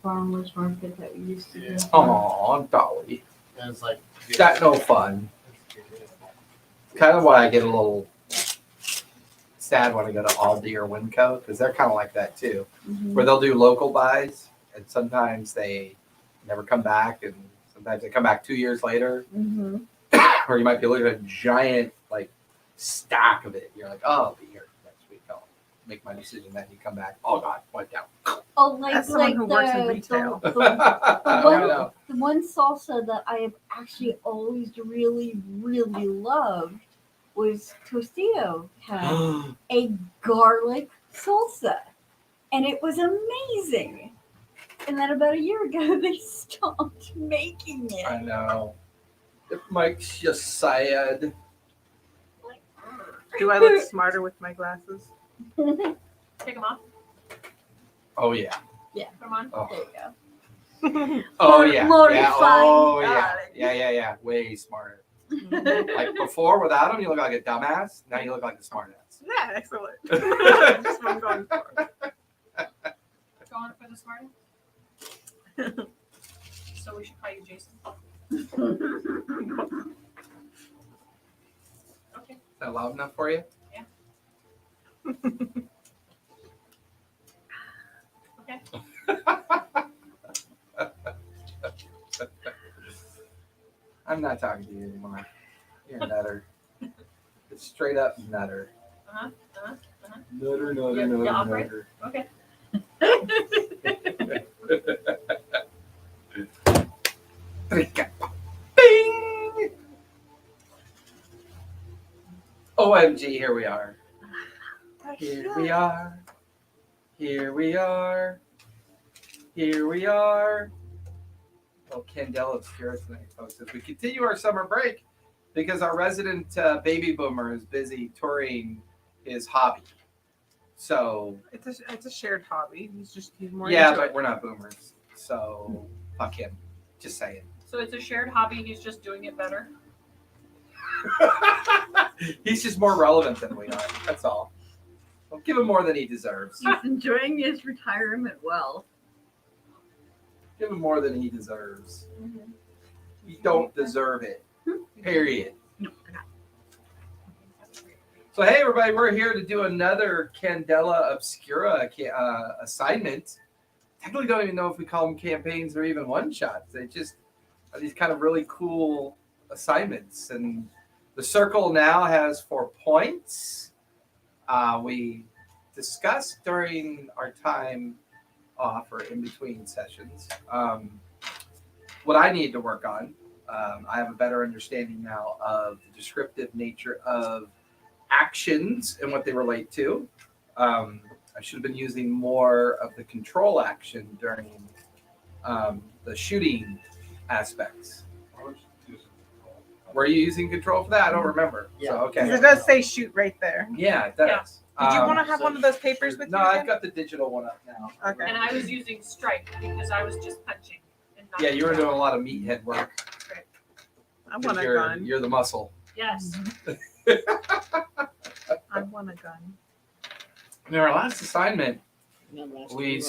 farmers market that we used to do. Aw, Dolly. And it's like Got no fun. Kind of why I get a little sad when I go to Aldi or Winco, because they're kind of like that too, where they'll do local buys, and sometimes they never come back, and sometimes they come back 2 years later, or you might be looking at a giant like stack of it. You're like, oh, I'll be here next week. I'll make my decision. Then you come back, oh god, wiped out. Oh, like That's someone like who works in retail. The one salsa that I have actually always really, really loved was Tostito had a garlic salsa, and it was amazing. And then about a year ago, they stopped making it. I know. It makes you sad. Do I look smarter with my glasses? Take them off. Oh yeah. Yeah. Put them on. Oh, There you go. oh yeah. More Yeah. refined. Oh yeah. Got it. Yeah. Way smarter. Like before, without them, you look like a dumbass. Now you look like a smartass. Yeah, excellent. That's what I'm going for. Going for the smartest. So we should call you Jason. Okay. Is that loud enough for you? Okay. I'm not talking to you anymore. You're a nutter. It's straight up nutter. Nutter, nutter, Yeah, nutter, yeah, I'll break. nutter. Okay. Bing! OMG, here we are. Here we are. Here we are. Here we are. Oh, Candela Obscura tonight, folks. As we continue our summer break, because our resident baby boomer is busy touring his hobby. So It's a shared hobby. He's more yeah, into but it. we're not boomers. So fuck him. Just saying. So it's a shared hobby. He's just doing it better. He's just more relevant than we are. That's all. Don't give him more than he deserves. He's enjoying his retirement well. Give him more than he deserves. You don't deserve it. Period. No, I got So hey everybody, we're here to do another Candela Obscura assignment. Technically don't even know if we call them campaigns or even one-shots. They just are these kind of really cool assignments. And the circle now has 4 points. We discussed during our time off or in between sessions what I need to work on. I have a better understanding now of the descriptive nature of actions and what they relate to. I should have been using more of the control action during the shooting aspects. Were you using control for that? I don't remember. Yeah. So, okay. It does say shoot right there. Yeah, it does. Did you want to have one of those papers with No, you? I've again? got the digital one up now. Okay. And I was using strike because I was just punching. And not Yeah, you were doing a lot of meathead work. I want a You're, gun. you're the muscle. Yes. I want a gun. In our last assignment, we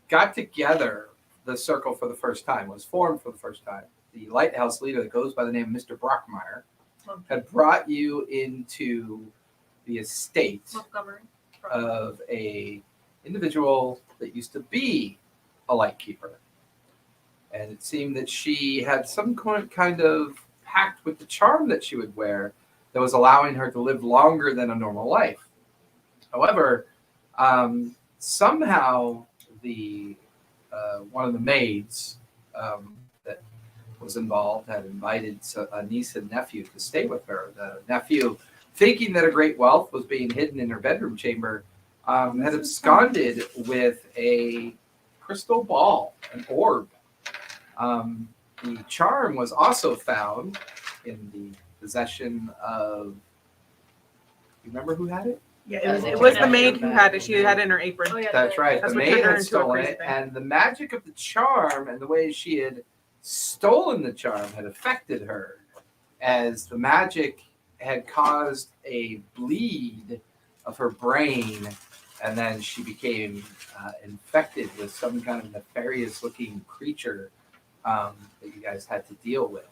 got together the circle for the first time, was formed for the first time. The lighthouse leader that goes by the name of Mr. Brockmeyer had brought you into the estate Montgomery. of a individual that used to be a lightkeeper. And it seemed that she had some kind of pact with the charm that she would wear that was allowing her to live longer than a normal life. However, somehow the one of the maids that was involved had invited a niece and nephew to stay with her. The nephew, thinking that a great wealth was being hidden in her bedroom chamber, had absconded with a crystal ball, an orb. The charm was also found in the possession of. You remember who had it? Yeah, it was the maid who had it. She had it in her apron. Oh, yeah, That's right. That's The what maid turned her had into a stolen crazy it, thing. and the magic of the charm and the way she had stolen the charm had affected her, as the magic had caused a bleed of her brain and then she became infected with some kind of nefarious-looking creature that you guys had to deal with.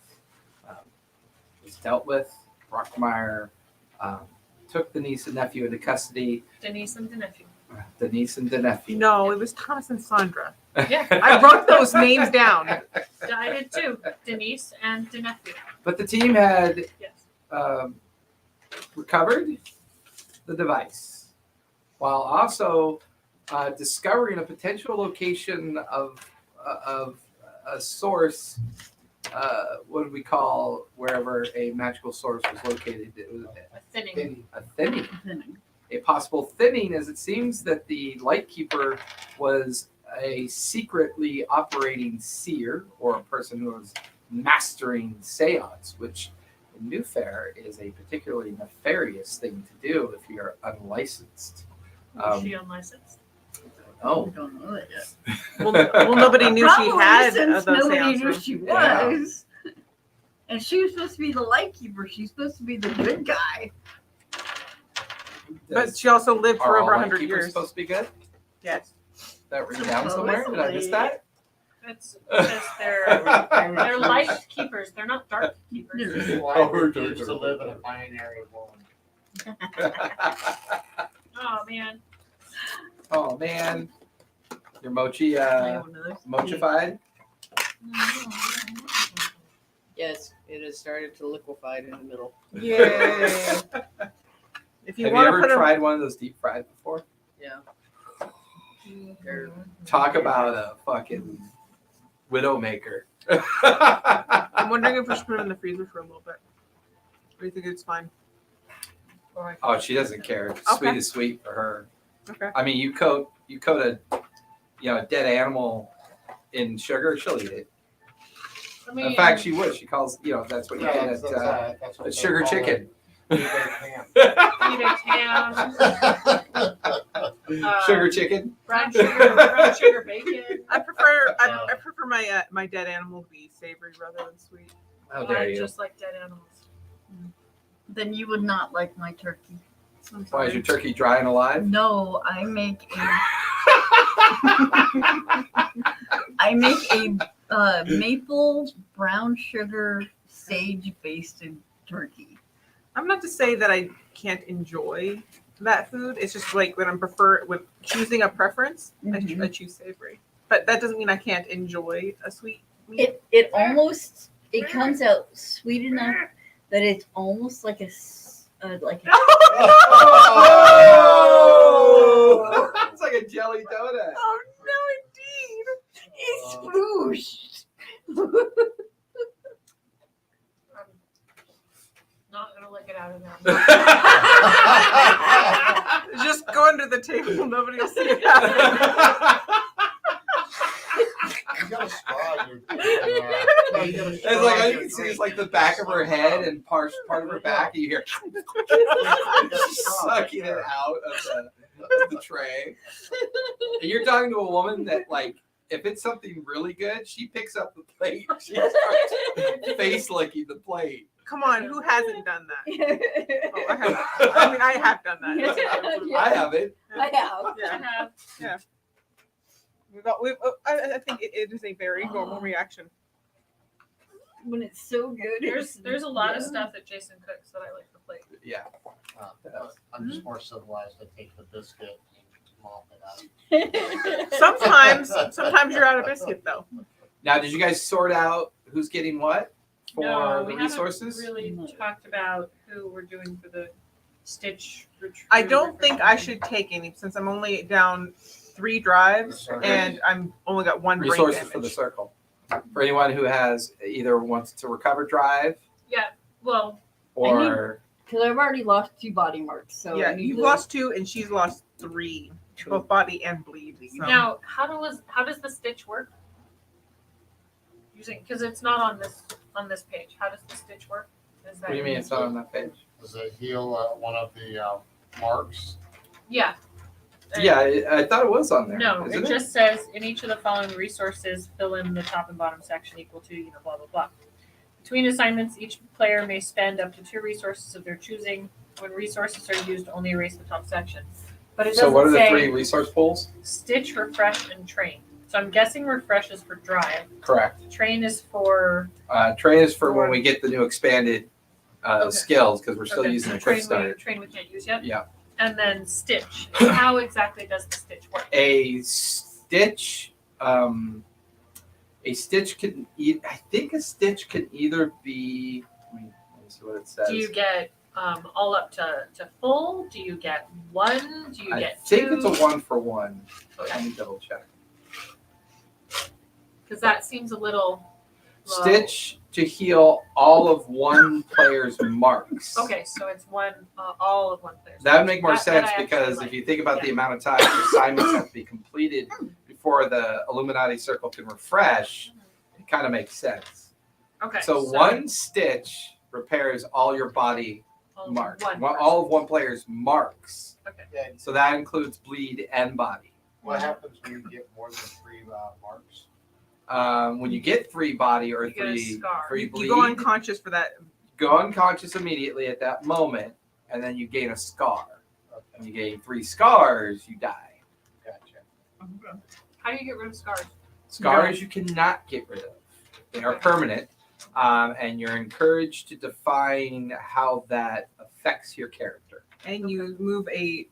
It was dealt with. Brockmeyer took the niece and nephew into custody. Denise and the nephew. Denise and the nephew. No, it was Thomas and Sandra. Yeah, I wrote those names down. I did too. Denise and the nephew. But the team had Yes. recovered the device while also discovering a potential location of a source. What do we call wherever a magical source was located? It was A thinning. a thinning. A possible thinning, as it seems that the Lightkeeper was a secretly operating seer, or a person who was mastering seance, which in Newfaire is a particularly nefarious thing to do if you're unlicensed. Was she unlicensed? Oh, We don't know that yet. Well, nobody knew she Probably had since those nobody knew seances. she Yeah. was. And she was supposed to be the Lightkeeper. She's supposed to be the good guy. But she also lived for are all over 100 Lightkeepers years. supposed to be good? Yes. Is that written down somewhere? Did I miss that? It's because they're light keepers. They're not dark keepers. Why we refuse to live in a binary world. Oh man. Oh man, your mochi I don't know. mochified. Yes, it has started to liquefy in the middle. Yay. If you Have you want to ever put tried one of those deep fried before? Yeah. Talk about a fucking widowmaker. I'm wondering if we should put it in the freezer for a little bit. Or do you think it's fine? Oh, she doesn't care. Sweet Okay. is sweet for her. Okay. I mean, you coat a a dead animal in sugar, she'll eat it. I mean, In fact, she would. She calls that's what you get That's at what they sugar call chicken. it. eat a ham, Sugar chicken. brown sugar bacon. I prefer my dead animal to be savory rather than sweet. How dare I you? just like dead animals. Then you would not like my turkey. I'm Why is sorry. your turkey dry and alive? No, I make a maple brown sugar sage basted turkey. I'm not to say that I can't enjoy that food. It's just like when when choosing a preference, Mhm. I choose savory. But that doesn't mean I can't enjoy a sweet meat. It almost comes out sweet enough that it's almost like a Oh! It's like a jelly donut. Oh no, indeed! it's swooshed. I'm not gonna lick it out of there. Just go under the table. Nobody will see it happen. You got a straw in your It's like all you can see is like the back of her head and part of her back, and you hear sucking it out of the tray. And you're talking to a woman that, like, if it's something really good, she picks up the plate. She starts face licking the plate. Come on, who hasn't done that? Oh, I have. I mean, I have done that. Yeah. I have it. I have. Yeah. I think it is a very normal reaction. When it's so good. There's a lot of stuff that Jason cooks that I like to plate. Yeah. I'm just more civilized. I take the biscuit and mop it out. Sometimes you're out of biscuit though. Now, did you guys sort out who's getting what for No, the we resources? haven't really talked about who we're doing for the Stitch retreat. I don't think I should take any since I'm only down 3 drives and I'm only got 1 brain Resources damage. for the circle. For anyone who has either wants to recover drive Yeah. Well, or Because I've already lost 2 body marks. So Yeah, I need you've to- lost 2 and she's lost 3, both body and bleed. So. now how does the Stitch work? Because it's not on this page. How does the Stitch work? Is what do you mean it's not on that page? Does it heal one of the marks? Yeah. Yeah, I thought it was on there. No, isn't it just says in each of the following resources, fill in the top and bottom section equal to, blah, blah, blah. Between assignments, each player may spend up to 2 resources of their choosing. When resources are used, only erase the top section. But it So doesn't what are the say 3 resource pools? stitch, refresh, and train. So I'm guessing refresh is for drive. Correct. Train is for Train is for when we get the new expanded Okay. skills because we're still using the quick train. start. Train we can't use yet. Yeah. And then stitch. How exactly does the stitch work? A stitch can I think a stitch can either be. Let me see what it says. Do you get all up to full? Do you get 1? Do you I get think 2? it's a 1-for-1. Let Okay. me double check. Because that seems a little low. Stitch to heal all of one player's marks. Okay, so it's all of one player. That would make more That sense I actually because like. if you think about the Yeah. amount of time the assignments have to be completed before the Illuminati circle can refresh, it kind of makes sense. Okay. So 1 stitch repairs all your body marks, all of one player's marks. Okay. Yeah. So that includes bleed and body. What happens when you get more than 3 marks? When you get 3 body or You get a 3 scar. bleed, You go unconscious for that. go unconscious immediately at that moment, and then you gain a scar. Okay. When you gain 3 scars, you die. Gotcha. How do you get rid of scars? Scars you cannot get rid of. They are permanent, and you're encouraged to define how that affects your character. And you move a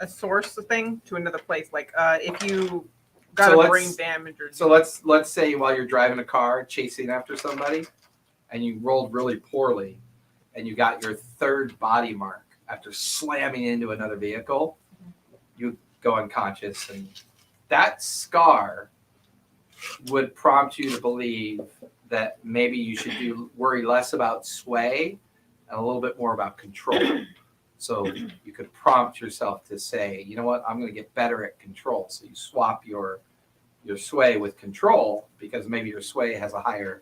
source thing to another place. Like if you got So a let's- brain damage or So let's say while you're driving a car chasing after somebody, and you rolled really poorly, and you got your 3rd body mark after slamming into another vehicle, you go unconscious, and that scar would prompt you to believe that maybe you should worry less about sway and a little bit more about control. So you could prompt yourself to say, you know what, I'm going to get better at control. So you swap your sway with control because maybe your sway has a higher,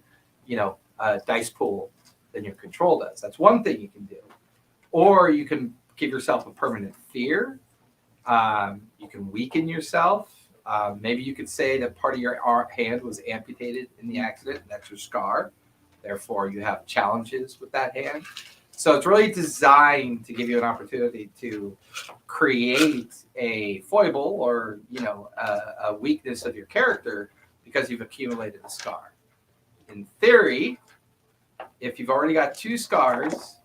dice pool than your control does. That's one thing you can do. Or you can give yourself a permanent fear. You can weaken yourself. Maybe you could say that part of your hand was amputated in the accident. And that's your scar. Therefore, you have challenges with that hand. So it's really designed to give you an opportunity to create a foible or a weakness of your character because you've accumulated a scar. In theory, if you've already got 2 scars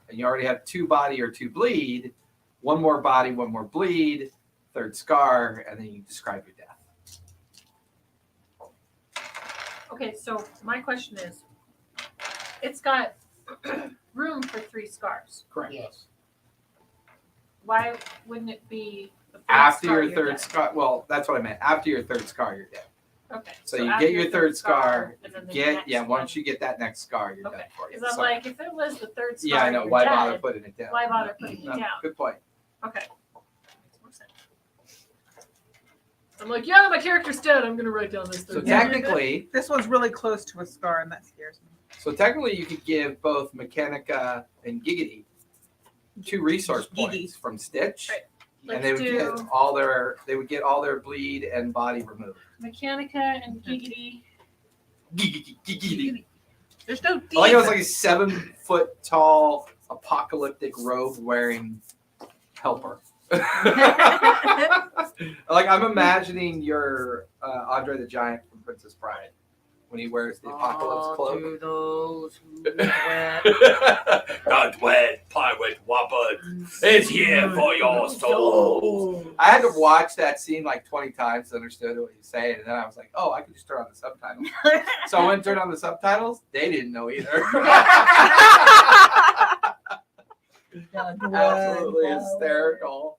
and you already have 2 body or 2 bleed, 1 more body, 1 more bleed, 3rd scar, and then you describe your death. Okay, so my question is, it's got room for 3 scars. Correct. Yes. Why wouldn't it be the 3rd After scar your you're 3rd dead? scar, well, that's what I meant. After your 3rd scar, you're dead. Okay. So you after get your 3rd scar. and then the Once next you get that next scar, you're one. done Okay. for you. Because I'm Sorry. like, if it was the 3rd scar, Yeah, I know. you're Why dead, bother putting it down? Why bother putting it No, down? good point. Okay. Makes more sense. I'm like, yeah, my character's dead. I'm gonna write down this. So thing. technically, this one's really close to a scar, and that scares me. you could give both Mechanica and Giggity 2 resource points from Stitch, Right. and they would get all their bleed and body removed. Mechanica and Giggity. Giggity. There's no D. I like it was like a 7-foot tall apocalyptic robe wearing helper. I'm imagining your Andre the Giant from Princess Bride when he wears the apocalypse cloak. To those who wet. Not wet, pirate whoppers. It's here for your soul. I had to watch that scene like 20 times to understand what he was saying, and then I was like, oh, I could just turn on the subtitles. So I went and turned on the subtitles. They didn't know either. Absolutely hysterical.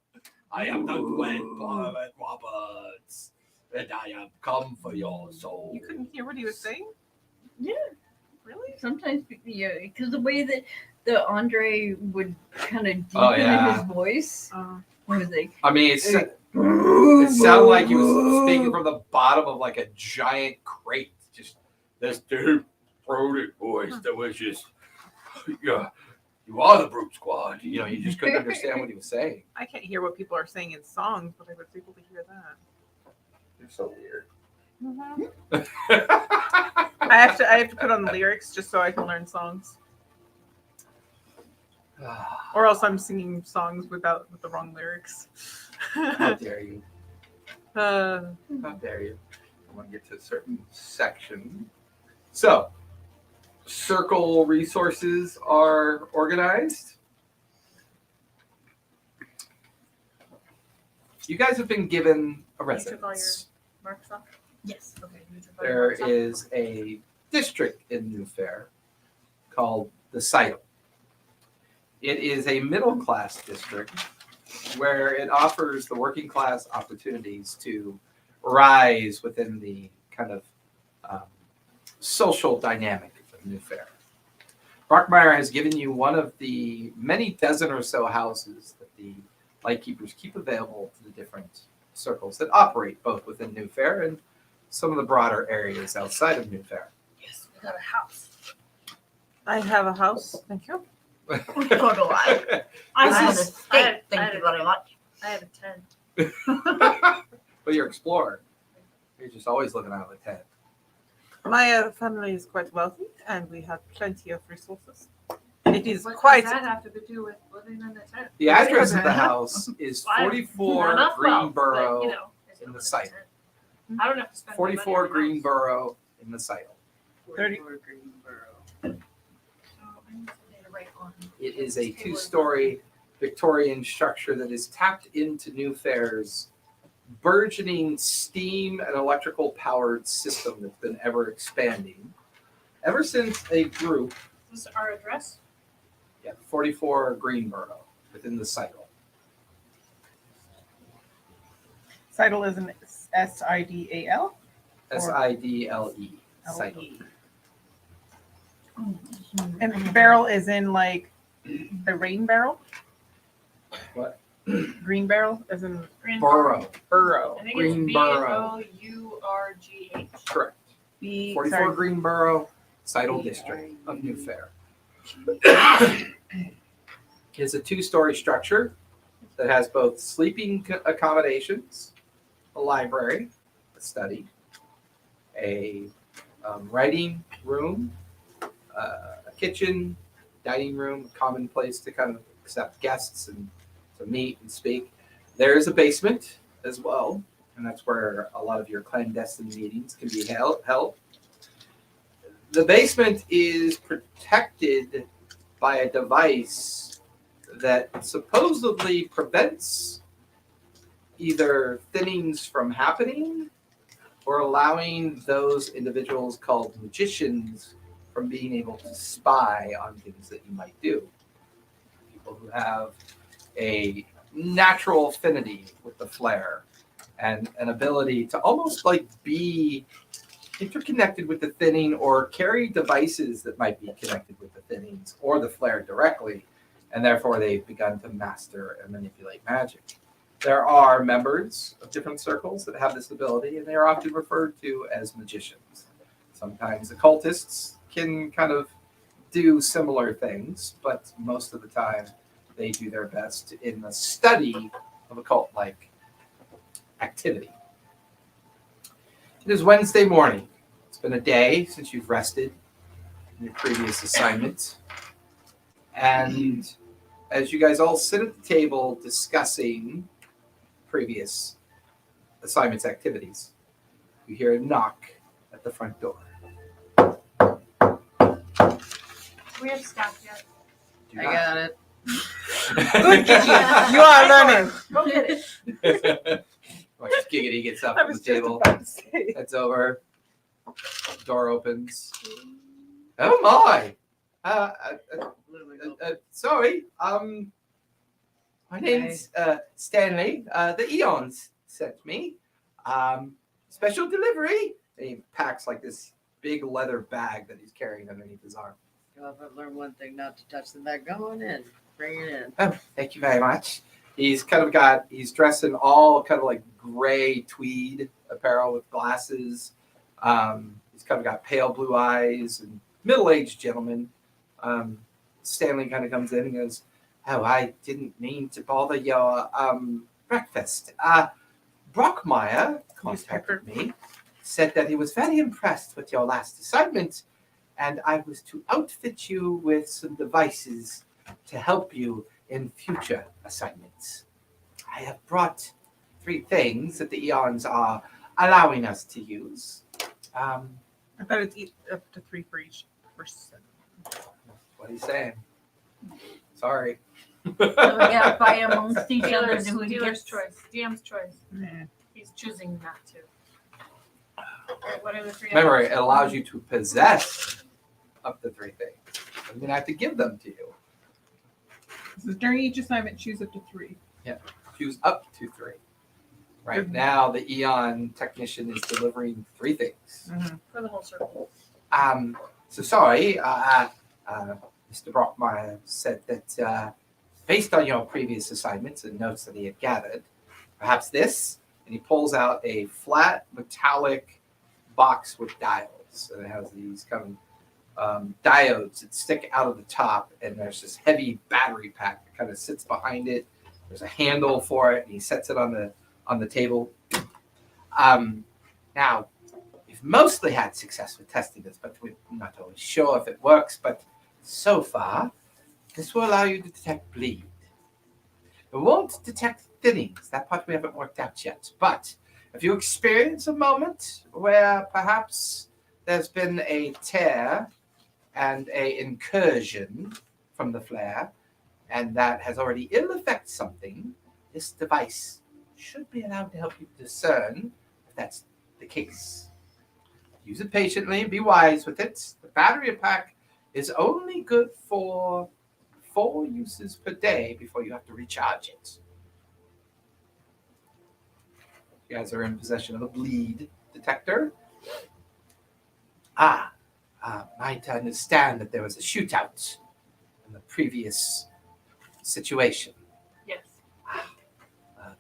I am the wet pirate whoppers, and I have come for your soul. You couldn't hear what he was saying? Yeah. Really? Sometimes, because the way that the Andre would kind of deepen Oh, yeah. his voice. What was it? I mean, it sounded like he was speaking from the bottom of like a giant crate. Just This deep throated voice that was just, yeah, you are the brute squad. you just couldn't understand what he was saying. I can't hear what people are saying in songs, but I was able to hear that. You're so weird. I have to put on the lyrics just so I can learn songs. Or else I'm singing songs with the wrong lyrics. How dare you? uh, How dare you? I want to get to a certain section. So, circle resources are organized. You guys have been given a You took all residence. Marks off? Yes. Okay. You took all your There marks off? is a district in Newfaire called the Sidle. It is a middle class district where it offers the working class opportunities to rise within the kind of social dynamic of Newfaire. Brockmire has given you one of the many dozen or so houses that the Lightkeepers keep available to the different circles that operate both within Newfaire and some of the broader areas outside of Newfaire. Yes, we got a house. I have a house. Thank you. So do I. I This have an is- estate. Thank you very much. I have a 10. But you're an explorer. You're just always looking out of the tent. My family is quite wealthy, and we have plenty of resources. It is What quite. does that have to do with living in the tent? The address of the house is Well, I have 44 enough wealth, Greenboro but, you know, I still in the live site. tent. I don't have to spend 44 money on a house. Greenboro in the site. 34 So I need something to write on. It is a two-story Victorian structure that is tapped into Newfaire's burgeoning steam and electrical powered system that's been ever expanding. Ever since a group, Is this our address? 44 Greenboro, within the cycle. Sidle is an SIDAL. SIDLE. Cycle. And barrel is in like a rain barrel. What? Green barrel is in Burrow. burrow. I think Greenboro. it's BOURGH. Correct. 44 Sorry. Greenboro, Sidle District of Newfaire. It's a two-story structure that has both sleeping accommodations, a library, a study, a writing room, a kitchen, dining room, a common place to kind of accept guests and to meet and speak. There is a basement as well, and that's where a lot of your clandestine meetings can be held. The basement is protected by a device that supposedly prevents either thinnings from happening or allowing those individuals called magicians from being able to spy on things that you might do. People who have a natural affinity with the flare and an ability to almost like be interconnected with the thinning or carry devices that might be connected with the thinnings or the flare directly, and therefore they've begun to master and manipulate magic. There are members of different circles that have this ability, and they are often referred to as magicians. Sometimes the cultists can kind of do similar things, but most of the time they do their best in the study of occult-like activity. It is Wednesday morning. It's been a day since you've rested in your previous assignment. And as you guys all sit at the table discussing previous assignments activities, you hear a knock at the front door. We have staff yet. Do I not- got it. Good, Gigi. You are learning. Go get it. Watch Giggity gets up I from the was just table, about to say. heads over, door opens. Oh my! Sorry. My name's Stanley. The Eons sent me. Special delivery. And he packs like this big leather bag that he's carrying underneath his arm. Well, I've learned one thing: not to touch the bag. Going in, bring it in. Oh, thank you very much. He's dressed in all kind of like gray tweed apparel with glasses. He's kind of got pale blue eyes and middle-aged gentleman. Stanley kind of comes in and goes, "Oh, I didn't mean to bother your breakfast. Brockmire contacted me, said that he was very impressed with your last assignment, and I was to outfit you with some devices to help you in future assignments. I have brought 3 things that the Eons are allowing us to use. I thought it's up to 3 for each person. What are you saying? Sorry. So we gotta fight amongst each other. Dealer's, Do we dealer's get choice. DM's choice. Nah. He's choosing not to. Alright, what are the 3 Remember, items? it allows you to possess up to 3 things. I'm going to have to give them to you. So during each assignment, choose up to 3. Choose up to 3. Right now, the Eon technician is delivering 3 things. For the whole circle. So sorry, Mr. Brockmeyer said that based on your previous assignments and notes that he had gathered, perhaps this, and he pulls out a flat metallic box with dials. And it has these kind of diodes that stick out of the top, and there's this heavy battery pack that kind of sits behind it. There's a handle for it, and he sets it on the table. Now, we've mostly had success with testing this, but we're not always sure if it works. But so far, this will allow you to detect bleed. It won't detect thinnings. That part we haven't worked out yet. But if you experience a moment where perhaps there's been a tear and a incursion from the flare, and that has already ill affected something, this device should be allowed to help you discern if that's the case. Use it patiently and be wise with it. The battery pack is only good for 4 uses per day before you have to recharge it. You guys are in possession of a bleed detector. Might understand that there was a shootout in the previous situation. Yes.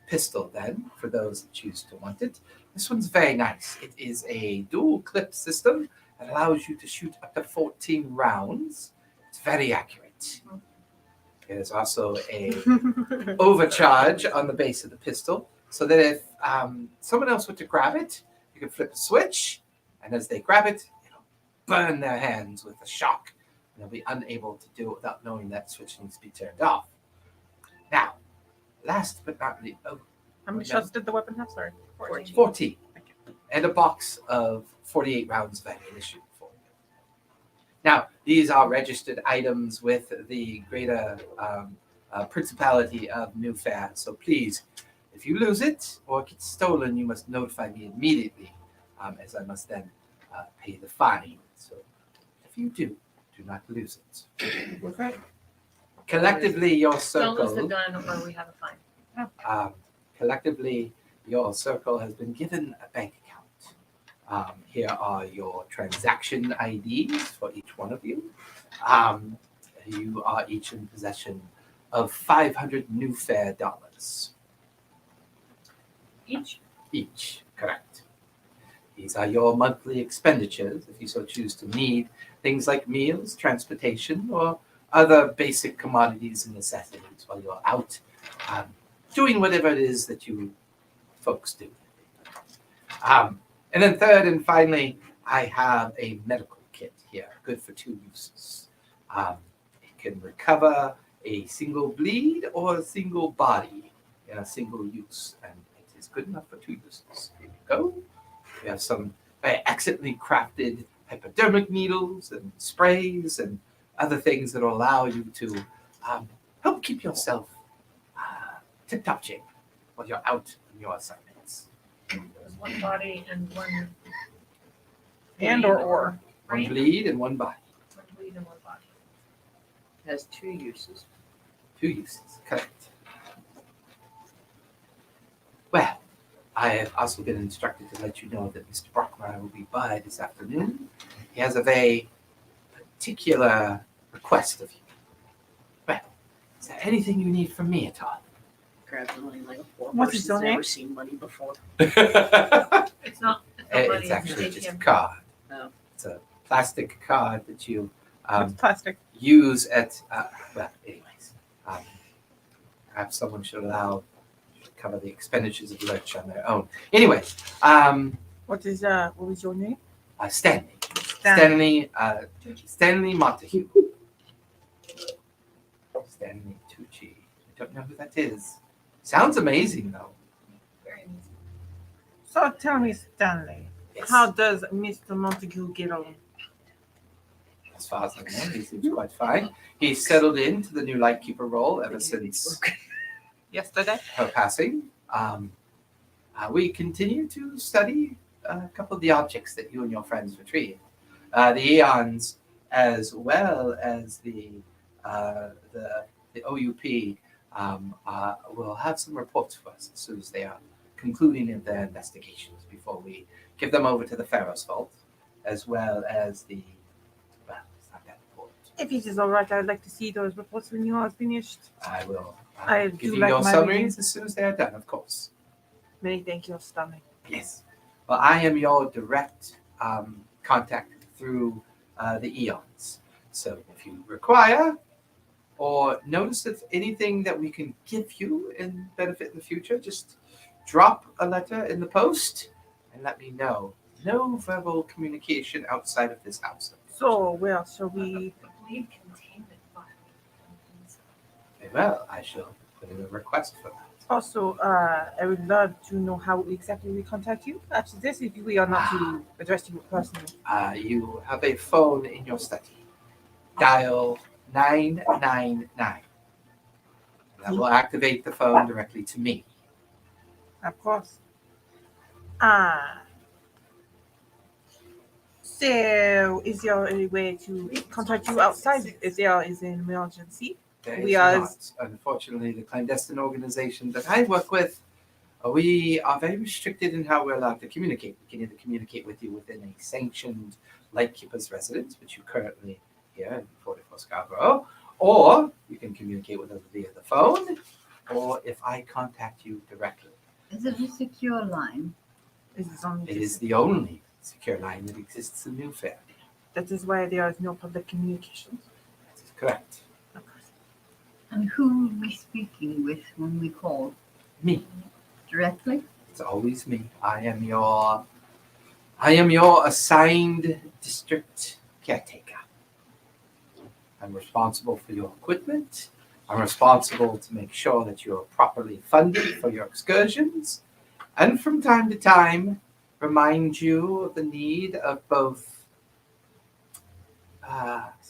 Pistol, then, for those that choose to want it. This one's very nice. It is a dual clip system that allows you to shoot up to 14 rounds. It's very accurate. It is also a overcharge on the base of the pistol, so that if someone else were to grab it, you can flip a switch, and as they grab it, it'll burn their hands with a shock, and they'll be unable to do it without knowing that switch needs to be turned off. Now, last but not least, How many shots did the weapon have? Sorry. 14. And a box of 48 rounds of ammunition for you. Now, these are registered items with the greater Principality of Newfaire, so please, if you lose it or it gets stolen, you must notify me immediately, as I must then pay the fine. So if you do not lose it. Okay. Collectively, your Don't lose the circle, gun or we have a fine. collectively, your circle has been given a bank account. Here are your transaction IDs for each one of you. You are each in possession of 500 Newfaire dollars. Each, correct. These are your monthly expenditures, if you so choose to need things like meals, transportation, or other basic commodities and necessities while you're out doing whatever it is that you folks do. And then third and finally, I have a medical kit here, good for 2 uses. It can recover a single bleed or a single body in a single use, and it is good enough for 2 uses. Here you go. We have some very excellently crafted hypodermic needles and sprays and other things that will allow you to help keep yourself tip-top shape while you're out on your assignments. There's 1 body and 1 And or. One bleed and 1 body. 1 bleed and 1 body. Has 2 uses. 2 uses, correct. Well, I have also been instructed to let you know that Mr. Brockmeyer will be by this afternoon. He has a very particular request of you. Well, is there anything you need from me at all? Grab the money like a poor What's his person's name? never seen money before. It's not money. It's actually just a ATM. card. Oh. It's a plastic card that you It's plastic. use at, well, anyways. Perhaps someone should cover the expenditures of Lurch on their own. Anyway, What was your name? Stanley. Stanley Montague. Stanley Tucci. I don't know who that is. Sounds amazing, though. Very amazing. So tell me, Stanley, Yes. how does Mr. Montague get on? As far as I know, he seems quite fine. He's settled into the new lightkeeper role ever since Yesterday? her passing. We continue to study a couple of the objects that you and your friends retrieved. The eons, as well as the OUP, will have some reports for us as soon as they are concluding of their investigations before we give them over to the Pharaoh's Vault, as well as the. Well, it's not that important. If it is all right, I'd like to see those reports when you are finished. I will I give do you like your my summaries reading. as soon as they are done, of course. Many thank you, Stanley. Yes. Well, I am your direct contact through the eons. So if you require or notice of anything that we can give you and benefit in the future, just drop a letter in the post and let me know. No verbal communication outside of this house. So, where shall we? Bleed containment file. Very well, I shall put in a request for that. Also, I would love to know how exactly we contact you after this, if we are not to address you personally. You have a phone in your study. Dial 999. That will activate the phone directly to me. Of course. So, is there any way to contact you outside if there is an emergency? There We is are- not. Unfortunately, the clandestine organization that I work with, we are very restricted in how we're allowed to communicate. We can either communicate with you within a sanctioned Lightkeeper's residence, which you currently here in 44 Scarborough, or you can communicate with us via the phone, or if I contact you directly. Is it a secure line? It is only It is the only secure line that exists in Newfaire. That is why there is no public communications. That is correct. Of course. And who are we speaking with when we call? Me. Directly? It's always me. I am your assigned district caretaker. I'm responsible for your equipment. I'm responsible to make sure that you're properly funded for your excursions. And from time to time, remind you of the need of both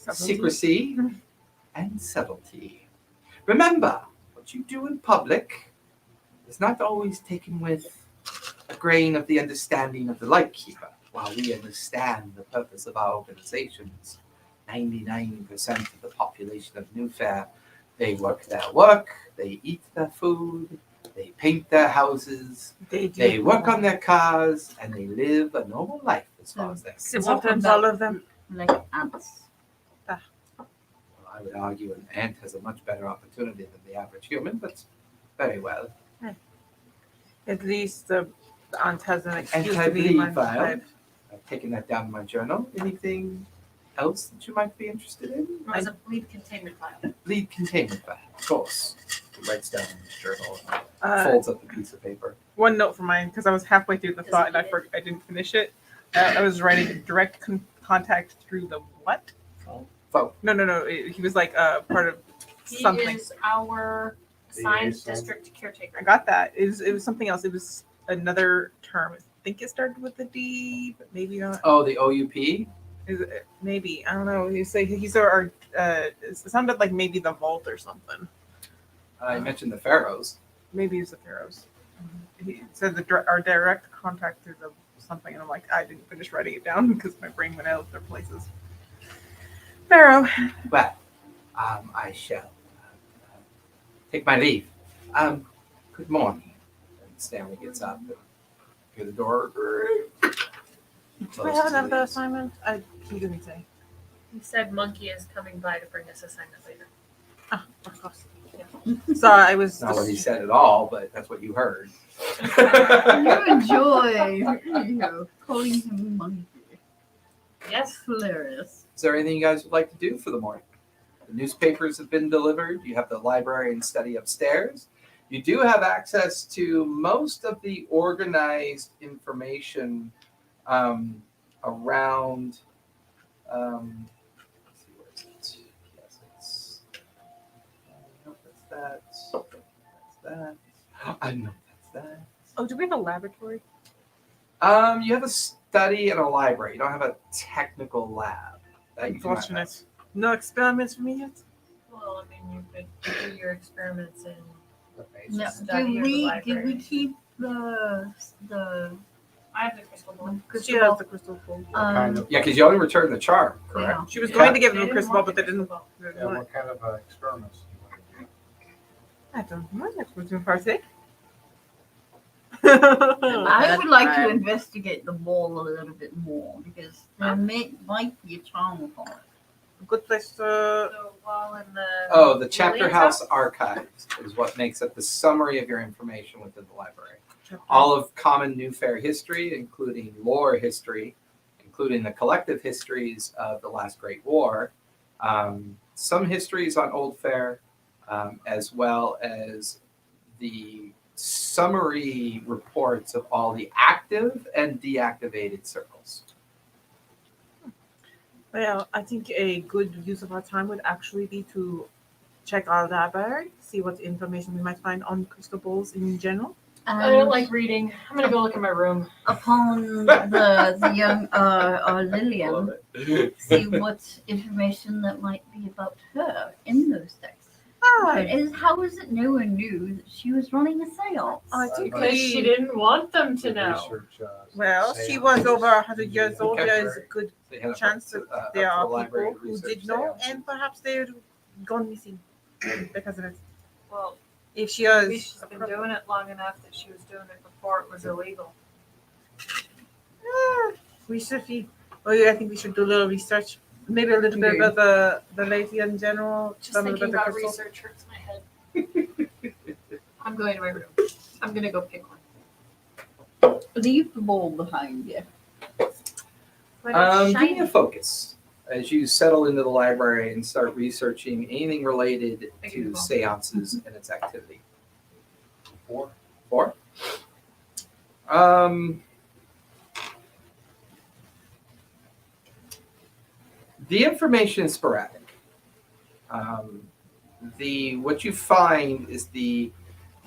secrecy and subtlety. Remember, what you do in public is not always taken with a grain of the understanding of the Lightkeeper. While we understand the purpose of our organizations, 99% of the population of Newfaire, they work their work, they eat their food, they paint their houses, they work on their cars, and they live a normal life as far as they're concerned. Simpletons, all of them. Like ants? Well, I would argue an ant has a much better opportunity than the average human, but very well. At least the aunt has an excuse And I to be believe my I've taken that down in my journal. Anything else that you might be interested in? Or as a bleed containment file. Lead containment file, of course. He writes down in his journal and Uh, folds up a piece of paper. One note for mine, because I was halfway through the thought and I didn't finish it. I was writing direct contact through the what? Phone. No. He was like part of He something. is our assigned Liaison. district caretaker. I got that. It was something else. It was another term. I think it started with a D, but maybe not. Oh, the OUP? Is it, maybe I don't know. He's our. It sounded like maybe the vault or something. I mentioned the Pharaohs. Maybe it's the Pharaohs. He said our direct contact through the something, and I'm like, I didn't finish writing it down because my brain went out of their places. Pharaoh. Well, I shall take my leave. Good morning. And Stanley gets up and hear the door. Do I have another assignment? He didn't say. He said Monkey is coming by to bring us assignment later. Ah, of course. So I was. Not what he said at all, but that's what you heard. You enjoy calling him monkey. Yes. Hilarious. Is there anything you guys would like to do for the morning? The newspapers have been delivered. You have the library and study upstairs. You do have access to most of the organized information around. Let's see, where is it? Yes, it's That's that. I know that's that. Oh, do we have a laboratory? You have a study and a library. You don't have a technical lab. that you do not have. Unfortunate. No experiments for me yet? Well, I mean, you could do your experiments in. The face. No, Study did or the we library. keep the I have the crystal ball. She has the crystal ball. What kind of, Yeah, because you only returned the charm, correct? Yeah. She was Yeah. going to give They him a didn't crystal want ball, but the they didn't. crystal ball. yeah, what kind of experiments do you want to do? I don't know. That's what's in partake. I would like to I'm- investigate the ball a little bit more because there might be a charm upon it. A good place to. So while in the Oh, the chapter Lillian's house archives is what makes up the summary of your information within the library. Oh. All of common Newfaire history, including lore history, including the collective histories of the last Great War, some histories on Old Fair, as well as the summary reports of all the active and deactivated circles. Well, I think a good use of our time would actually be to check our library, see what information we might find on crystal balls in general. I don't like reading. I'm gonna go look in my room. Upon the young Love Lillian, it. see what information that might be about her in those texts. But how is it no one knew that she was running a seance? I think Because she didn't want them to know. Research, well, she seance. was over 100 years old. Okay. There is a good They had a chance up that to there the are library people to who research did know, seances. and perhaps they've gone missing because of it. Well, If she maybe is, she's been doing it long enough that she was doing it before it was illegal. we should be. Oh, yeah, I think we should do a little research. Maybe a little bit Agreed. about the lady in general. Just some thinking about about the crystal. research hurts my head. I'm going to my room. I'm gonna go pick one. Leave the ball behind you. But it's Give me a shiny. focus as you settle into the library and start researching anything related to Beautiful. seances and its activity. 4. 4. The information is sporadic. What you find is the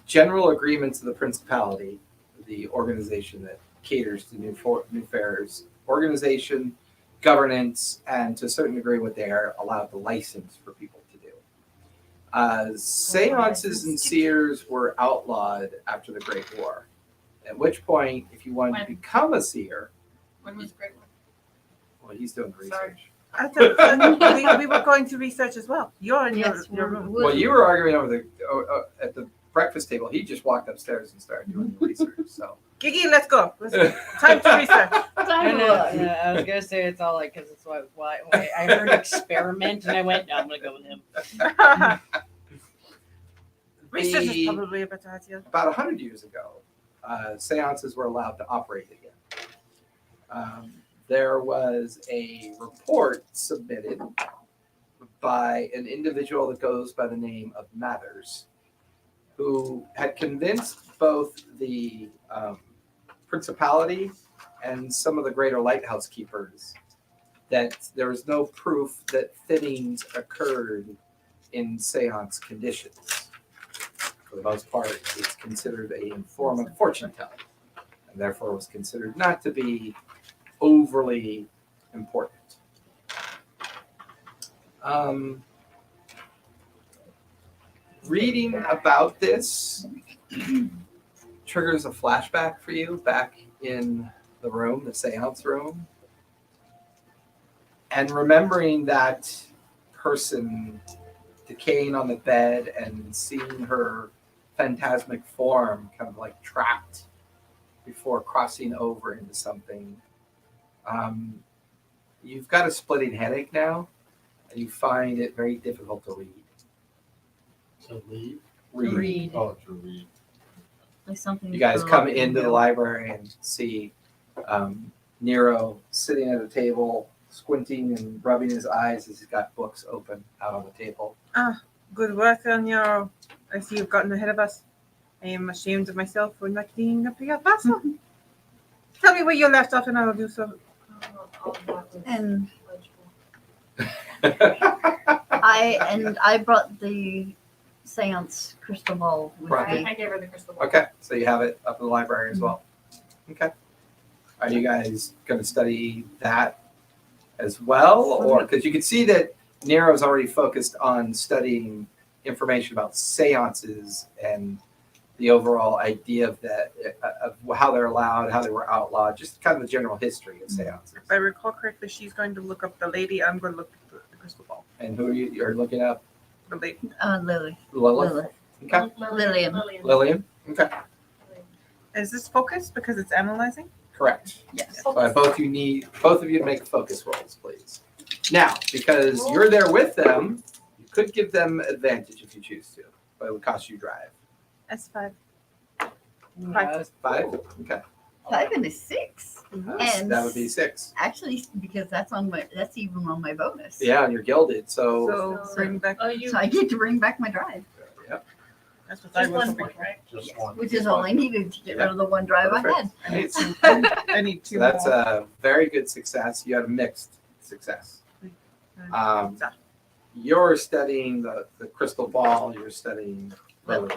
general agreements of the principality, the organization that caters to Newfaire's organization, governance, and to a certain degree what they are allowed to license for people to do. Seances and seers were outlawed after the Great War, at which point, if you wanted to When? become a seer, When was Great One? well, he's doing the Sorry. research. I thought we were going to research as well. You're in Yes, your room. Well, you were arguing over at the breakfast table. He just walked upstairs and started doing the research. So Gigi, let's go. Time to research. I know, I was gonna say it's all like because it's why I heard experiment and I went, no, I'm gonna go with him. Research is The- probably a better idea. about 100 years ago, seances were allowed to operate again. There was a report submitted by an individual that goes by the name of Mathers, who had convinced both the principality and some of the greater lighthouse keepers that there was no proof that thinnings occurred in seance conditions. For the most part, it's considered a form of fortune telling, and therefore was considered not to be overly important. Reading about this triggers a flashback for you back in the room, the seance room, and remembering that person decaying on the bed and seeing her phantasmic form kind of like trapped before crossing over into something. You've got a splitting headache now, and you find it very difficult to read. To leave? Read. Oh, to read. Like something. You guys come into the library and see Nero sitting at a table, squinting and rubbing his eyes as he's got books open out on the table. Good work on your. I see you've gotten ahead of us. I am ashamed of myself for not cleaning up your vessel. Tell me where you left off, and I will do so. And I brought the seance crystal ball with Right. me. I gave her the crystal ball. Okay, so you have it up in the library as well. Okay. Are you guys going to study that as well? Or because you can see that Nero's already focused on studying information about seances and the overall idea of that, of how they're allowed, how they were outlawed, just kind of the general history of seances. If I recall correctly, she's going to look up the lady. I'm going to look up the crystal ball. And who are you're looking up? The lady. Lily. Lilith? Lily. Okay. Lillian. Lillian? Okay. Is this focus because it's analyzing? Correct. Yes. So both of you to make focus rolls, please. Now, because you're there with them, you could give them advantage if you choose to, but it would cost you drive. S5. Yeah, 5? Okay. 5 and a 6. And That would be 6. actually, because that's even on my bonus. Yeah, and you're gilded, so So bring back. Oh, you So I get to bring back my drive, yep. That's what I just was one hoping point, for. right? Just one. which is all I needed to get rid of the one drive I Perfect. had. I need two. I need two So that's more. a very good success. You had a mixed success. You're studying the crystal ball. You're studying Lily.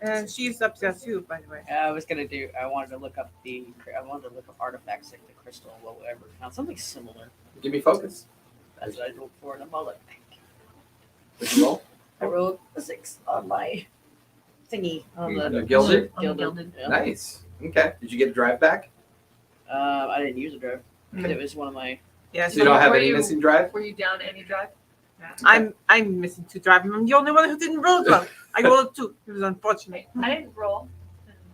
And she's up there too, by the way. I wanted to look up artifacts like the crystal or whatever. Found something similar. Give me focus. That's what I rolled for in a mullet. Would you roll? I rolled a 6 on my thingy on the The gilded? Gilded. Yeah. Nice. Okay. Did you get a drive back? I didn't use a drive. It was one of my. Yeah, So you don't have were any you- missing drive? Were you down any drive? I'm missing two drive. I'm the only one who didn't roll well. I rolled 2. It was unfortunate. I didn't roll.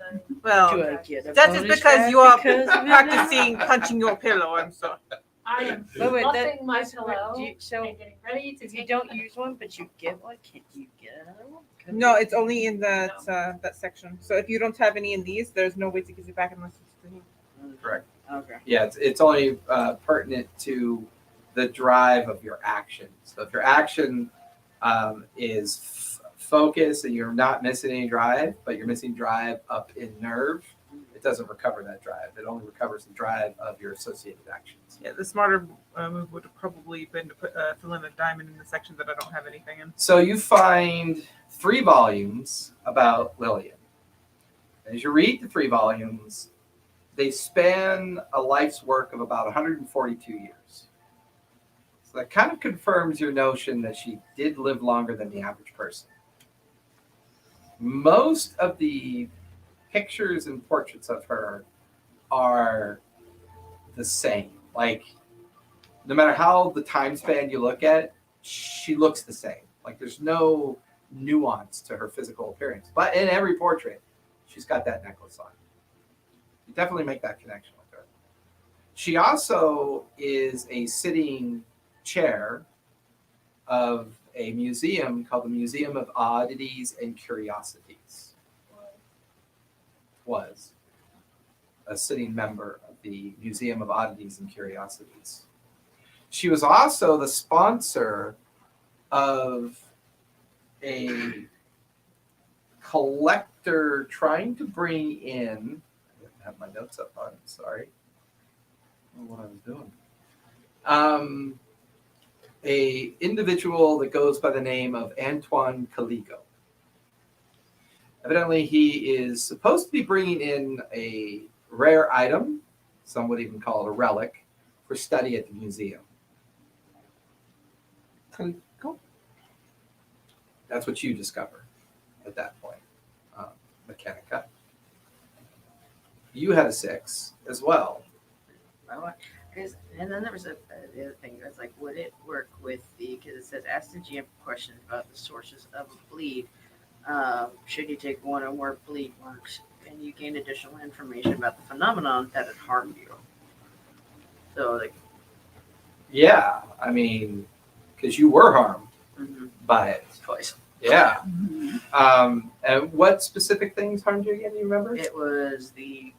And Well, Do I get a that is bonus because drive you are because of practicing that? punching your pillow. I'm sorry. I am Wait, wait, fluffing my so pillow do you- so and getting ready to If you take don't a use one, but you get one, can't you get another one? No, it's only in that that section. So if you don't have any in these, there's no way to give it back unless it's to him. Correct. Okay. Yeah, it's only pertinent to the drive of your action. So if your action is focus and you're not missing any drive, but you're missing drive up in nerve, it doesn't recover that drive. It only recovers the drive of your associated actions. Yeah, the smarter move would have probably been to put fill in a diamond in the section that I don't have anything in. So you find 3 volumes about Lillian. As you read the 3 volumes, they span a life's work of about 142 years. So that kind of confirms your notion that she did live longer than the average person. Most of the pictures and portraits of her are the same. Like, no matter how the time span you look at, she looks the same. Like, there's no nuance to her physical appearance. But in every portrait, she's got that necklace on. You definitely make that connection with her. She also is a sitting chair of a museum called the Museum of Oddities and Curiosities. Was a sitting member of the Museum of Oddities and Curiosities. She was also the sponsor of a collector trying to bring in, I didn't have my notes up on, sorry. I don't know what I was doing. A individual that goes by the name of Antoine Caligo. Evidently, he is supposed to be bringing in a rare item, some would even call it a relic, for study at the museum. Cool. That's what you discover at that point, Mechanica. You had a 6 as well. And then there was the other thing. That's like, would it work with because it says, ask the GM questions about the sources of a bleed. Should you take one or more bleed marks, and you gain additional information about the phenomenon that had harmed you. So, like, Yeah, I mean, because you were harmed by it. twice. Yeah. Mm-hmm. And what specific things harmed you again? Do you remember? It was the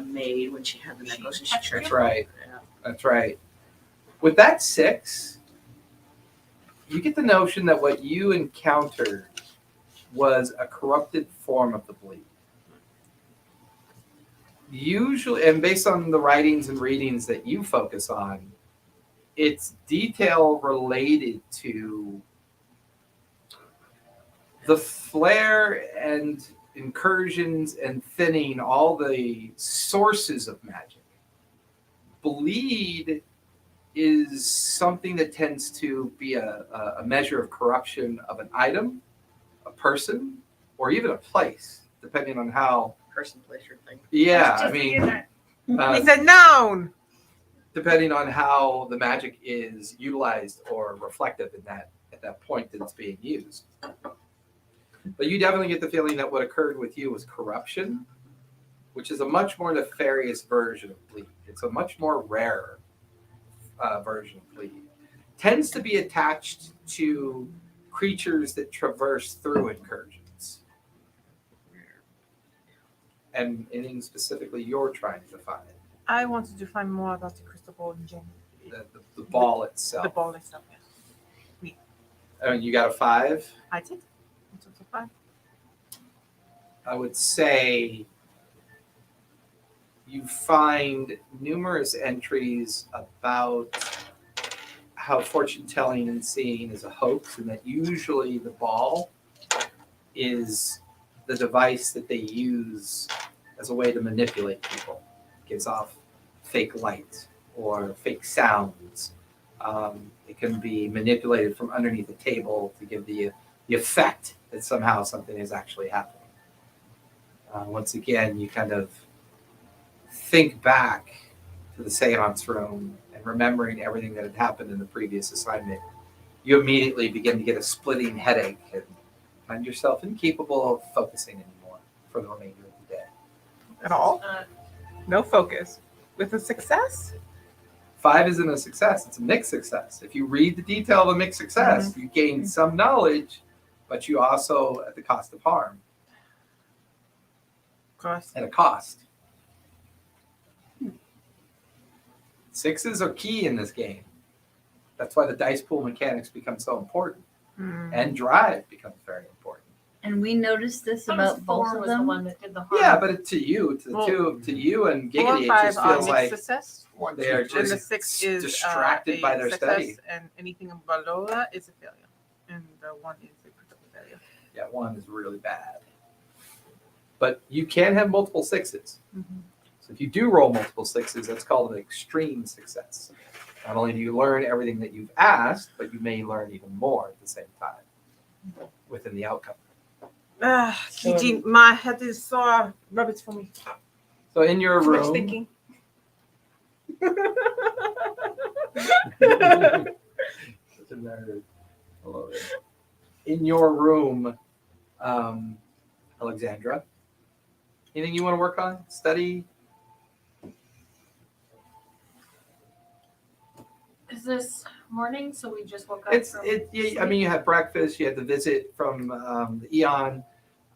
maid when she had the necklace and she tried. That's right. Yeah. That's right. With that 6, you get the notion that what you encountered was a corrupted form of the bleed. Usually, and based on the writings and readings that you focus on, it's detail related to the flare and incursions and thinning all the sources of magic. Bleed is something that tends to be a measure of corruption of an item, a person, or even a place, depending on how. Person, place, or thing. Yeah, Just I mean, He said noun. depending on how the magic is utilized or reflective in that at that point that it's being used. But you definitely get the feeling that what occurred with you was corruption, which is a much more nefarious version of bleed. It's a much more rare version of bleed. Tends to be attached to creatures that traverse through incursions. And anything specifically you're trying to find. I wanted to find more about the crystal ball in general. The ball itself. The ball itself, yeah. I mean, you got a 5. I did. It's also 5. I would say you find numerous entries about how fortune telling and seeing is a hoax, and that usually the ball is the device that they use as a way to manipulate people. It gives off fake light or fake sounds. It can be manipulated from underneath a table to give the effect that somehow something is actually happening. Once again, you kind of think back to the seance room and remembering everything that had happened in the previous assignment. You immediately begin to get a splitting headache and find yourself incapable of focusing anymore for the remainder of the day. At all? No focus. With a success? 5 isn't a success, it's a mixed success. If you read the detail of a mixed success, you gain some knowledge, but you also at the cost of harm. Cost. At a cost. 6s are key in this game. That's why the dice pool mechanics become so important. And drive becomes very important. And we noticed this That was about both 4 of was the them. one that did the harm. Yeah, but to you, to the Well, to you and 4 Giggity, and it 5 just are feels mixed like success. they are And the just 6 is distracted a by their success, study. and anything below that is a failure. And the 1 is a critical failure. Yeah, 1 is really bad. But you can have multiple 6s. So if you do roll multiple 6s, that's called an extreme success. Not only do you learn everything that you've asked, but you may learn even more at the same time within the outcome. Eugene, my head is sore. Rub it for me. So in your Too much room, thinking. such a nerd. I love it. In your room, Alexandra, anything you want to work on? Study? Is this morning? So we just woke up. I mean, you had breakfast. You had the visit from the Eon.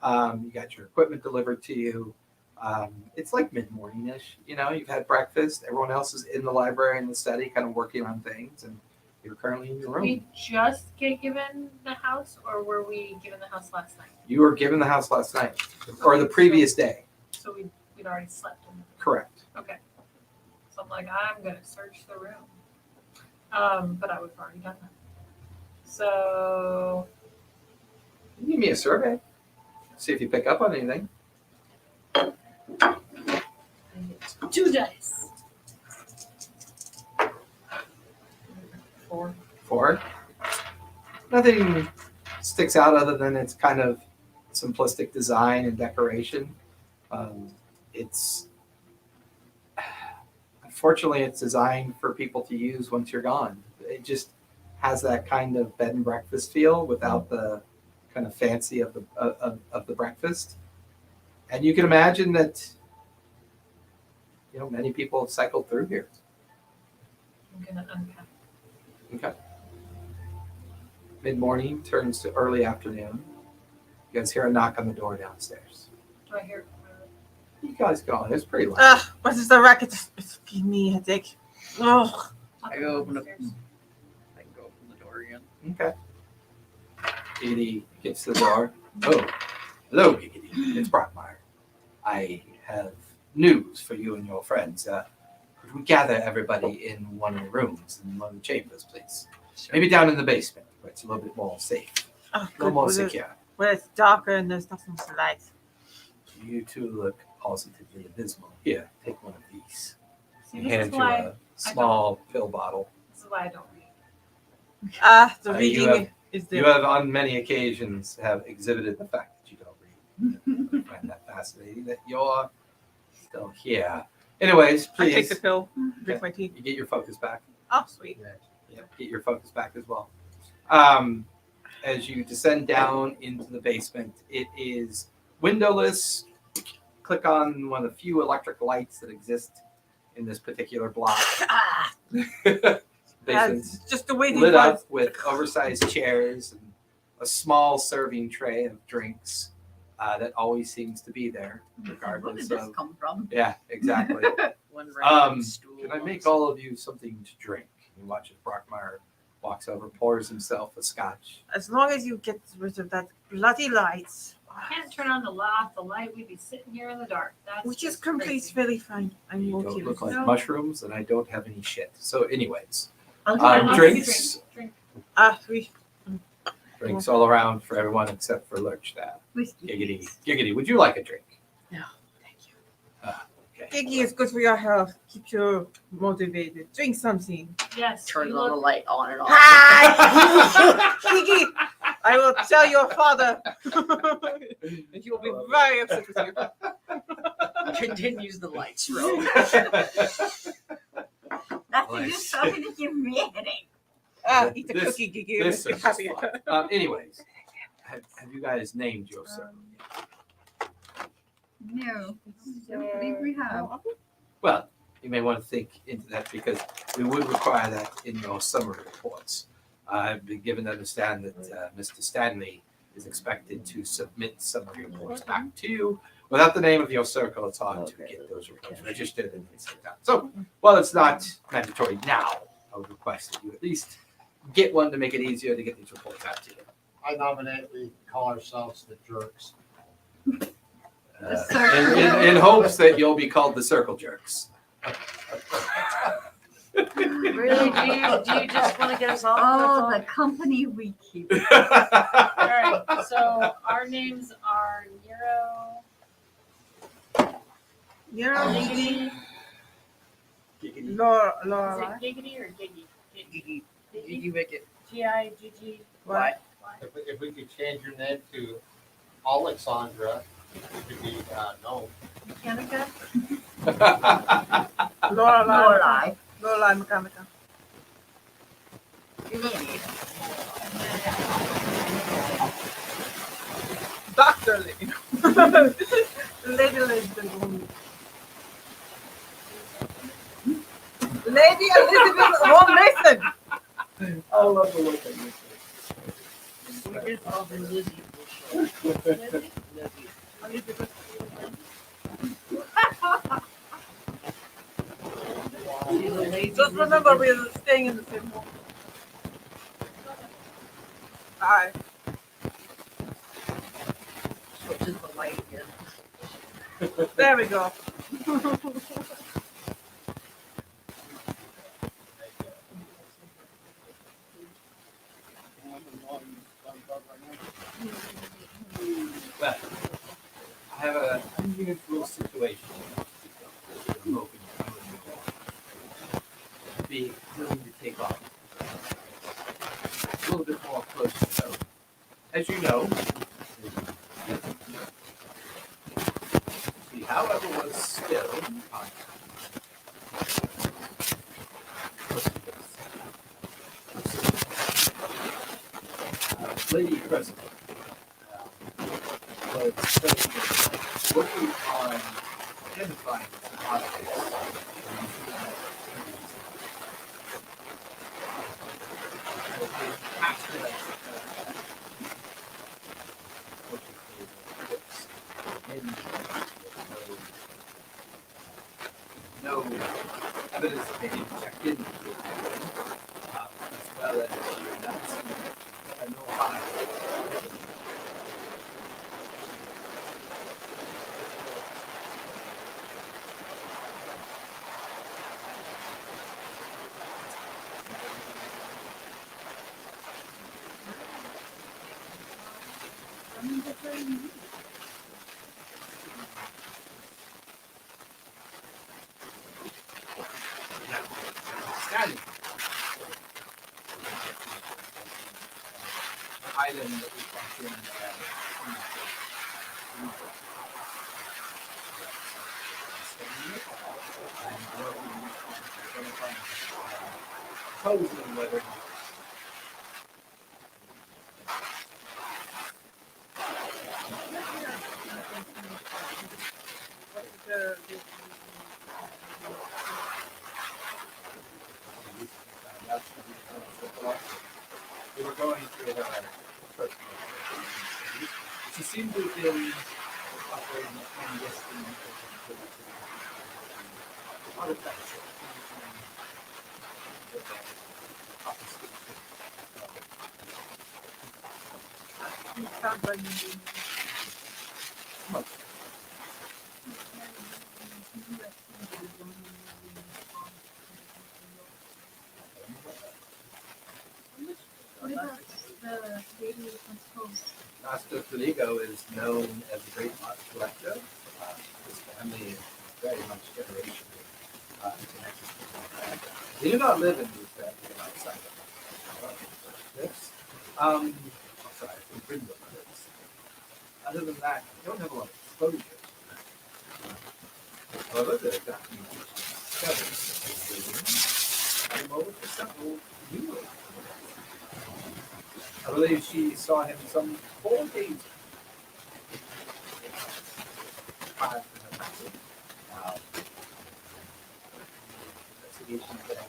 You got your equipment delivered to you. It's like mid-morning-ish. You know, you've had breakfast. Everyone else is in the library and the study, kind of working on things, and you're currently in your room. We just get given the house, or were we given the house last night? You were given the house last night, or the previous day. So we'd already slept in it. Correct. Okay. So I'm like, I'm gonna search the room. But I would have already done that. So Give me a survey. See if you pick up on anything. I get 2 dice. 4. 4. Nothing sticks out other than it's kind of simplistic design and decoration. Unfortunately, it's designed for people to use once you're gone. It just has that kind of bed and breakfast feel without the kind of fancy of the breakfast. And you can imagine that, you know, many people have cycled through here. I'm gonna unpack. Okay. Mid-morning turns to early afternoon. You guys hear a knock on the door downstairs. Do I hear? You guys go on. It's pretty loud. What is the racket? It's giving me a headache. Oh, I go open up. I can go open the door again. Okay. Giggity gets to the door. Oh, hello, Giggity. It's Brockmire. I have news for you and your friends. Could we gather everybody in one of the rooms, in one of the chambers, please? Maybe down in the basement, where it's a little bit more safe, a little more secure. Where it's darker and there's not so much light. You two look positively abysmal. Here, take one of these. See, He this is hands you why a small pill bottle. this is why I don't read. The You reading have- is You there. have on many occasions have exhibited the fact that you don't read. I find that fascinating that you're still here. Anyways, I take please, the pill, drink my tea. you get your focus back. Oh, sweet. Yep, get your focus back as well. As you descend down into the basement, it is windowless. Click on one of the few electric lights that exist in this particular block. Basement's That's just the way they lit was. up with oversized chairs and a small serving tray of drinks that always seems to be there, Where regardless did this of. come from? Yeah, exactly. One random stool. Can I make all of you something to drink? You watch as Brockmeyer walks over, pours himself a scotch. As long as you get rid of that bloody lights, I can't turn on the light. We'd be sitting here in the dark. That's which is just complete, crazy. very fine. I'm You okay don't with look like it. mushrooms, and I don't have any shit. So, anyways, I love drinks. to drink. Sweet. Drinks all around for everyone except for Lurch. That giggity, giggity. Would you like a drink? No, thank you. Okay. Iggy is good for your health. Keep you motivated. Drink something. Yes. Turns you on the look- light on and off. Iggy, I will tell your father. And he will be very upset with you. Continues the lights roll. Nothing is starting to give me a headache. Eat a This- cookie, Iggy. This You'll is be happy. fun. Anyways, have you guys named your circle? No, I don't believe we have. Well, you may want to think into that because we would require that in your summary reports. I've been given to understand that Mr. Stanley is expected to submit summary reports back to you. Without the name of your circle, it's hard to get those reports registered and things like that. So, while it's not mandatory now, I would request that you at least get one to make it easier to get these reports out to you. I nominate we call ourselves the jerks. In hopes that you'll be called the Circle Jerks. Really? Do you just want to get us off? Oh, the company we keep. All right. So our names are You're Giggity. Laura. Is Laura. it Giggity or Giggy? You Giggy. make it. G-I-G-G. Why? If we could change your name to Alexandra, it could be no. Mechanica? Laura. Lorelai. Laura Mechanica. Lily. Dr. Lady. Lady Elizabeth. Lady Elizabeth von Mason. I love the look on We just call her Lizzie. Lizzie. She's a lazy Just remember, we're staying in the same home. Bye. Switches the light again. There we go. Well, I have an unusual situation. I'm hoping you'll be willing to take on. A little bit more close to home. As you know, the however was still on Lady President was working on identifying some objects. No evidence that they didn't check in with as well as you're not seeing no high. Standing. Item that we function posing whether we were going through the first one. She seemed to have been operating a clandestine artifacts. What about the lady with the skulls? Master Caligo is known as a great art collector. His family is very much generational. They do not live in Newfaire, they're outside of this. Sorry, from Brindle Cliffs. Other than that, I don't have a lot of exposure. However, the documentation discovered I'm over for several new ones. I believe she saw him some 4 days ago. Investigation there.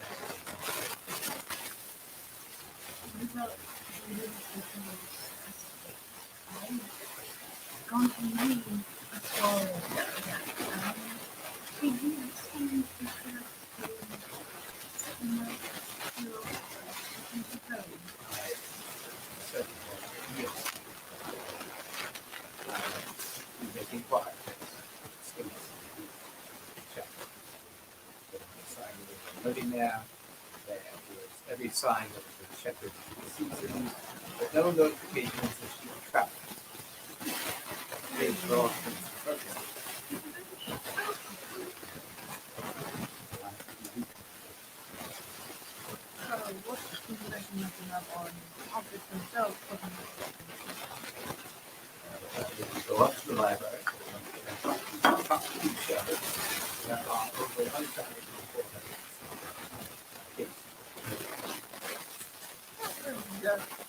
What about gone to me as well. Did you see the Making progress. Living there, there was every sign of the shepherd season, but no notifications that she was trapped. They were all What information you can have on objects themselves? go up to the library and talk to each other that are over unsigned before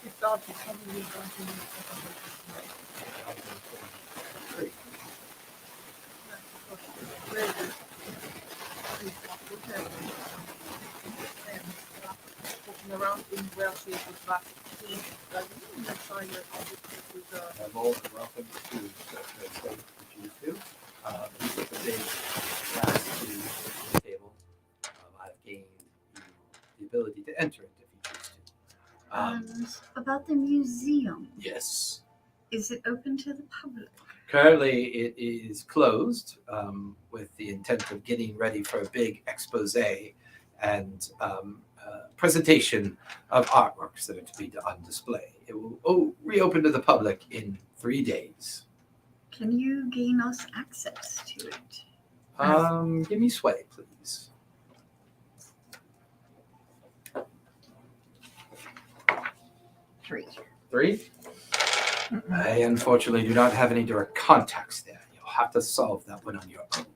It's obvious probably going to need walking around in where she is with back to next time you're I'm more than welcome to the state if you do. These are the big class to the table. I've gained the ability to enter it if you choose to. about the museum, Yes. is it open to the public? Currently, it is closed with the intent of getting ready for a big expose and presentation of artworks that are to be on display. It will reopen to the public in 3 days. Can you gain us access to it? Give me sway, please. 3. 3? I unfortunately do not have any direct contacts there. You'll have to solve that one on your own.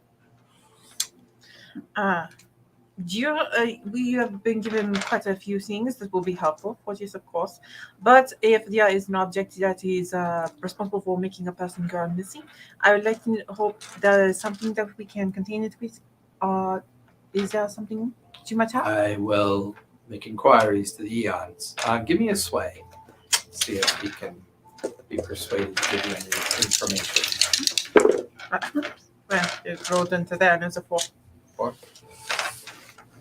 We have been given quite a few things that will be helpful for this, of course. But if there is an object that is responsible for making a person go missing, I would like to hope there is something that we can contain it with. Is there something that you might have? I will make inquiries to the Eons. Give me a sway. See if he can be persuaded to give you any information. Well, it rolled into there and it's a 4. 4.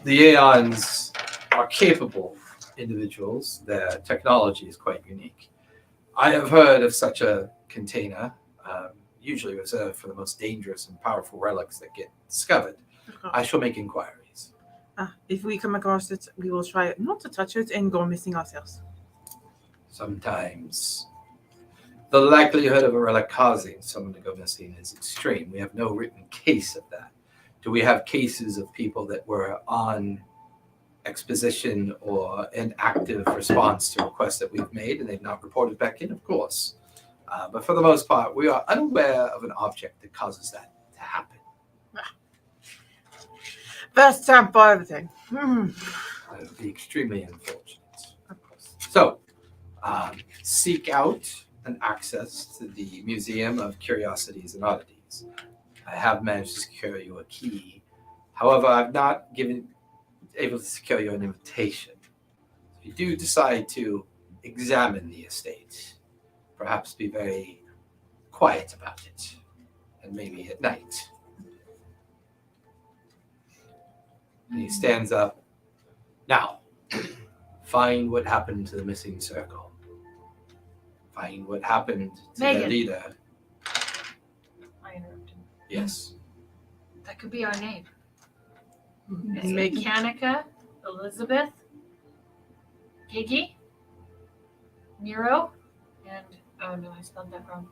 The Aeons are capable individuals. Their technology is quite unique. I have heard of such a container, usually reserved for the most dangerous and powerful relics that get discovered. I shall make inquiries. If we come across it, we will try not to touch it and go missing ourselves. Sometimes The likelihood of a relic causing someone to go missing is extreme. We have no written case of that. Do we have cases of people that were on exposition or an active response to requests that we've made and they've not reported back in? Of course. But for the most part, we are unaware of an object that causes that to happen. Best time for everything. That would be extremely unfortunate. Of course. So, seek out an access to the Museum of Curiosities and Oddities. I have managed to secure you a key. However, I've not able to secure you an invitation. If you do decide to examine the estate, perhaps be very quiet about it, and maybe at night. And he stands up. Now, find what happened to the missing circle. Find what happened to their Megan. leader. I interrupted. Yes. That could be our name. Megan. Mechanica, Elizabeth, Giggy, Nero, and oh no, I spelled that wrong.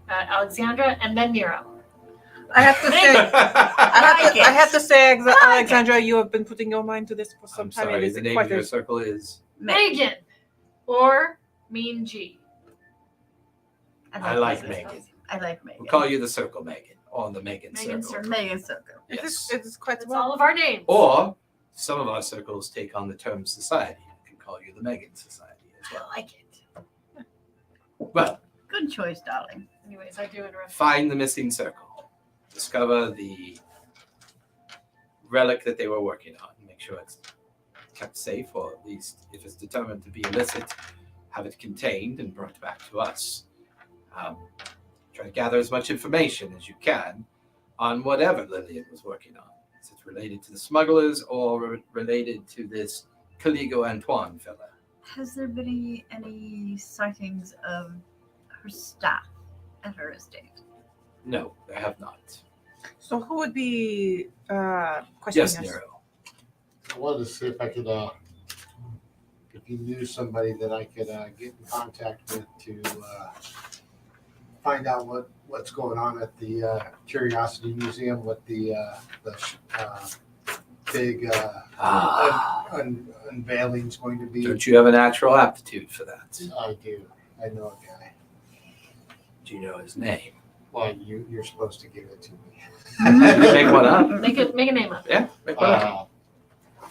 Alexandra, and then Nero. I have to say, I I have to say, Alexandra, you have been putting your mind to this for some I'm time. sorry, It is the name quite of your a circle is... Megan, or Mean G. I like Megan. I like Megan. We'll call you the Circle Megan, or the Megan Megan Circle. Megan Circle. Yes. It is quite That's well. all of our names. Or some of our circles take on the term society. We can call you the Megan Society as well. I like it. Well, Good choice, darling. Anyways, I do interrupt. find the missing circle. Discover the relic that they were working on. Make sure it's kept safe, or at least if it's determined to be illicit, have it contained and brought back to us. Try to gather as much information as you can on whatever Lillian was working on. Is it related to the smugglers or related to this Caligo Antoine fella? Has there been any sightings of her staff at her estate? No, there have not. So who would be questioning Yes, us? Nero. I wanted to see if I could, if you knew somebody that I could get in contact with to find out what's going on at the Curiosity Museum, what the big unveiling is going to be. Don't you have a natural aptitude for that? I do. I know a guy. Do you know his name? Well, you're supposed to give it to me. Make one up. Make a name up. Yeah, make one up. Uh,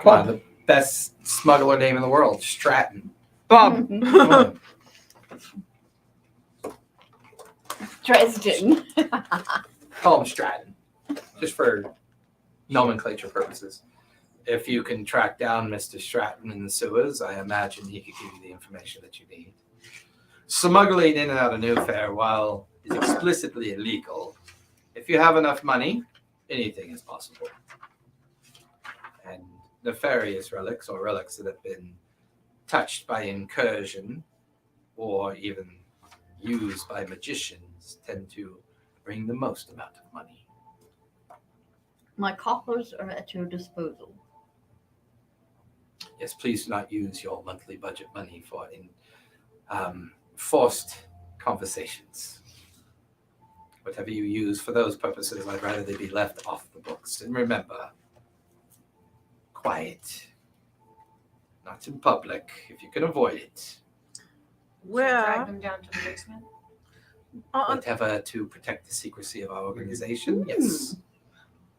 Come on, the best smuggler name in the world, Stratton. Bob. Come on. Dresden. Call him Stratton, just for nomenclature purposes. If you can track down Mr. Stratton in the sewers, I imagine he could give you the information that you need. Smuggling in and out of Newfaire, while is explicitly illegal, if you have enough money, anything is possible. And nefarious relics, or relics that have been touched by incursion or even used by magicians, tend to bring the most amount of money. My coffers are at your disposal. Yes, please do not use your monthly budget money for forced conversations. Whatever you use for those purposes, I'd rather they be left off the books. And remember, quiet. Not in public, if you can avoid it. Drag Where? them down to the basement. Whatever to protect the secrecy of our organization, yes.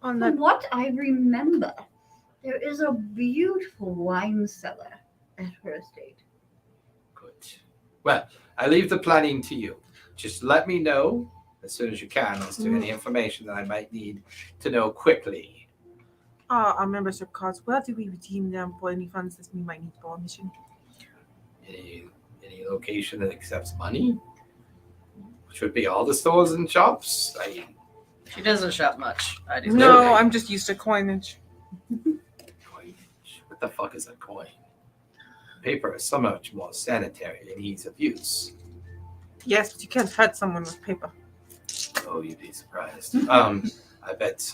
On From that, what I remember, there is a beautiful wine cellar at her estate. Good. Well, I leave the planning to you. Just let me know as soon as you can as to any information that I might need to know quickly. our membership cards, where do we redeem them for any funds that we might need for our mission? Any location that accepts money, which would be all the stores and shops. She doesn't shop much. I do. No, Really? I'm just used to coinage. Coinage. What the fuck is a coin? Paper is so much more sanitary and ease of use. Yes, but you can't hurt someone with paper. Oh, you'd be surprised. I bet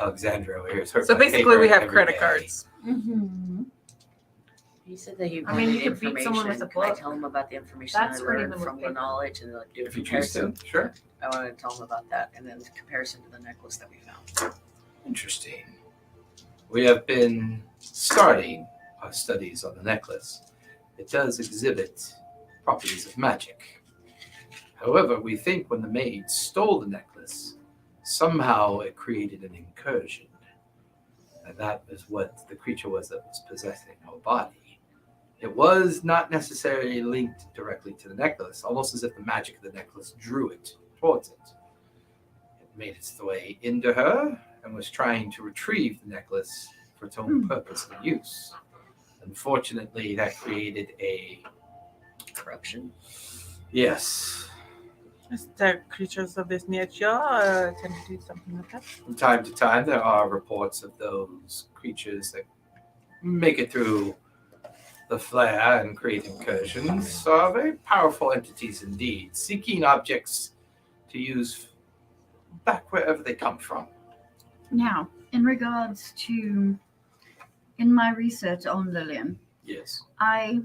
Alexandra over here is hurt So by basically, paper we have every credit day. cards. Mm-hmm. He said that he I mean, wanted you could beat information. someone with a Can I book. tell him about the information That's I pretty learned much from the paper. knowledge and like do a If you choose comparison? to, sure. I wanted to tell him about that and then the comparison to the necklace that we found. Interesting. We have been starting our studies on the necklace. It does exhibit properties of magic. However, we think when the maid stole the necklace, somehow it created an incursion. And that is what the creature was that was possessing her body. It was not necessarily linked directly to the necklace, almost as if the magic of the necklace drew it towards it. It made its way into her and was trying to retrieve the necklace for its own purpose and use. Unfortunately, that created a... Corruption. Yes. Is there creatures of this nature tend to do something like that? From time to time, there are reports of those creatures that make it through the flare and create incursions. Are very powerful entities indeed, seeking objects to use back wherever they come from. Now, in regards to, in my research on Lillian, Yes. I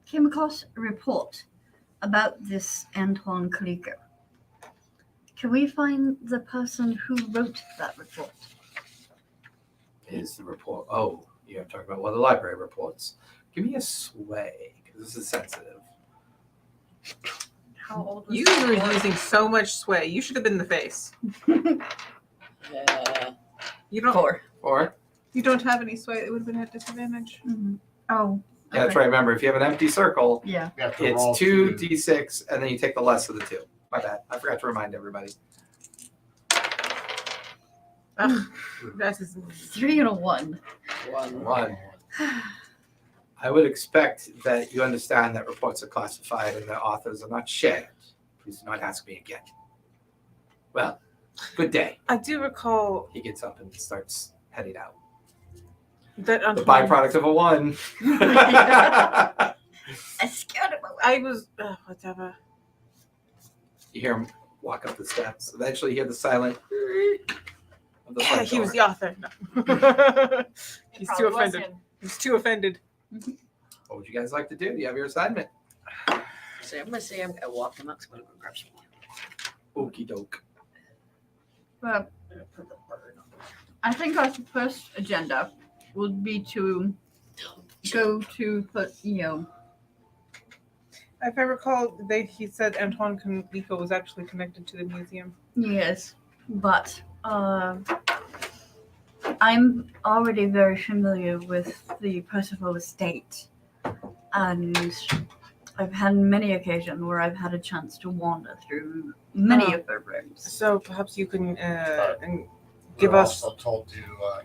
came across a report about this Antoine Caligo. Can we find the person who wrote that report? Is the report... Oh, you're talking about one of the library reports. Give me a sway, because this is sensitive. How old was You the were report? using so much sway. You should have been in the face. You don't. 4. Or... You don't have any sway. It would have been at disadvantage. Mm-hmm. Oh, Yeah, that's right. Remember, if you have an empty circle, yeah. You have to it's roll 2d6, and then you take the less of the 2. My bad. I forgot to remind everybody. Ugh, that is 3 and a 1. 1. I would expect that you understand that reports are classified and their authors are not shared. Please do not ask me again. Well, good day. I do recall He gets up and starts heading out. that The Antoine- byproduct of a 1. I scared him away. I was whatever. You hear him walk up the steps. Eventually, you hear the silent of the Yeah, front he was door. the author. No. He's too Probably was offended. him. He's too offended. What would you guys like to do? You have your assignment. So I'm gonna say I walked him up. So I'm gonna go grab some. Okie doke. Well, I think our first agenda would be to go to put, If I recall, he said Antoine Caligo was actually connected to the museum. yes, but I'm already very familiar with the Percival estate, and I've had many occasions where I've had a chance to wander through many of her rooms. So perhaps you can and We're give us. also told to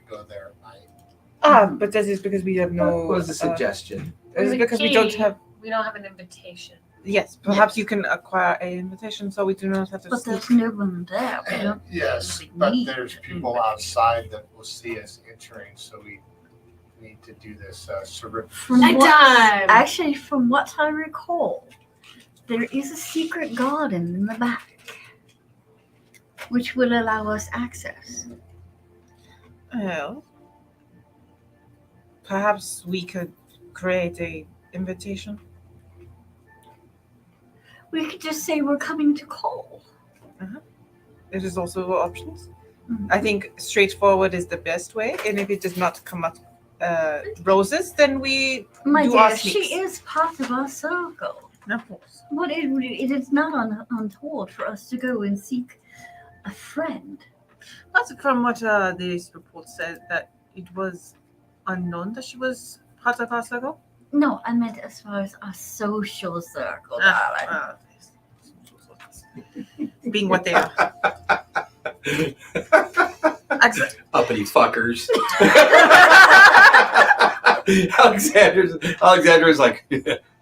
go there at night. But this is because we have no. What was the suggestion? This is The because we don't key, have. We don't have an invitation. Yes, perhaps you can acquire an invitation, so we do not have to. But sneak. there's no one there. We don't Yes, really but need there's an people invitation. outside that will see us entering, so we need to do this surreptitious. From what, Nighttime! actually, from what I recall, there is a secret garden in the back, which will allow us access. Well, perhaps we could create a invitation. We could just say we're coming to call. It is also options. Mhm. I think straightforward is the best way, and if it does not come up roses, then we My do our dear, sneaks. she is part of our circle. Of course. But it is not untoward for us to go and seek a friend. But from what this report said, that it was unknown that she was part of our circle. No, I meant as far as our social circle, darling. Being what they are. Uppity fuckers. Alexander's like,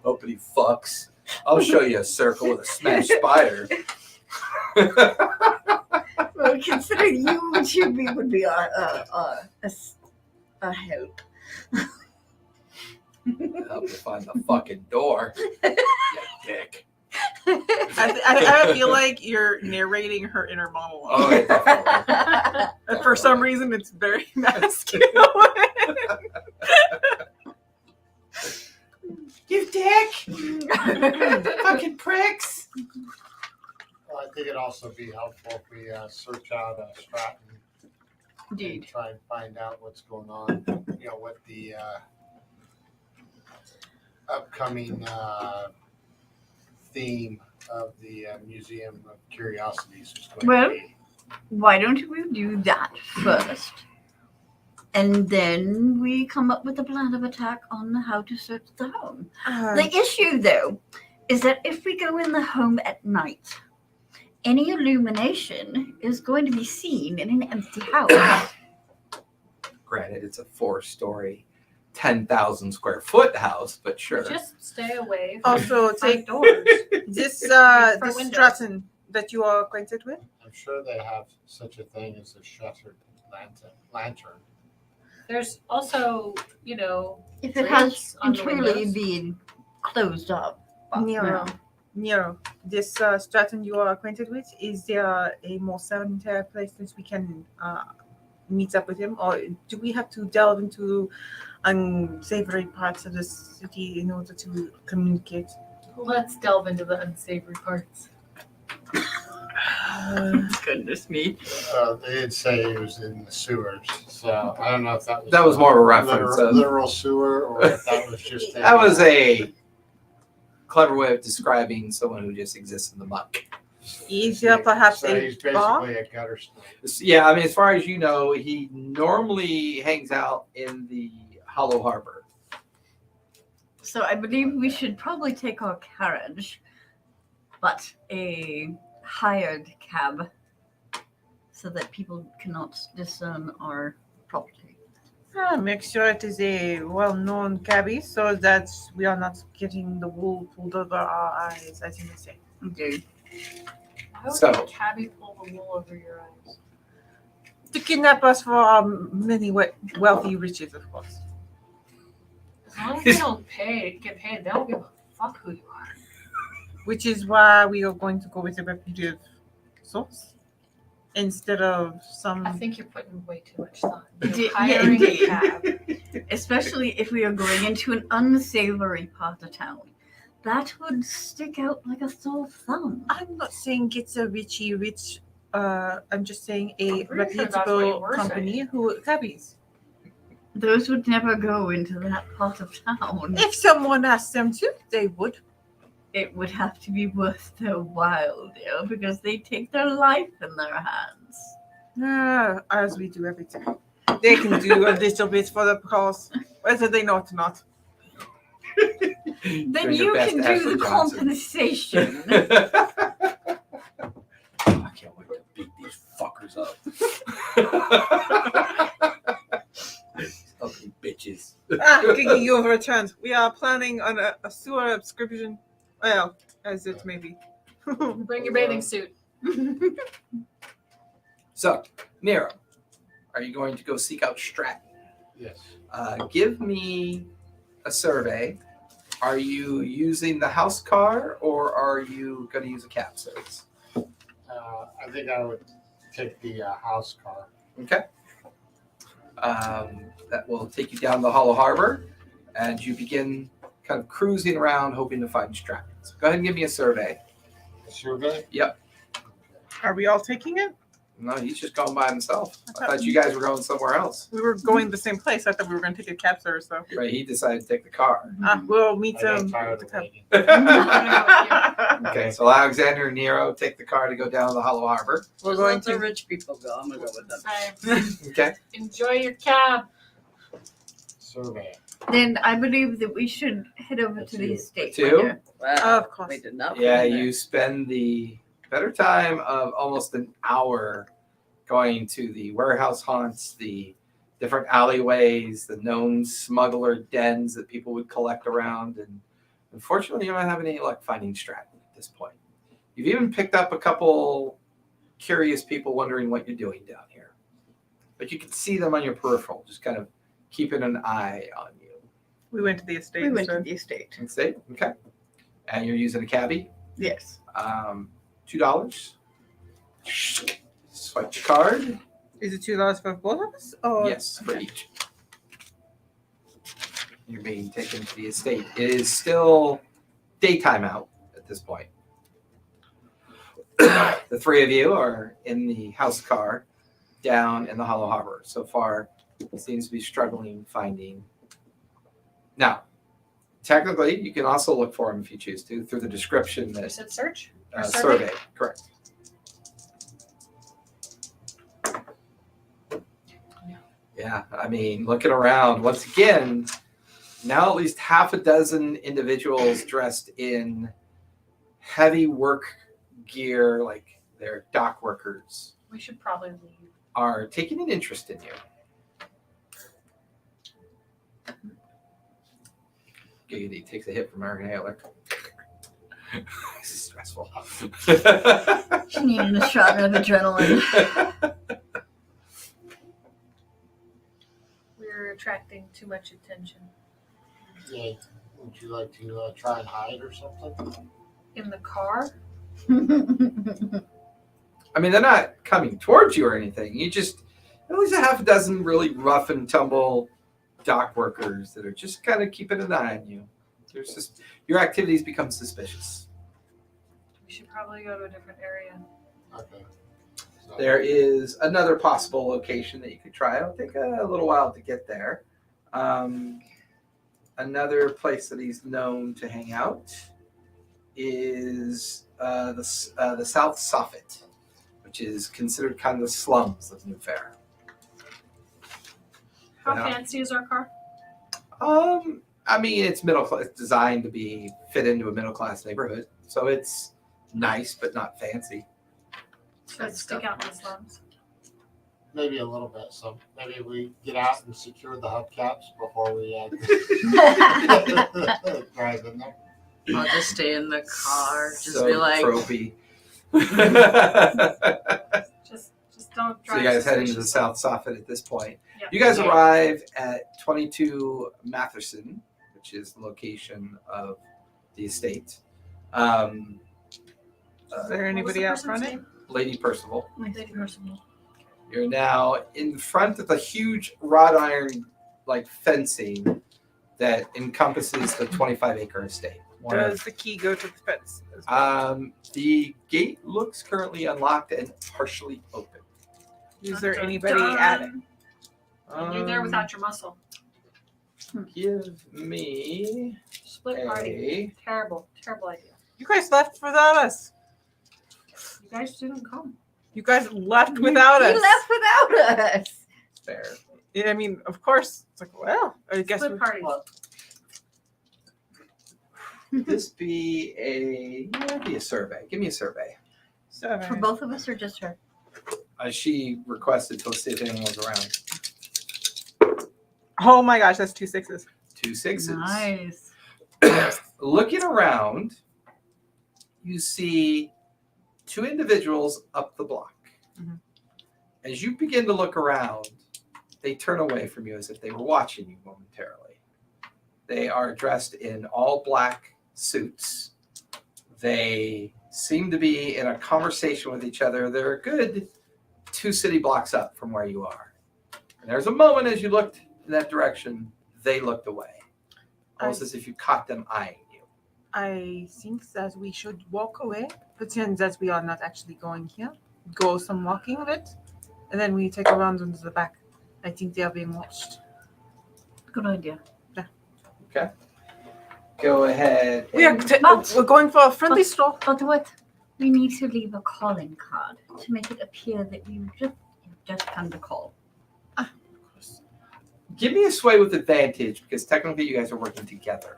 uppity fucks. I'll show you a circle with a smashed spider. Well, considering you would be a help. Help you find the fucking door. You dick. I feel like you're narrating her inner monologue. Oh, yeah, definitely. And for some reason, it's very masculine. the dick! Fucking pricks! Well, I think it'd also be helpful if we search out Stratton and Indeed. try and find out what's going on. You know, what the upcoming theme of the Museum of Curiosities is going Well, to be. Why don't we do that first? And then we come up with a plan of attack on how to search the home. The issue, though, is that if we go in the home at night, any illumination is going to be seen in an empty house. Granted, it's a 4-story, 10,000 square foot house, but sure. Just stay away from Also, front take doors. this For this windows. Stratton that you are acquainted with. I'm sure they have such a thing as a shuttered lantern. There's also, If it has drapes on the truly windows. been closed up. But, Nero, this Stratton you are acquainted with, is there a more sanitary place that we can meet up with him, or do we have to delve into unsavory parts of the city in order to communicate? Let's delve into the unsavory parts. Goodness me. They did say it was in the sewers, so I don't know if that was That was more of a reference of- literal sewer, or if that was just That was a clever way of describing someone who just exists in the muck. Is there perhaps so a he's bar? basically a gutter snake. Yeah, I mean, as far as you know, he normally hangs out in the Hollow Harbor. So I believe we should probably take our carriage, but a hired cab, so that people cannot discern our property. Make sure it is a well-known cabbie so that we are not getting the wool pulled over our eyes, as you may say. Okay. Why would So- a cabbie pull the wool over your eyes? To kidnap us for our many wealthy riches, of course. As long as they don't get paid, they don't give a fuck who you are. Which is why we are going to go with a reputable source instead of some. I think you're putting way too much thought. You're Yeah, hiring a indeed. cab. Especially if we are going into an unsavory part of town. That would stick out like a sore thumb. I'm not saying it's a rich. I'm just saying a I'm pretty sure that's what you reputable were company saying. who cabbies. Those would never go into that part of town. If someone asked them to, they would. It would have to be worth their while, dear, because they take their life in their hands. As we do everything. They can do a little bit for the cause, whether they know it or not. Then Doing you your best can do Ashley the Johnson. compensation. I can't wait to beat these fuckers up. Ugly bitches. Gigi, you have returned. We are planning on a sewer subscription. Well, as it may be. Bring your bathing suit. So, Nero, are you going to go seek out Strat? Yes. Give me a survey. Are you using the house car or are you going to use a cab service? I think I would take the house car. Okay. That will take you down the Hollow Harbor, and you begin kind of cruising around hoping to find Strat. So go ahead and give me a survey. A survey? Yep. Are we all taking it? No, he's just going by himself. I thought you guys were going somewhere else. We were going the same place. I thought we were going to take a cab service, though. Right, he decided to take the car. We'll meet I got him. tired at of the waiting. Okay, so Alexander and Nero take the car to go down to the Hollow Harbor. We're Just going let the to. rich people go. I'm gonna go with them. Say, Okay. enjoy your cab. Survey. Then I believe that we should head over to the estate. Two? later. Wow, Of course. we did not. Yeah, put in you spend the better time of almost an hour going to the warehouse haunts, the different alleyways, the known smuggler dens that people would collect around. And unfortunately, you're not having any luck finding Stratton at this point. You've even picked up a couple curious people wondering what you're doing down here. But you can see them on your peripheral, just kind of keeping an eye on you. We went to the estate. We went to instead. the estate. Instate? Okay. And you're using a cabbie? Yes. $2. Swipe the card. Is it $2 for both of us? Or Yes, for each. You're being taken to the estate. It is still daytime out at this point. The three of you are in the house car down in the Hollow Harbor. So far, it seems to be struggling finding. Now, technically, you can also look for him if you choose to through the description You that said search? Or survey. Correct. Yeah, I mean, looking around once again, now at least half a dozen individuals dressed in heavy work gear, like they're dock workers, We should probably leave. are taking an interest in you. Giggity takes a hit from American Hailer. This is stressful. She needed a shot of adrenaline. We're attracting too much attention. Yeah. Would you like to try and hide or something? In the car? I mean, they're not coming towards you or anything. You just, at least a half a dozen really rough and tumble dock workers that are just kind of keeping an eye on you. There's just, your activities become suspicious. We should probably go to a different area. Okay. So, There is another possible location that you could try. It'll take a little while to get there. Another place that he's known to hang out is the South Soffit, which is considered kind of the slums of Newfaire. How Yeah. fancy is our car? I mean, it's middle class, designed to be fit into a middle class neighborhood, so it's nice but not fancy. Should it stick out in the slums? maybe a little bit. So maybe we get out and secure the hubcaps before we drive in there. I'll just stay in the car. Just So be like, tropey. Just don't So drive. you guys head into the suspiciously. South Soffit at this point. Yeah. You guys arrive at 22 Matherson, which is the location of the estate. Is there anybody What out was the front? person's name? Lady Percival. Lady Percival. You're now in front of the huge wrought iron like fencing that encompasses the 25-acre estate. Does the key go to the fence? The gate looks currently unlocked and partially open. Is there Dun, dun, anybody dun. at it? And you're there without your muscle. Give me Split party. Terrible, terrible idea. You guys left without us. You guys didn't come. You guys left without He us. left without us. fair. Yeah, I mean, of course. It's like, well, I guess Split we, party. This be a survey. Give me a survey. so, For both of us or just her? She requested to see if anyone was around. oh my gosh, that's 2 6s. 2 6s. Nice. Looking around, you see 2 individuals up the block. Mhm. As you begin to look around, they turn away from you as if they were watching you momentarily. They are dressed in all black suits. They seem to be in a conversation with each other. They're a good 2 city blocks up from where you are. And there's a moment as you looked in that direction, they looked away. Almost as if you caught them eyeing you. I think that we should walk away, pretend that we are not actually going here, go some walking a bit, and then we take a round into the back. I think they are being watched. Good idea. Go ahead. We are But- we're going for a friendly stroll. But what? We need to leave a calling card to make it appear that you just come to call. Give me a sway with advantage because technically you guys are working together.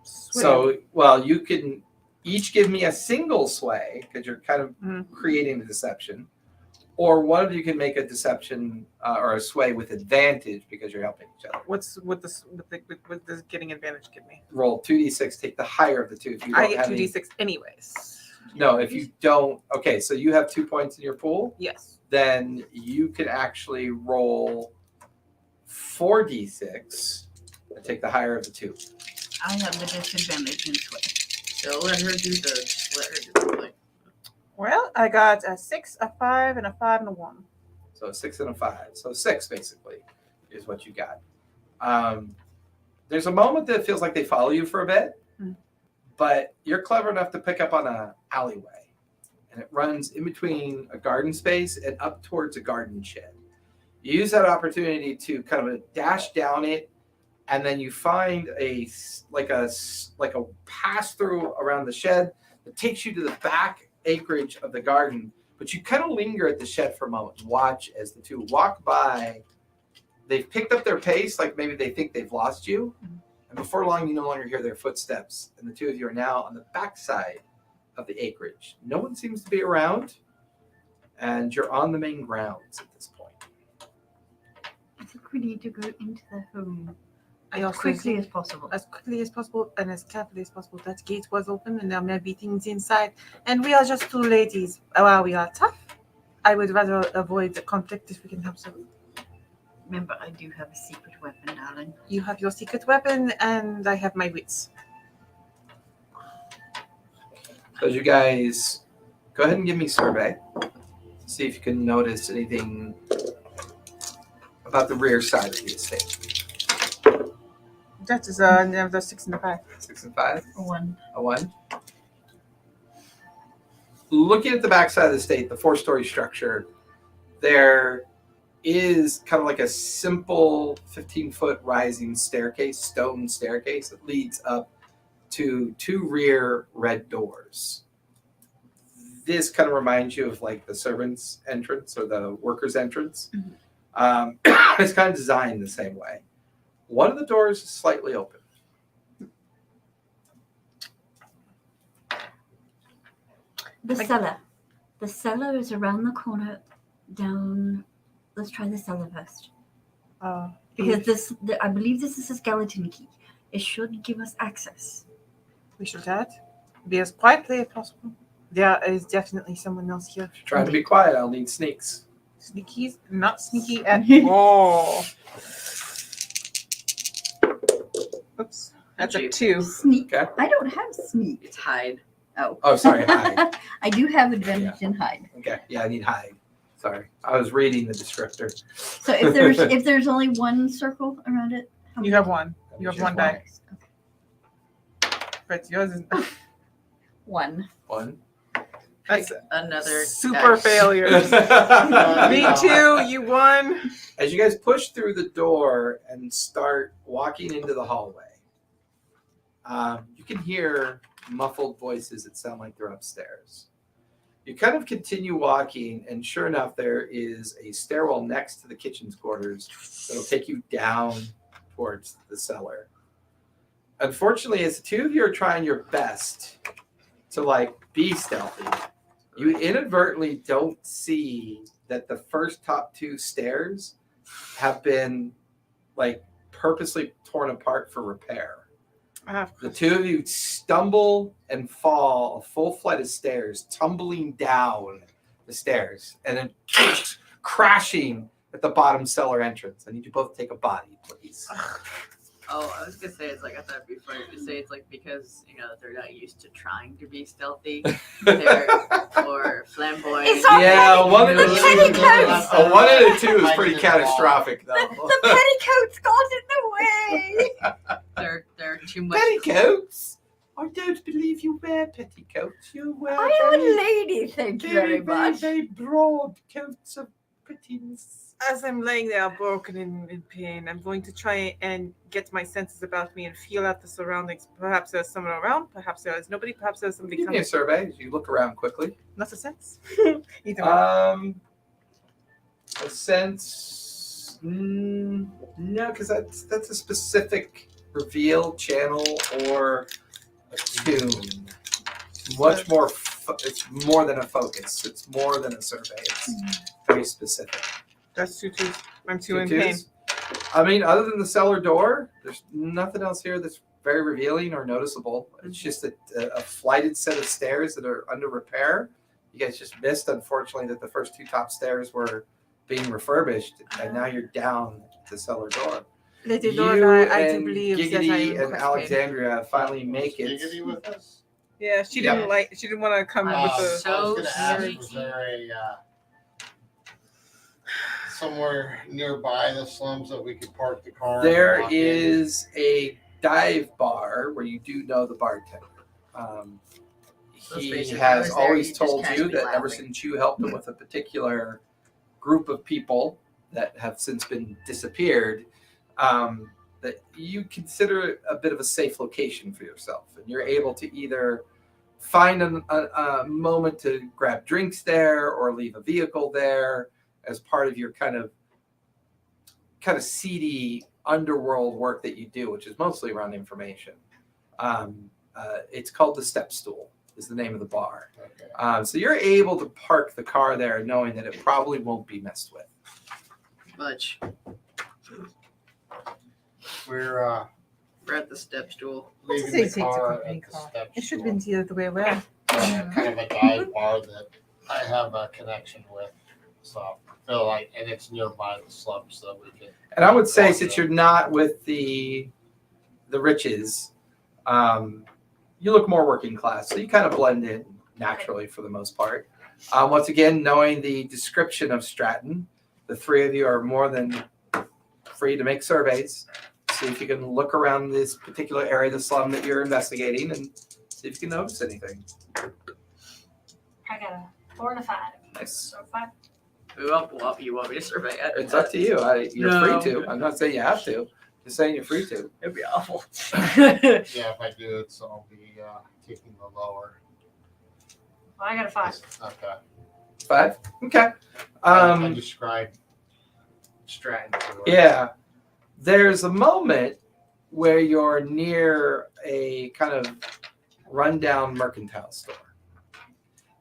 So, well, you can each give me a single sway because you're kind of creating a deception, or one of you can make a deception or a sway with advantage because you're helping each other. What's with this getting advantage give me? Roll 2d6, take the higher of the two. If you I don't get have any, 2d6 anyways. no, if you don't, okay, so you have 2 points in your pool, Yes. then you can actually roll 4d6 and take the higher of the two. I have the disadvantage in sway. so let her do the thing. Well, I got a 6, a 5, and a 5 and a 1. So a 6 and a 5. So 6 basically is what you got. there's a moment that it feels like they follow you for a bit, but you're clever enough to pick up on a alleyway, and it runs in between a garden space and up towards a garden shed. You use that opportunity to kind of dash down it, and then you find a pass through around the shed that takes you to the back acreage of the garden. But you kind of linger at the shed for a moment and watch as the two walk by. They've picked up their pace, like maybe they think they've lost you. And before long, you no longer hear their footsteps. And the two of you are now on the backside of the acreage. No one seems to be around. And you're on the main grounds at this point. I think we need to go into the home I as also quickly think as possible. as quickly as possible and as carefully as possible. That gate was open and there may be things inside. And we are just two ladies. While we are tough, I would rather avoid the conflict if we can help so. Remember, I do have a secret weapon, darling. You have your secret weapon and I have my wits. So as you guys go ahead and give me survey. See if you can notice anything about the rear side of the estate. That is another 6 and a 5. 6 and 5. A 1. A 1. Looking at the back side of the estate, the 4-story structure, there is kind of like a simple 15-foot rising staircase, stone staircase that leads up to 2 rear red doors. This kind of reminds you of like the servants' entrance or the workers' entrance. It's kind of designed the same way. One of the doors is slightly open. The cellar. The cellar is around the corner down. Let's try the cellar first. Because I believe this is a skeleton key. It should give us access. We should add. Be as quietly as possible. There is definitely someone else here. Try to be quiet. I'll need sneaks. Sneakies? Not sneaky at all. Oops. That's a 2. Sneak. Okay. I don't have sneak. It's hide. Oh, sorry, hide. I do have advantage in hide. Okay. Yeah, I need hide. Sorry. I was reading the descriptor. So if there's only one circle around it, how You many? have 1. You have Just 1 die. Okay. But yours is 1. 1. that's Another super dice. failures. Me too. You won. As you guys push through the door and start walking into the hallway, you can hear muffled voices that sound like they're upstairs. You kind of continue walking, and sure enough, there is a stairwell next to the kitchen's quarters that'll take you down towards the cellar. Unfortunately, as the two of you are trying your best to like be stealthy, you inadvertently don't see that the first top 2 stairs have been like purposely torn apart for repair. The two of you stumble and fall a full flight of stairs, tumbling down the stairs, and then crashing at the bottom cellar entrance. I need you both to take a body, please. Oh, I was gonna say it's like I thought it'd be funny to say it's like because they're not used to trying to be stealthy, or flamboyant. It's all Yeah, one of the petticoats. a 1 and a 2 is pretty catastrophic, though. The petticoats got in the way. They're too much. Petticoats? I don't believe you wear petticoats. You wear I am a lady, thank you very much. very broad coats of prettiness. As I'm laying there broken in pain, I'm going to try and get my senses about me and feel out the surroundings. Perhaps there's someone around. Perhaps there is nobody. Perhaps there's somebody Give me coming. a survey as you look around quickly. Not a sense. Either way. A sense, no, because that's a specific reveal channel or a tune. Much more. It's more than a focus. It's more than a survey. It's very specific. That's 2 twos. I'm 2 Two in pain. twos? I mean, other than the cellar door, there's nothing else here that's very revealing or noticeable. It's just a flighted set of stairs that are under repair. You guys just missed, unfortunately, that the first 2 top stairs were being refurbished, and now you're down the cellar door. Lady You Lord, I do and believe that I Giggity am and quite pain. Alexandria finally make it. Giggity with us? Yeah, she Yeah. didn't She didn't want to come with the. So I was gonna ask, was sneaky. there a somewhere nearby the slums that we could park the car? and There walk in? is a dive bar where you do know the bartender. Let's He face it, has when I was there, always you just told catch you me that ever laughing. since you helped him with a particular group of people that have since been disappeared, that you consider it a bit of a safe location for yourself, and you're able to either find a moment to grab drinks there or leave a vehicle there as part of your kind of seedy underworld work that you do, which is mostly around information. It's called the Step Stool is the name of the bar. Okay. So you're able to park the car there knowing that it probably won't be messed with. Much. We're We're at the step stool. leaving Say the it's a car company at the car. step It should stool. be the other way around. Kind of a dive bar that I have a connection with. So I feel like, and it's nearby the slums, so we can. And I would say, walk since in. you're not with the riches, you look more working class, so you kind of blend in naturally for the most part. Once again, knowing the description of Stratton, the three of you are more than free to make surveys. See if you can look around this particular area of the slum that you're investigating and see if you can notice anything. I got a 4 and a 5. Nice. So 5. You want me to survey it? It's up to you. You're No. free to. I'm not saying you have to. Just saying you're free to. It'd be awful. Yeah, if I do it, so I'll be taking the lower. Well, I got a 5. Okay. 5? Okay. I described Stratton to her. Yeah. There's a moment where you're near a kind of rundown mercantile store.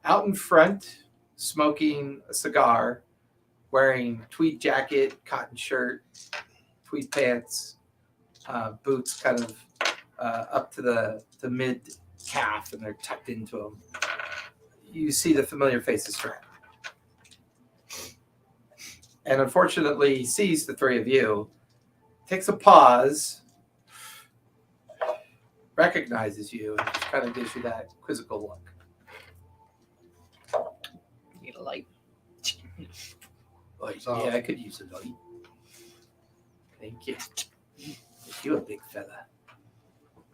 Out in front, smoking a cigar, wearing tweed jacket, cotton shirt, tweed pants, boots kind of up to the mid calf, and they're tucked into them. You see the familiar face of Stratton. And unfortunately, he sees the three of you, takes a pause, recognizes you, and just kind of gives you that quizzical look. Need a light. Like, So- yeah, I could use a light. Thank you. You're a big fella. What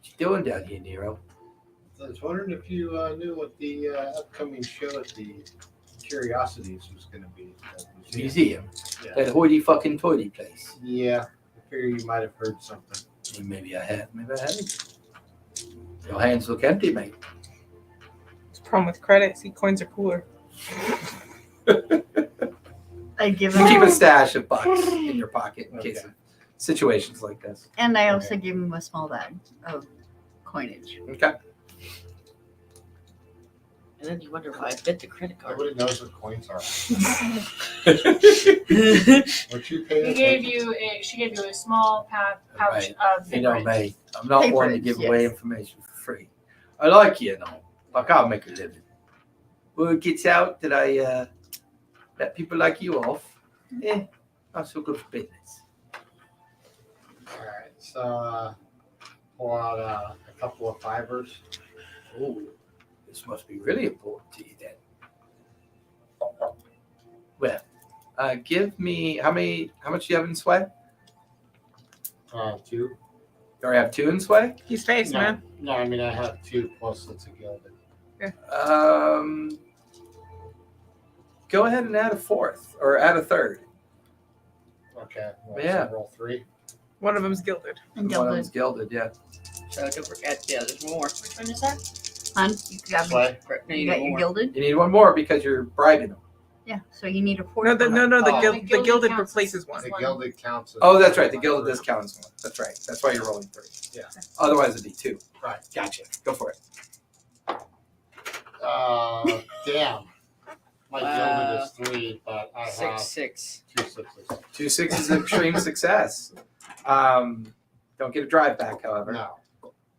you doing down here, Nero? I was wondering if you knew what the upcoming show at the Curiosities was going to be. At the Museum. Yeah. That hoity-fucking toity place. Yeah, I figure you might have heard something. Maybe I have. Maybe I haven't. Your hands look empty, mate. It's a problem with credit. See, coins are cooler. I give You him, keep a stash of bucks in your pocket in case Okay. of situations like this. and I also give him a small bag of coinage. Okay. And then you wonder why I bit the credit card. Nobody knows what coins are. She What you pay? gave you a small pouch Right. of You know, papers. mate, I'm not one to Papers, give away yes. information for free. I like you, like I'll make a living. Word gets out that I let people like you off. Not so good for business. All right, so pull out a couple of fibers. Oh, this must be really important to you then. Well, give me how much do you have in sway? 2. You already have 2 in sway? He's face, No, man. no, I mean I have 2 plus it's a gilded. Go ahead and add a 4th or add a 3rd. Okay. Well, Yeah. So roll 3. One of them's gilded. And One of gilded. them's gilded, yeah. So don't forget, yeah, there's more. Which one is that? Hun, you got, Sway. No, you you got need your more. gilded? You need one more because you're bribing them. Yeah, so you need a fourth. No, the Oh. gilded counts as- replaces one. The One. gilded counts. As Oh, that's right. The gilded does count as 1. That's right. That's why you're rolling 3. Yeah. Otherwise, it'd be 2. Right. Gotcha. Go for it. Damn. My gilded is 3, but I have 6. 2 6s. 2 6s is extreme success. Don't get a drive back, however. No.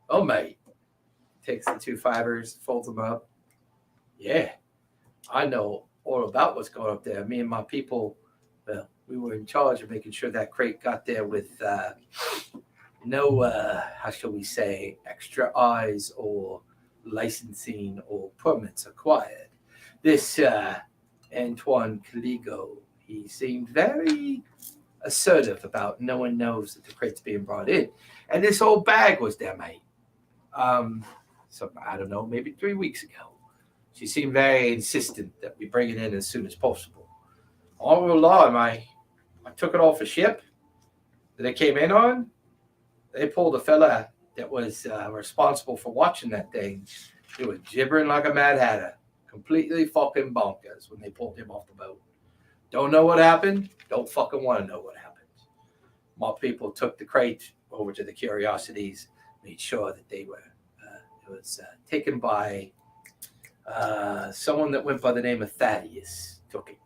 Oh, mate. Takes the 2 fibers, folds them up. Yeah. I know all about what's going up there. Me and my people, well, we were in charge of making sure that crate got there with no, how shall we say, extra eyes or licensing or permits acquired. This Antoine Caligo, He seemed very assertive about no one knows that the crate's being brought in. And this old bag was there, mate. So I don't know, maybe 3 weeks ago. She seemed very insistent that we bring it in as soon as possible. All along, I took it off a ship that it came in on. They pulled a fella that was responsible for watching that thing. He was gibbering like a mad hatter. Completely fucking bonkers when they pulled him off the boat. Don't know what happened. Don't fucking want to know what happened. My people took the crate over to the Curiosities, made sure that they were, it was taken by someone that went by the name of Thaddeus, took it.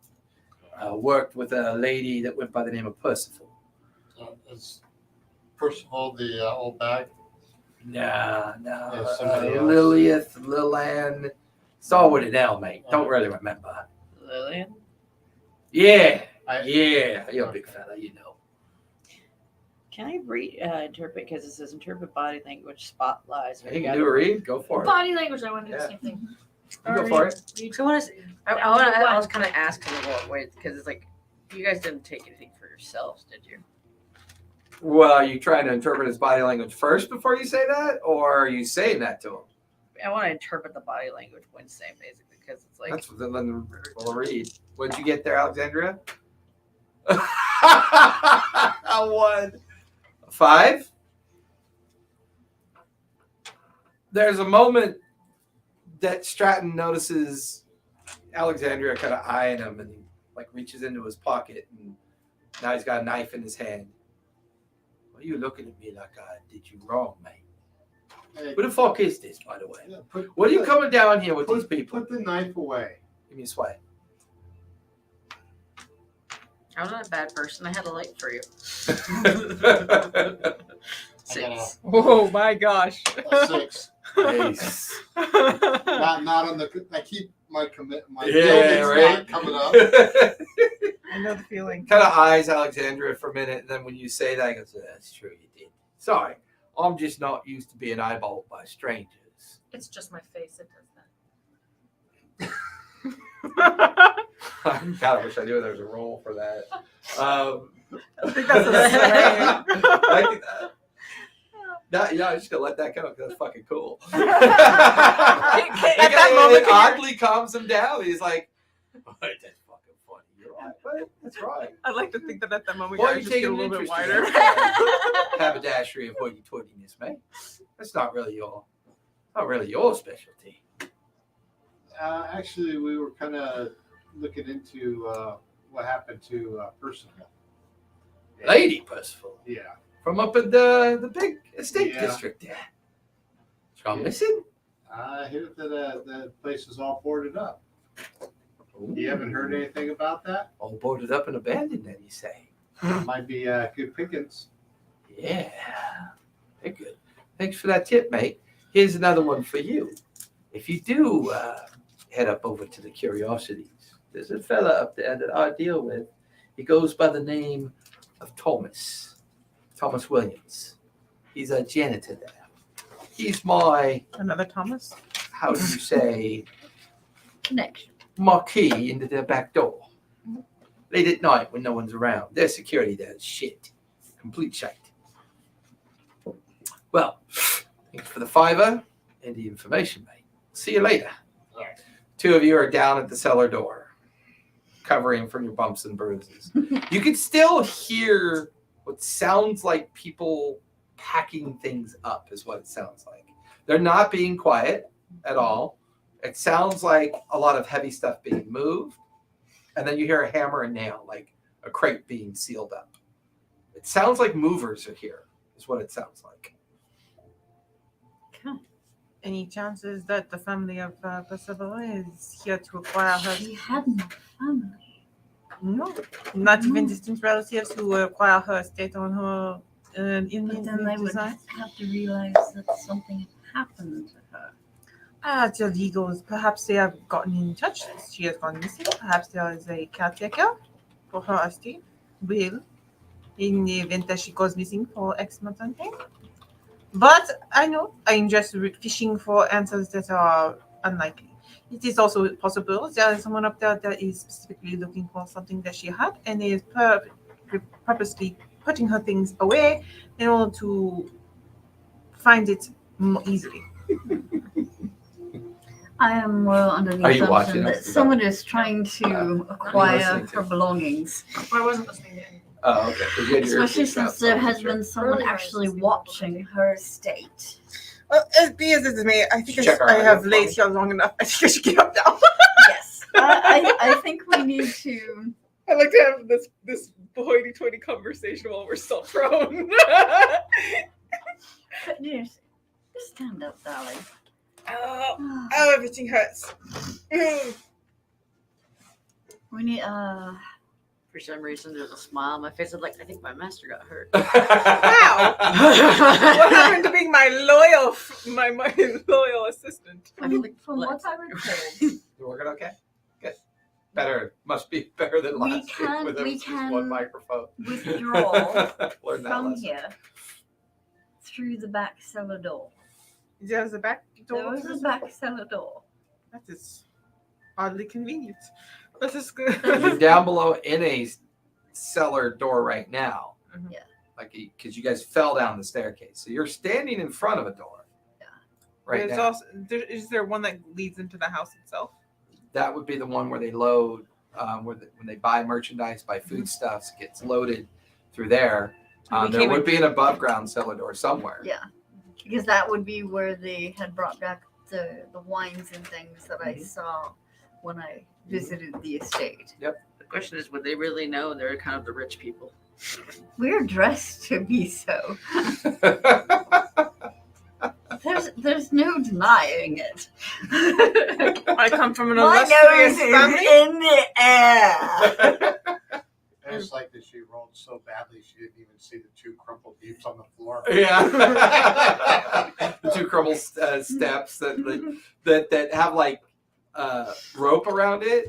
Worked with a lady that went by the name of Percival. Is Percival the old bag? No. Somebody else. Lilith, Lillian. It's all with an L, mate. Don't really remember. Lillian? Yeah. You're a big fella, you know. Can I interpret, because it says interpret body language, spot lies. You can do a read. Go for it. Body language, I want to do the Yeah. same thing. You go for it. So I was kind of asking what way, because it's like, you guys didn't take anything for yourselves, did you? Well, are you trying to interpret his body language first before you say that? Or are you saying that to him? I want to interpret the body language when saying, basically, because it's like, That's what then we'll read. What'd you get there, Alexandria? 1. 5. There's a moment that Stratton notices Alexandria kind of eyeing him, and he like reaches into his pocket, and now he's got a knife in his hand. Why are you looking at me like I did you wrong, mate? Hey, Who the fuck is this, by the way? yeah, What are you coming down here with these people? Put the knife away. Give me a swipe. I'm not a bad person. I had a light for you. I 6. Oh my gosh. got a 6. Nice. Not on the. I keep my commit. My Yeah, building's right. not coming up. I know the feeling. Kind of eyes Alexandria for a minute, and then when you say that, he goes, "That's true, you did. Sorry, I'm just not used to being eyeballed by strangers." It's just my face that does that. I kind of wish I knew there was a role for that. I think that's a saying. I think I'm just gonna let that go because that's fucking cool. At that moment, it oddly calms him down. He's like, oh, "That's fucking funny. You're right, but that's right." I'd like to think that at that moment, Why I are you just get a taking little an bit interest in wider. that? Haberdashery of hoity-toityness, mate. That's not really your specialty. Actually, we were kind of looking into what happened to Percival. Lady Percival. Yeah. From up in the big estate Yeah. district there. She gone Yeah. missing? I hear that the place is all boarded up. Ooh. You haven't heard anything about that? All boarded up and abandoned, then you say? Might be good pickings. Yeah. Very good. Thanks for that tip, mate. Here's another one for you. If you do head up over to the Curiosities, there's a fella up there that I deal with. He goes by the name of Thomas Williams. He's a janitor there. He's my, Another Thomas? how do you say, Connection. my key into their back door. Late at night when no one's around. Their security there is shit. Complete shite. Well, thanks for the $5 and the information, mate. See you later. All right. 2 of you are down at the cellar door, covering from your bumps and bruises. You can still hear what sounds like people packing things up, is what it sounds like. They're not being quiet at all. It sounds like a lot of heavy stuff being moved. And then you hear a hammer and nail, like a crate being sealed up. It sounds like movers are here, is what it sounds like. Any chances that the family of Percival is here to acquire her? She had no family. No, not even distant relatives who acquire her estate on her But in then they would design. have to realize that something had happened to her. The legals, perhaps they have gotten in touch. She has gone missing. Perhaps there is a caretaker for her estate. Will, in the event that she goes missing for X months and thing. But I know I'm just fishing for answers that are unlikely. It is also possible there is someone up there that is specifically looking for something that she had and is purposely putting her things away in order to find it more easily. I am under the Are you assumption watching that us? someone is trying to acquire listening to? her belongings. I wasn't listening to anything. Oh, okay. 'Cause you had your Especially earpiece out, since so I there wasn't has sure. been someone Earlier I was actually listening to watching her estate. Well, as be as it is may, I think Check our I have audio laid phone. here long enough. I think I should get up now. Yes. I think we need to. I like to have this hoity-toity conversation while we're still prone. Yes. Stand up, darling. Oh, everything hurts. We need For some reason, there's a smile on my face. I'm like, I think my master got hurt. Wow. What happened to being my loyal assistant? I feel like from what I recall, You working okay? Good. Better. Must be better than We last can- week with we just can one microphone. withdraw Learn that from lesson. here through the back cellar door. There's a back door. There was a back cellar door. That is oddly convenient. This is good. You're down below in a cellar door right now. Mhm. Yeah. Like, because you guys fell down the staircase. So you're standing in front of a door. Yeah. Right There's now. also, is there one that leads into the house itself? That would be the one where they load, when they buy merchandise, buy Mm-hmm. foodstuffs, it gets loaded through there. We There came would in- be an above ground cellar door somewhere. Yeah. Because that would be where they had brought back the wines and things that I saw when I visited the estate. The question is, would they really know they're kind of the rich people? We're dressed to be so. There's no denying it. I come from an My illustrious nose is family. in the air. And it's like that she rolled so badly she didn't even see the two crumpled heaps on the floor. Yeah. The two crumble steps that have like rope around it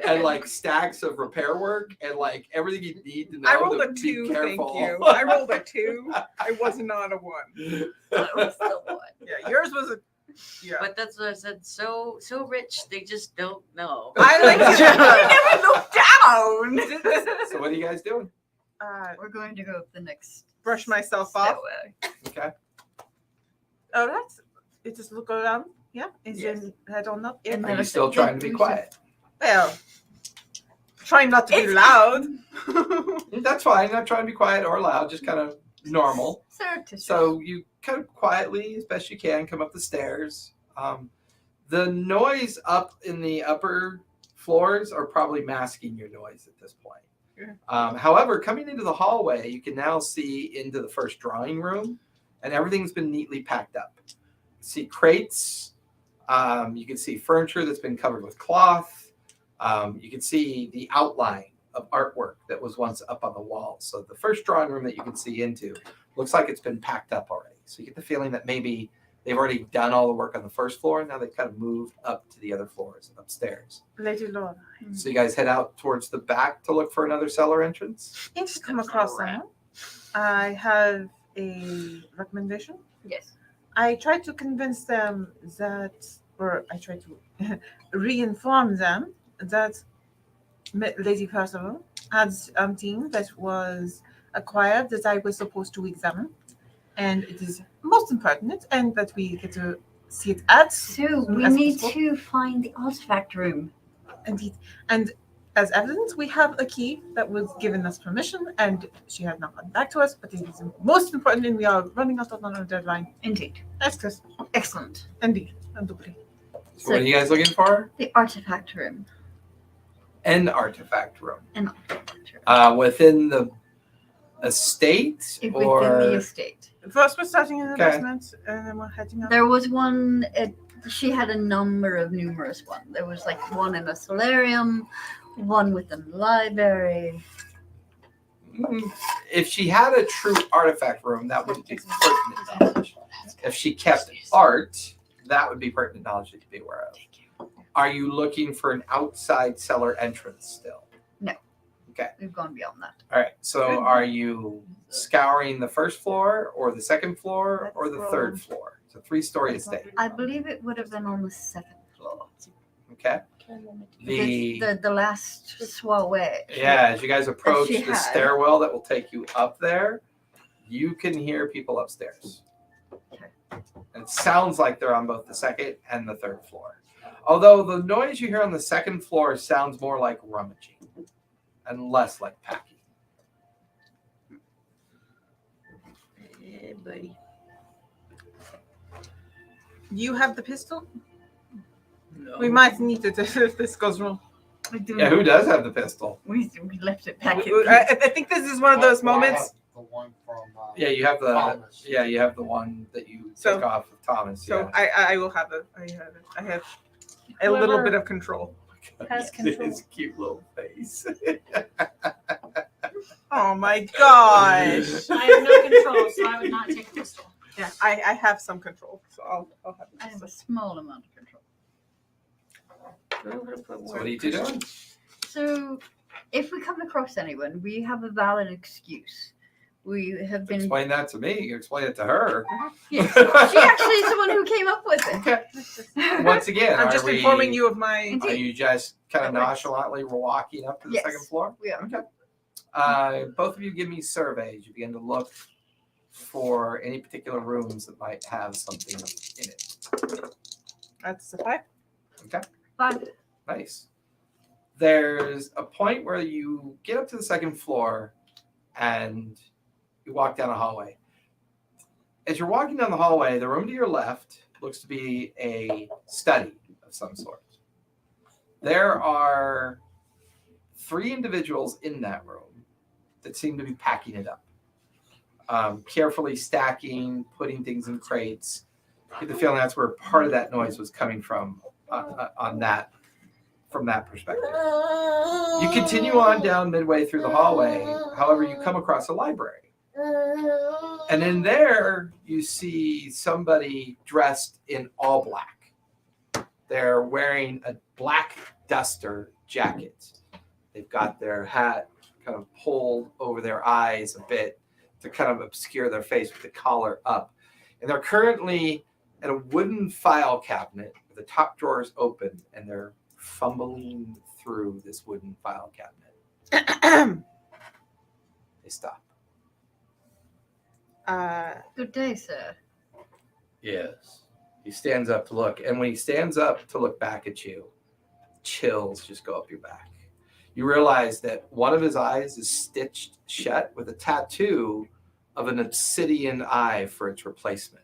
and like stacks of repair work and like everything you need to know. I rolled to a be 2, thank careful. you. I rolled a 2. I was not a 1. That was the one. Yeah, yours was a. Yeah. But that's what I said. So rich, they just don't know. I like You never look down. So what are you guys doing? We're going to go up the next Brush myself off. stairway. Okay. Oh, that's. It just look around. Yeah. Is Yes. your head on up? And Are then you still trying to be quiet? Well, trying not to be It's- loud. That's fine. Not trying to be quiet or loud, just kind of normal. Surreptitious. So you kind of quietly, as best you can, come up the stairs. The noise up in the upper floors are probably masking your noise at this point. Yeah. However, coming into the hallway, you can now see into the first drawing room, and everything's been neatly packed up. You see crates. You can see furniture that's been covered with cloth. You can see the outline of artwork that was once up on the wall. So the first drawing room that you can see into looks like it's been packed up already. So you get the feeling that maybe they've already done all the work on the first floor. Now they've kind of moved up to the other floors and upstairs. Lady Laura. So you guys head out towards the back to look for another cellar entrance. If you come across someone, I have a recommendation. yes. I try to convince them that, or I try to re-inform them that Lady Percival had something that was acquired that I was supposed to examine, and it is most important, and that we get to see it at. So we as need possible. to find the artifact room. Indeed, and as evidence, we have a key that was given us permission, and she has not gotten back to us. But it is most important, and we are running out of our deadline. Indeed. That's Chris. Excellent. Indeed, and doubly. So what are you guys looking for? The artifact room. An artifact room. An artifact room. Within the estate Within or the estate. First, we're starting in the Okay. basement, and then we're heading up. There was one. She had a number of numerous ones. There was like one in a solarium, one within the library. If she had a true artifact room, that would be pertinent knowledge. If she kept art, that would be pertinent knowledge that you'd be aware of. Are you looking for an outside cellar entrance still? We've gone beyond that. All right. So are you scouring the first floor or the second floor or the third floor? It's a 3-story estate. I believe it would have been on the second floor. Okay. The last soiree. Yeah, as you guys approach she the had. stairwell that will take you up there, you can hear people upstairs. Okay. And it sounds like they're on both the second and the third floor. Although the noise you hear on the second floor sounds more like rummaging and less like packing. Hey, buddy. You have the pistol? No. We might need it if this goes wrong. We do. Yeah, who does have the pistol? We left it back. I think this is one of those Well, I moments. have the one from Yeah, you have the Thomas. you have the one that you So- took off of Thomas. So Yeah. I will have it. I have it. I have a little bit of control. Has control. His cute little face. Oh my gosh. I have no control, so I would not take a pistol. Yeah, I have some control, so I'll have I have it. a small amount of control. So what are you two doing? So, if we come across anyone, we have a valid excuse. We have been. Explain that to me. You explain it to her. Yes, she actually is the one who came up with it. Okay. Once again, I'm are just we- informing you of my. Are you just kind of nonchalantly walking up to the Yes. second floor? We are. Okay. Both of you give me surveys. You begin to look for any particular rooms that might have something in it. That's a 5. But Nice. There's a point where you get up to the second floor and you walk down a hallway. As you're walking down the hallway, the room to your left looks to be a study of some sort. There are 3 individuals in that room that seem to be packing it up, carefully stacking, putting things in crates. I get the feeling that's where part of that noise was coming from from that perspective. You continue on down midway through the hallway. However, you come across a library. And in there, you see somebody dressed in all black. They're wearing a black duster jacket. They've got their hat kind of pulled over their eyes a bit to kind of obscure their face with the collar up. And they're currently at a wooden file cabinet with the top drawers open, and they're fumbling through this wooden file cabinet. They stop. good day, sir. Yes. He stands up to look. And when he stands up to look back at you, chills just go up your back. You realize that one of his eyes is stitched shut with a tattoo of an obsidian eye for its replacement.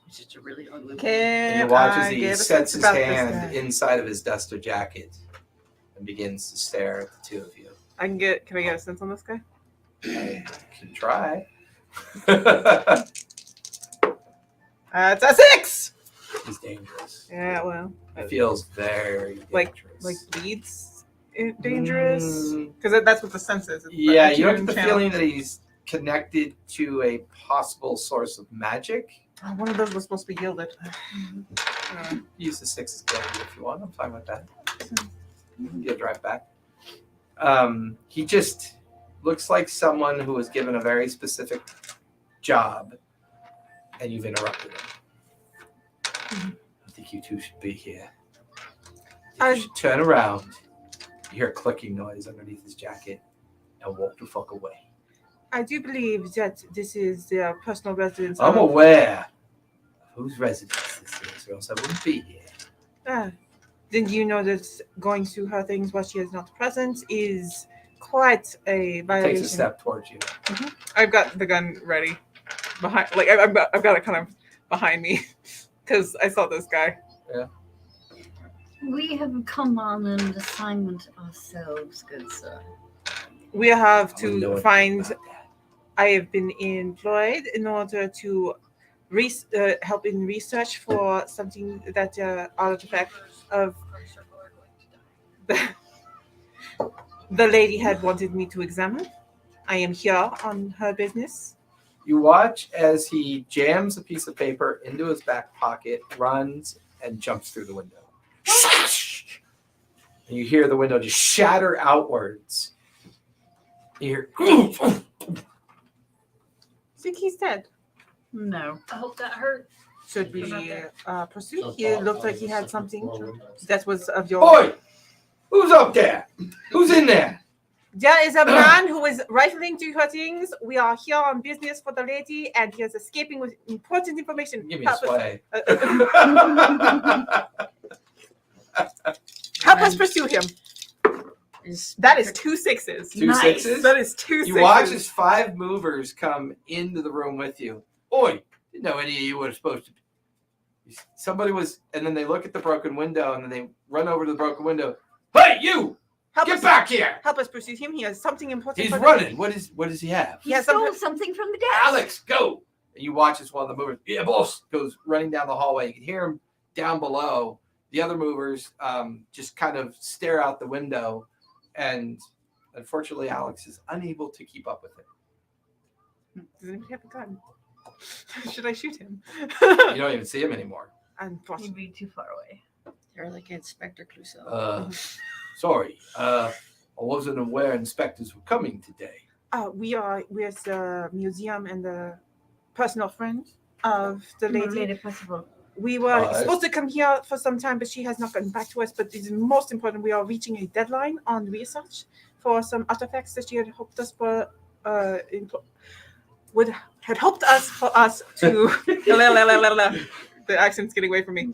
It's just a really ugly one. And you Can watch I as he get a sets sense his about this hand guy? inside of his duster jacket and begins to stare at the two of you. Can I get a sense on this guy? I can try. It's a 6. He's dangerous. Yeah, well, It feels very Like- dangerous. like leads dangerous Mm, because that's what the sense is. It's yeah, like you don't human get the channel. feeling that he's connected to a possible source of magic. Oh, one of those was supposed to be gilded. Use the 6 as guilty if you want. I'm fine with that. You can get a drive back. He just looks like someone who was given a very specific job, and you've interrupted him. I think you two should be here. You should turn around. You hear a clicking noise underneath his jacket, and walk the fuck away. I do believe that this is their personal residence. I'm aware of whose residence this is, or else I wouldn't be here. Then you know that going through her things while she is not present is quite a violation. Takes a step towards you. I've got the gun ready behind, like I've got it kind of behind me because I saw this guy. We have come on an assignment ourselves, good sir. We have I wouldn't know to anything find. about that. I have been employed in order to help in research for something that artifact of the lady had wanted me to examine. I am here on her business. You watch as he jams a piece of paper into his back pocket, runs, and jumps through the window. And you hear the window just shatter outwards. You hear, Think he's dead. No. I hope that hurt. Should we proceed? So He far, looked like on he the had second something floor windows. that was of your. Oi! Who's up there? Who's in there? There is a man who is rifling through her things. We are here on business for the lady, and he is escaping with important information. Give me a Help us, sway. help us pursue him. That is 2 6s. Two Nice. sixes? That is 2 You 6s. watch as 5 movers come into the room with you. Oi! Didn't know any of you were supposed to be. Somebody was, and then they look at the broken window, and then they run over to the broken window. Hey, you! Help Get us, back here! help us pursue him. He has something important. He's for the running. lady. What does he have? He Yeah, stole something from the desk. Alex, go! And you watch as one of the movers, yeah, boss, goes running down the hallway. You can hear him down below. The other movers just kind of stare out the window, and unfortunately, Alex is unable to keep up with it. Does anybody have a gun? Should I shoot him? You don't even see him anymore. He'd Unfortunately. be too far away. They're like Inspector Clouseau. Sorry, I wasn't aware inspectors were coming today. We are with the museum and the personal friend of the lady. Possible. We were Nice. supposed to come here for some time, but she has not gotten back to us. But it's most important, we are reaching a deadline on research for some artifacts that she had hoped us for, had hoped us for us to. The accent's getting away from me.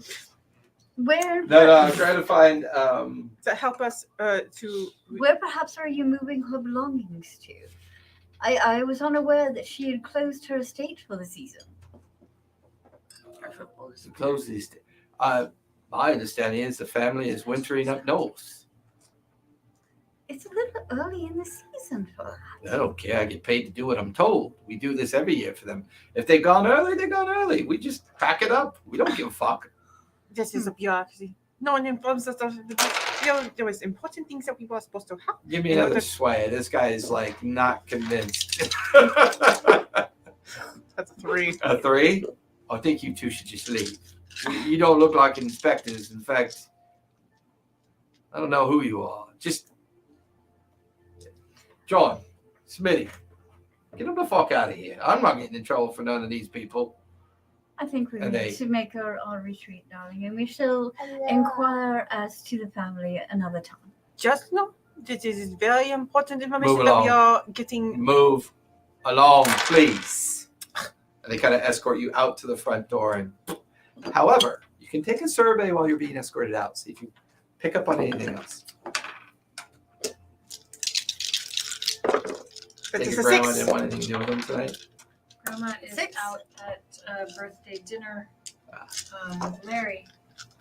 Where? No, I'm trying to find. To help us to. Where perhaps are you moving her belongings to? I was unaware that she had closed her estate for the season. Close these. My understanding is the family is wintering up north. It's a little early in the season for that. I don't care. I get paid to do what I'm told. We do this every year for them. If they've gone early, they're gone early. We just pack it up. We don't give a fuck. This is a bureaucracy. No one informs us of there was important things that we were supposed to have. Give me another sway. This guy is like not convinced. That's 3. A 3? I think you two should just leave. You don't look like inspectors. In fact, I don't know who you are. Just John, Smitty, get them the fuck out of here. I'm not getting in trouble for none of these people. I think we And need they- to make our retreat, darling, and we shall inquire as to the family another time. Just know this is very important information Move that we along. are getting. Move along, please. And they kind of escort you out to the front door. And however, you can take a survey while you're being escorted out. See if you pick up on anything else. But Take it's your a grandma 6. didn't want anything to do with them tonight. Grandma is 6. out at birthday dinner with Larry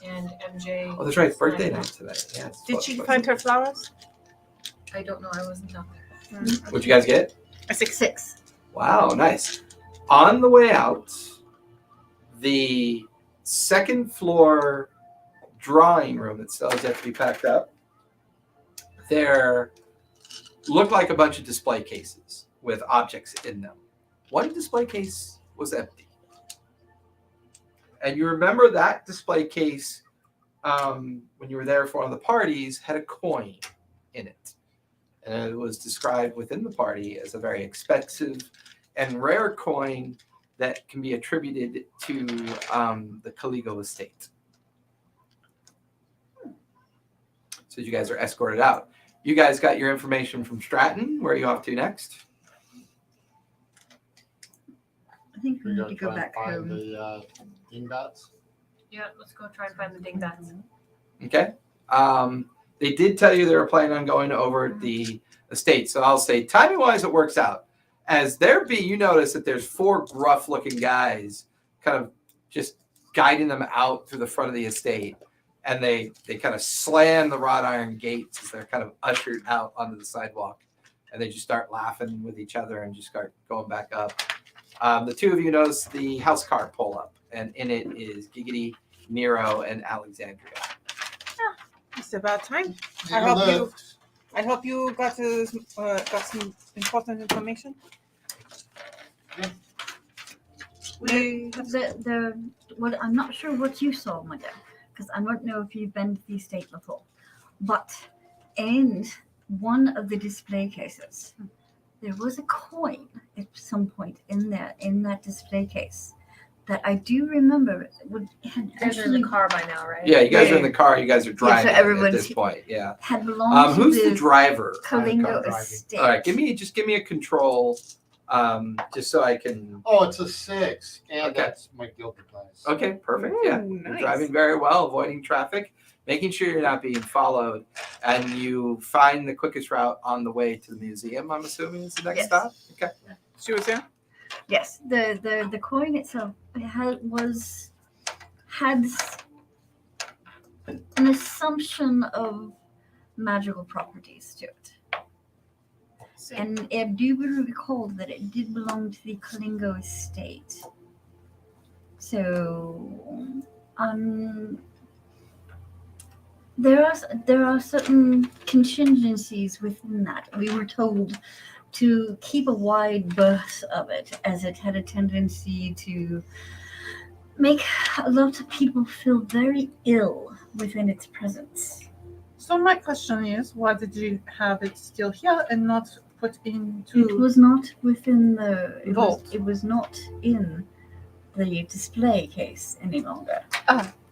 and MJ. Oh, that's right. It's birthday night tonight. Yeah. it's Did she fun. find her flowers? I don't know. I wasn't out there. What'd you guys get? A 6. 6. Wow, nice. On the way out, the second floor drawing room that still has yet to be packed up, there looked like a bunch of display cases with objects in them. One display case was empty. And you remember that display case, when you were there for one of the parties, had a coin in it. And it was described within the party as a very expensive and rare coin that can be attributed to the Caligo estate. So you guys are escorted out. You guys got your information from Stratton. Where are you off to next? I think we We need go to go try and back find home. the dingbats. Yeah, let's go try and find the dingbats. Okay. They did tell you they were planning on going over the estate. So I'll say timing wise, it works out. As you notice that there's 4 gruff looking guys kind of just guiding them out through the front of the estate. And they kind of slam the wrought iron gates as they're kind of ushered out onto the sidewalk. And they just start laughing with each other and just start going back up. The 2 of you notice the house car pull up. And in it is Giggity, Nero, and Alexandria. It's about time. Yeah, I hope you got some important information. What I'm not sure what you saw, my dear, because I don't know if you've been to the estate before, but in one of the display cases, there was a coin at some point in that display case that I do remember had You guys are in actually the car by now, right? Yeah, you guys are Yeah. in the car. You guys are driving at everyone's- this point. Yeah. had belonged Who's to the driver? on the Calingo car? driving. estate. All right, give me a control, just so I can. Oh, it's a 6, and Okay. that's my guilty dice. Okay, perfect. Ooh, Yeah, you're nice. driving very well, avoiding traffic, making sure you're not being followed, and you find the quickest route on the way to the museum. I'm assuming is the next Yes. stop. Okay. She was here. Yes, the coin itself had an assumption of magical properties to it. And I do recall that it did belong to the Calingo estate. So, there are certain contingencies within that. We were told to keep a wide berth of it, as it had a tendency to make a lot of people feel very ill within its presence. So my question is, why did you have it still here and not put into? It was not within the Vault. It was not in the display case any longer.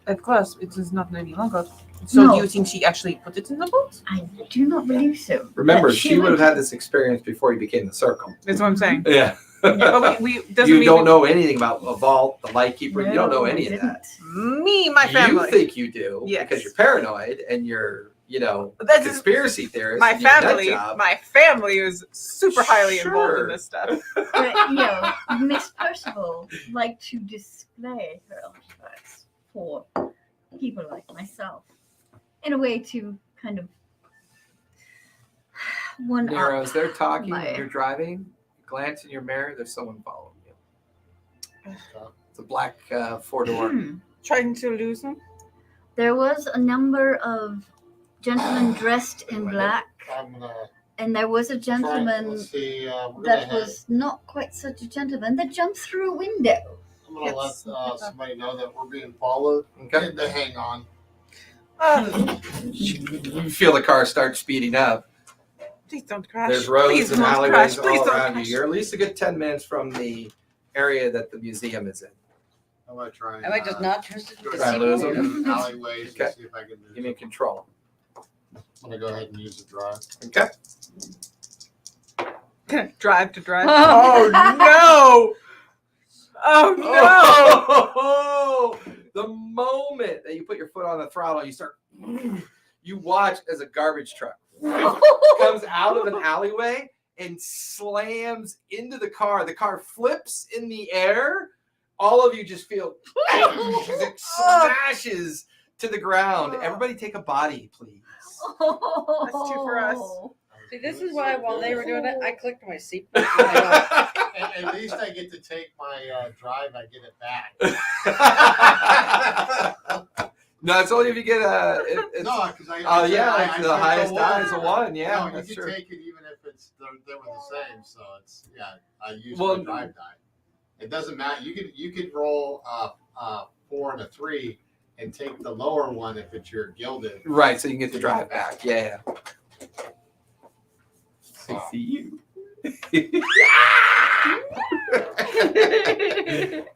Of course, it is not any longer. So No. do you think she actually put it in the vault? I do not believe so. Remember, But she would have went- had this experience before you became the circle. That's what I'm saying. Yeah. But we doesn't You mean don't know anything about a vault, the light keeper. You don't know No, I any of that. didn't. me, my family. You think you do Yes. because you're paranoid and you're, That's just- conspiracy theorist. my and your nut family. job. My family is super highly involved Sure. in this stuff. But, Miss Percival liked to display her artifacts for people like myself in a way to kind of one Nero, up. as they're talking my- and you're driving, glance in your mirror, there's someone following you. It's a black 4-door. Trying to lose them. There was a number of gentlemen dressed in black, I'm gonna and there was a try. gentleman Let's see. We're gonna that have, was not quite such a gentleman that jumped through a window. I'm gonna Yes. let somebody know that we're being followed. Okay. And to hang on. You feel the car start speeding up. Please don't crash. There's roads Please and don't alleyways crash. Please all don't around you. crash. You're at least a good 10 minutes from the area that the museum is in. I'm gonna try. And, Am I just not trusted to go Try see and lose down them? the alleyways Okay. and see if I can move. Give me a control. I'm gonna go ahead and use the drive. Okay. Drive to drive. Oh no! Oh no! Oh, the moment that you put your foot on the throttle, you watch as a garbage truck comes out of an alleyway and slams into the car. The car flips in the air. All of you just feel as it smashes to the ground. Everybody take a body, please. That's two for us. See, this is why while they were doing it, I clicked my seatbelt. At least I get to take my drive. I get it back. No, it's only if you get a. No, because I. Oh yeah, I like took the highest one. die is a 1. Yeah, No, that's you true. can take it even if they were the same. So it's I use Well, my drive die. It doesn't matter. You could roll 4 and a 3 and take the lower one if it's your gilded. Right, so you can get the drive back. Yeah. I see you.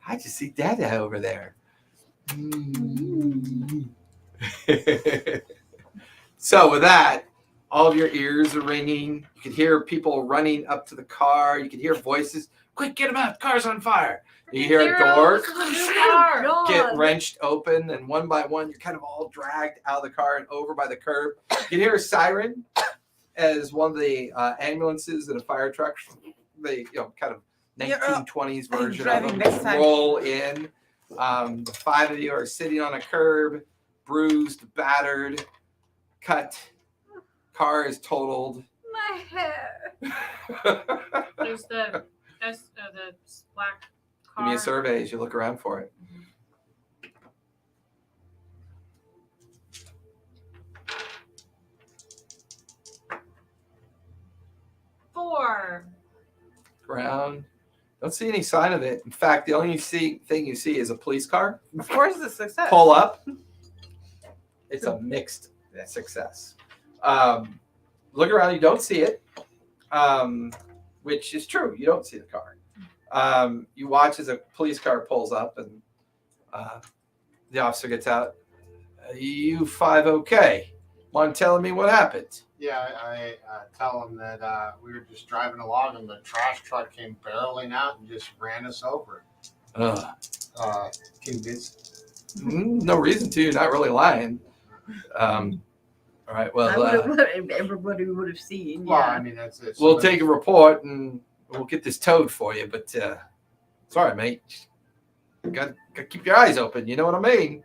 I just see Dada over there. So with that, all of your ears are ringing. You can hear people running up to the car. You can hear voices. Quick, get him out! The car's on fire. You hear a door get wrenched open, and one by one, you're kind of all dragged out of the car and over by the curb. You can hear a siren as one of the ambulances and a fire truck, they kind of 1920s version of driving them, next time. roll in. The 5 of you are sitting on a curb, bruised, battered, cut. Car is totaled. My hair. There's the black car. Give me a survey as you look around for it. Four. Ground. Don't see any sign of it. In fact, the only thing you see is a police car. Of course, it's a success. Pull up. It's a mixed success. Look around, you don't see it, which is true. You don't see the car. You watch as a police car pulls up, and the officer gets out. You five okay? Mind telling me what happened? Yeah, I tell them that we were just driving along and the trash truck came barreling out and just ran us over. Convinced? No reason to. You're not really lying. All right. Well, Everybody would have seen. Well, Yeah. I mean, that's it. we'll take a report and we'll get this towed for you. But sorry, mate. Got to keep your eyes open. You know what I mean?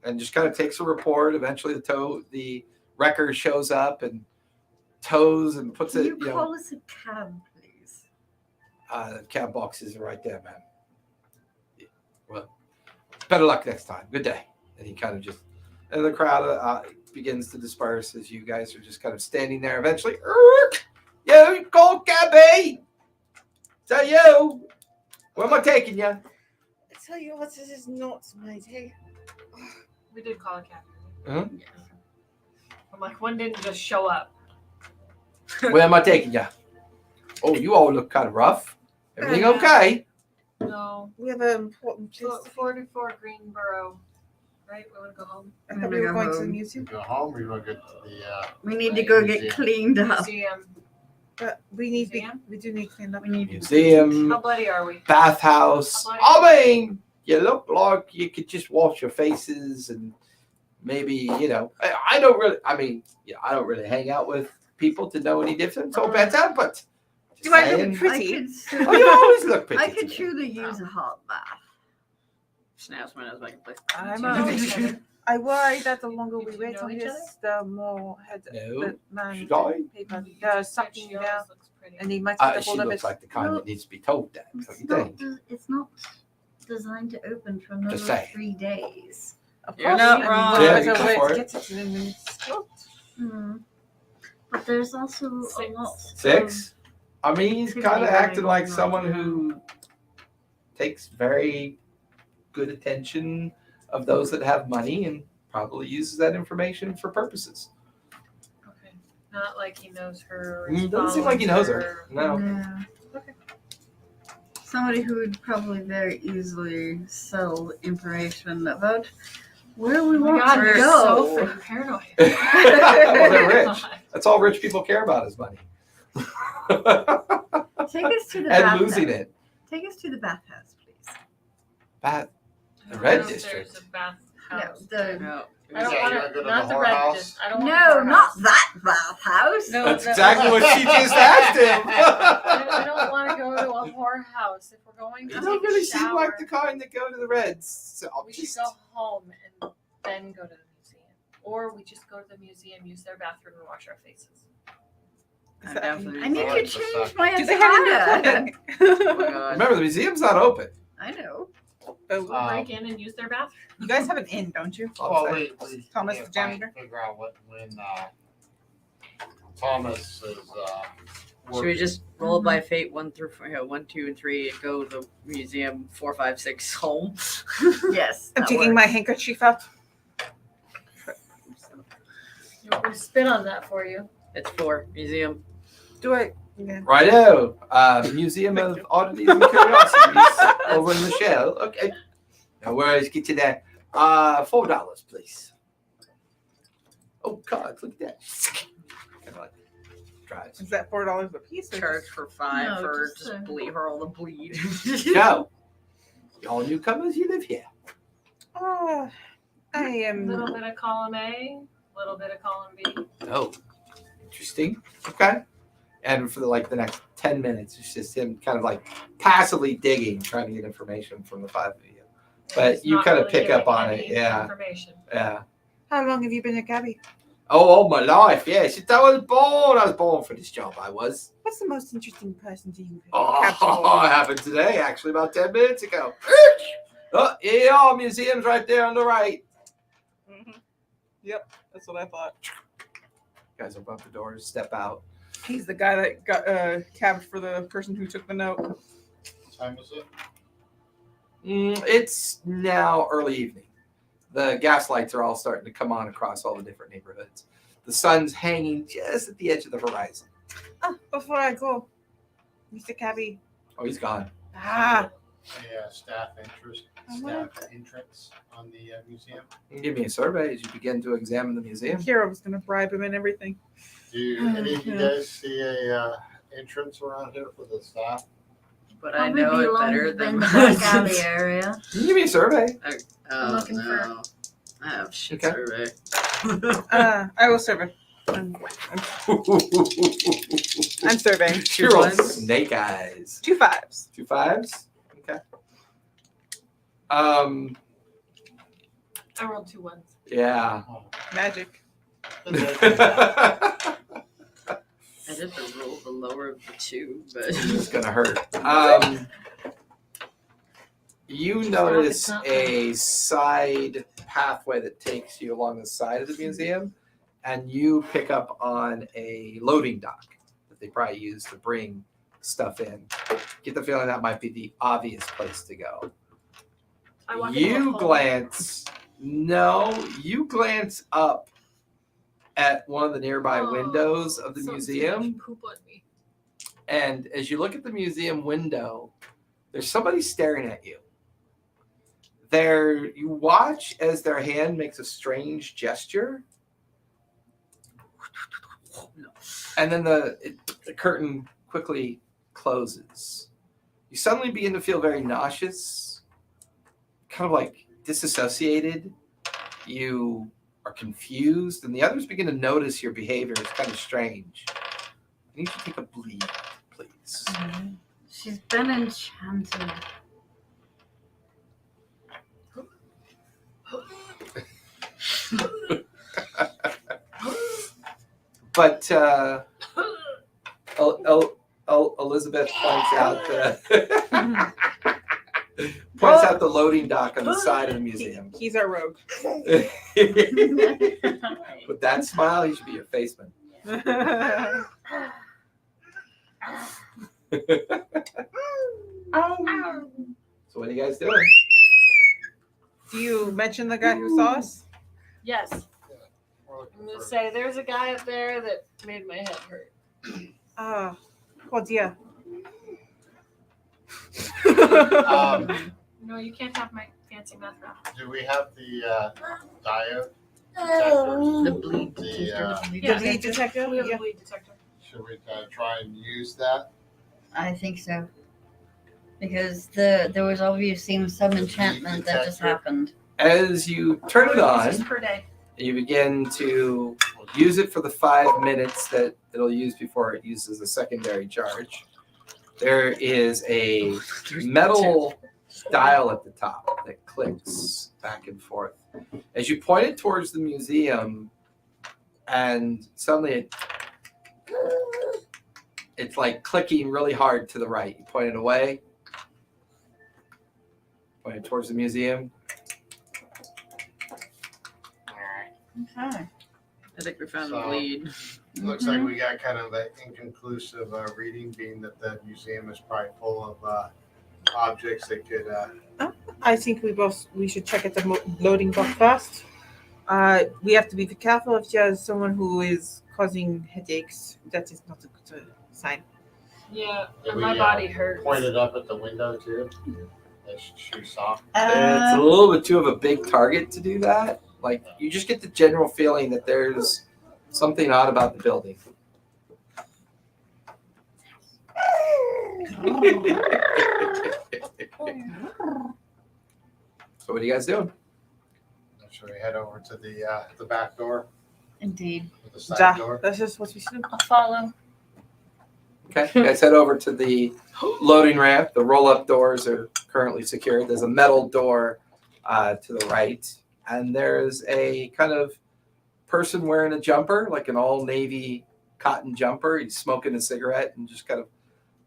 And just kind of takes a report. Eventually, the wrecker shows up and tows and puts Can it. you call us a cab, please? The cab box is right there, man. Well, better luck next time. Good day. And he kind of just, and the crowd begins to disperse as you guys are just kind of standing there. Eventually, you call cabby. Is that you? Where am I taking you? I tell you what, this is not my day. We did call a cab. Huh? I'm like, one didn't just show up. Where am I taking you? Oh, you all look kind of rough. Everything okay? No. We have an important place. 44 Greenboro. Right? We want to go home. I I'm thought we gonna were go going to the home. museum. Go home or you want to go to the We need to go get museum? cleaned up. Museum. But we need Museum? we do need cleaned up. We need Museum, How bloody are we? bathhouse. I mean, you look like you could just wash your faces and maybe, you know, I don't really, I mean, yeah, I don't really hang out with people to know any difference or better, but just Do I look saying. pretty? Oh, you always look pretty. I to could me. truly use a hot bath. Snaps my nose back in place. I'm Do you know each a, other? I worry that the longer You we two wait know on each this, the more No. the man Should I? paper. There's something She there, always looks pretty. and he might get a She hold of looks it. like the kind that needs to be told that. Don't It's you not, think? it's not designed to open for another Just saying. 3 days. Of You're course, not and wrong. what Yeah, better you go way for to it. get it than when it's closed? Hmm. But there's also Six. a lot. 6? I mean, he's Could kind be of acting going like on someone right who takes very good attention of those that have money and probably uses that information for purposes. Okay. Not like he knows her. or Doesn't seem like he knows her. her. No. Yeah. Okay. Somebody who would probably very easily sell information about where we Oh my want God, to you're go. so freaking paranoid. Well, they're rich. That's all rich people care about is money. Take us to the And bathhouse. losing it. Take us to the bathhouse, please. Bath. I The don't red know if district. There's a bath No, house. the No. I don't Yeah, want you wanna go to not the the red whorehouse? district. I don't want no, the not whorehouse. that bathhouse. No, That's that- exactly what she just asked him. I don't want to go to a whorehouse. If we're going to You take don't really a seem shower, like the kind that go to the Reds. So we should go home and then go to the museum. Or we just go to the museum, use their bathroom, and wash our faces. I'm down for the I need I to like the change fact- my Do they have attire. any Oh my God. Remember, the museum's not open. I know. We'll break in and use their bathroom. You guys have an inn, don't you? Well, we Thomas can't the janitor? figure out when Thomas is. Should we just roll by fate 1 through 1, 2, and 3 and go to the museum 4, 5, 6 home? Yes. I'm that taking my works. handkerchief out. We'll spit on that for you. It's 4 museum. Do I? Yeah. Righto. Museum of Oddities and Curiosities over in the shell. Okay. No worries. Get you there. $4, please. Oh, God. Look at that. Kind of like drives. Is that $4 a piece? or Charge just- for 5 No, for just just a- bleed her all the bleed. Go. Y'all newcomers, you live here. Oh, I A am. little bit of column A, a little bit of column B. Oh, interesting. Okay. And for the next 10 minutes, it's just him kind of like passively digging, trying to get information from the 5 of you. But It's you not kind of really pick up giving on any it. Yeah. Information. Yeah. How long have you been a cabbie? Oh, all my life. Yeah. Since I was born for this job. I was. What's the most interesting person to you? Oh, Capsule. it happened today, actually, about 10 minutes ago. Oh, yeah, museum's right there on the right. Mhm. Yep, that's what I thought. Guys open up the doors, step out. He's the guy that got cabbed for the person who took the note. What time is it? It's now early evening. The gaslights are all starting to come on across all the different neighborhoods. The sun's hanging just at the edge of the horizon. Oh, before I go, Mr. Cabby, Oh, he's gone. Ah, staff entrance on the museum. You can give me a survey as you begin to examine the museum. Kira was going to bribe him and everything. Do any of you guys see a entrance around here for the staff? But I Probably know it belongs better in than the back alley area. You can give me a survey. Oh, looking for- no. I have shit Okay. survey. I will survey. I'm surveying. You're all snake eyes. 2 5s. 2 5s? Okay. I rolled 2 1s. Yeah. Magic. I did the roll the lower of the 2, but It's gonna hurt. You notice a side pathway that takes you along the side of the museum, and you pick up on a loading dock that they probably use to bring stuff in. Get the feeling that might be the obvious place to go. I walk into a You hall. glance up at one of the nearby windows of the Someone's museum. taking poop on me. And as you look at the museum window, there's somebody staring at you. You watch as their hand makes a strange gesture. And then the curtain quickly closes. You suddenly begin to feel very nauseous, kind of like disassociated. You are confused, and the others begin to notice your behavior is kind of strange. I need you to take a bleed, please. She's been enchanted. But Elizabeth points out the loading dock on the side of the museum. He's our rogue. With that smile, he should be your faceman. So what are you guys doing? Do you mention the guy who saw us? Yes. We're looking I'm going to for- say there's a guy up there that made my head hurt. Oh dear. No, you can't have my fancy math round. Do we have the diode the detector? bleed The, detector. The Yeah. lead detector? We have Yeah. a bleed detector. should we try and use that? I think so. Because there was obviously some enchantment that just happened. As you turn it on, Uses per day. and you begin to use it for the 5 minutes that it'll use before it uses a secondary charge, there is a metal dial at the top that clicks back and forth. As you point it towards the museum, and suddenly it's like clicking really hard to the right. You point it away, point it towards the museum. Okay. I think we found So- the bleed. Looks like we got kind of an inconclusive reading, being that the museum is probably full of objects that could. I think we should check at the loading dock first. We have to be careful if there's someone who is causing headaches. That is not a good sign. Yeah, Did and my we, body hurts. pointed up at the window too. That she saw. It's a little bit too of a big target to do that. Like, you just get the general feeling that there's something odd about the building. So what are you guys doing? Should we head over to the back door Indeed. or the side Ja, door? that's just what we should do. I'll follow. Okay, you guys head over to the loading ramp. The roll-up doors are currently secured. There's a metal door to the right, and there's a kind of person wearing a jumper, like an all-navy cotton jumper. He's smoking a cigarette and just kind of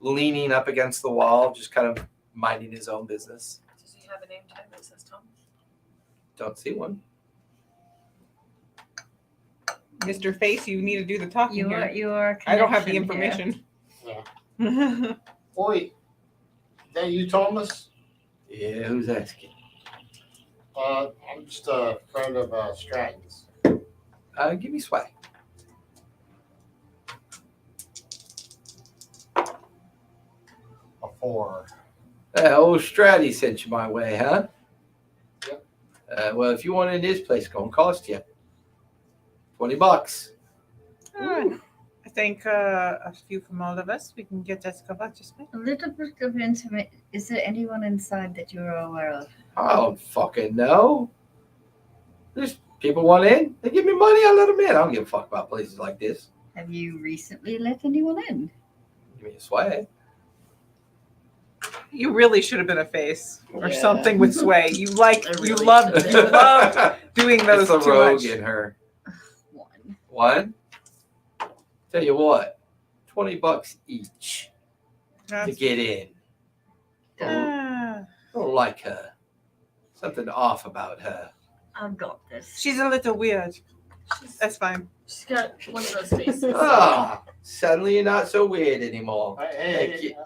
leaning up against the wall, just kind of minding his own business. Does he have a name tag that says Tom? Don't see one. Mr. Face, you need to do the talking You are. here. You are. I don't have the connection here. information. Oi, that you, Thomas? Yeah, who's asking? I'm just a friend of Stratton's. Give me swag. A 4. Old Stratty sent you my way, huh? Yep. Well, if you want in this place, it's gonna cost you $20. Alright. I think a few from all of us, we can get that covered just fine. A little bit of intimate. Is there anyone inside that you're aware of? I don't fucking know. There's people want in. They give me money. I let them in. I don't give a fuck about places like this. Have you recently let anyone in? Give me a swag. You really should have been a face or Yeah. something with sway. You really loved should have doing those It's the too rogue much. in her. One. One. Tell you what, $20 each to That's- get in. Ah, I don't like her. Something off about her. I've got this. she's a little weird. That's fine. She's got one of those faces. Ah, suddenly you're not so weird anymore. Hey,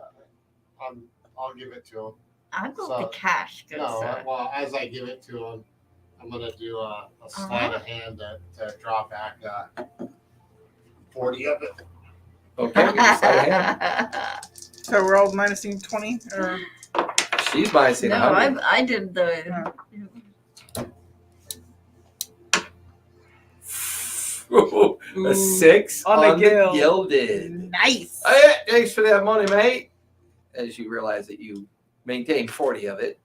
I'll give it to him. I've got So- the cash, good No, sir. well, as I give it to him, I'm gonna do a sleight of hand to draw back 40 of it. Okay, give me a sleight of hand. So we're all minusing 20 or She's minusing No, 100. I did the. A 6 On on, the the guild. gilded. nice. Hey, thanks for that money, mate. As you realize that you maintained 40 of it.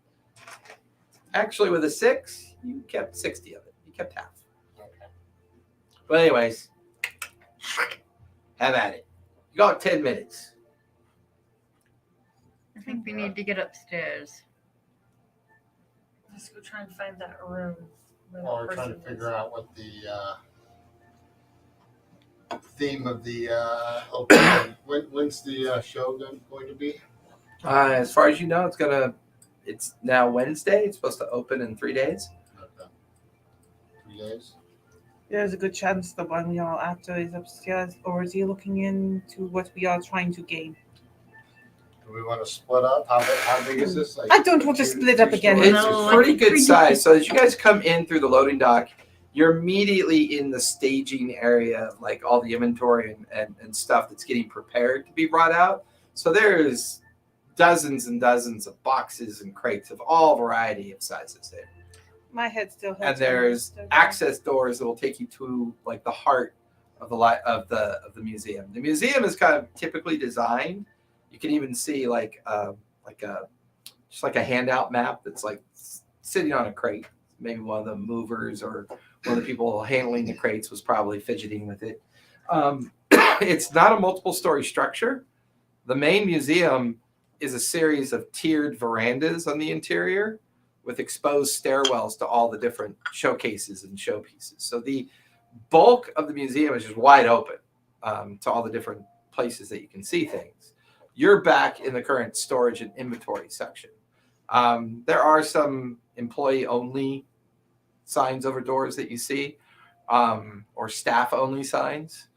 Actually, with a 6, you kept 60 of it. You kept half. Okay. But anyways, have at it. You got 10 minutes. I think we need to get upstairs. Let's go try and find that room. where that Well, we're trying to person figure is. out what the theme of the opening. When's the show going to be? As far as you know, it's now Wednesday. It's supposed to open in 3 days. Okay. 3 days. There's a good chance the one we are after is upstairs already looking into what we are trying to gain. Do we want to split up? How big is this? Like, I don't want to split up again. It's No, I pretty think good we- size. So as you guys come in through the loading dock, you're immediately in the staging area of like all the inventory and stuff that's getting prepared to be brought out. So there's dozens and dozens of boxes and crates of all variety of sizes there. My head still hurts. And there's access doors that will take you to like the heart of the museum. The museum is kind of typically designed. You can even see like a handout map that's like sitting on a crate. Maybe one of the movers or one of the people handling the crates was probably fidgeting with it. It's not a multiple story structure. The main museum is a series of tiered verandas on the interior with exposed stairwells to all the different showcases and showpieces. So the bulk of the museum is just wide open to all the different places that you can see things. You're back in the current storage and inventory section. There are some employee-only signs over doors that you see, or staff-only signs.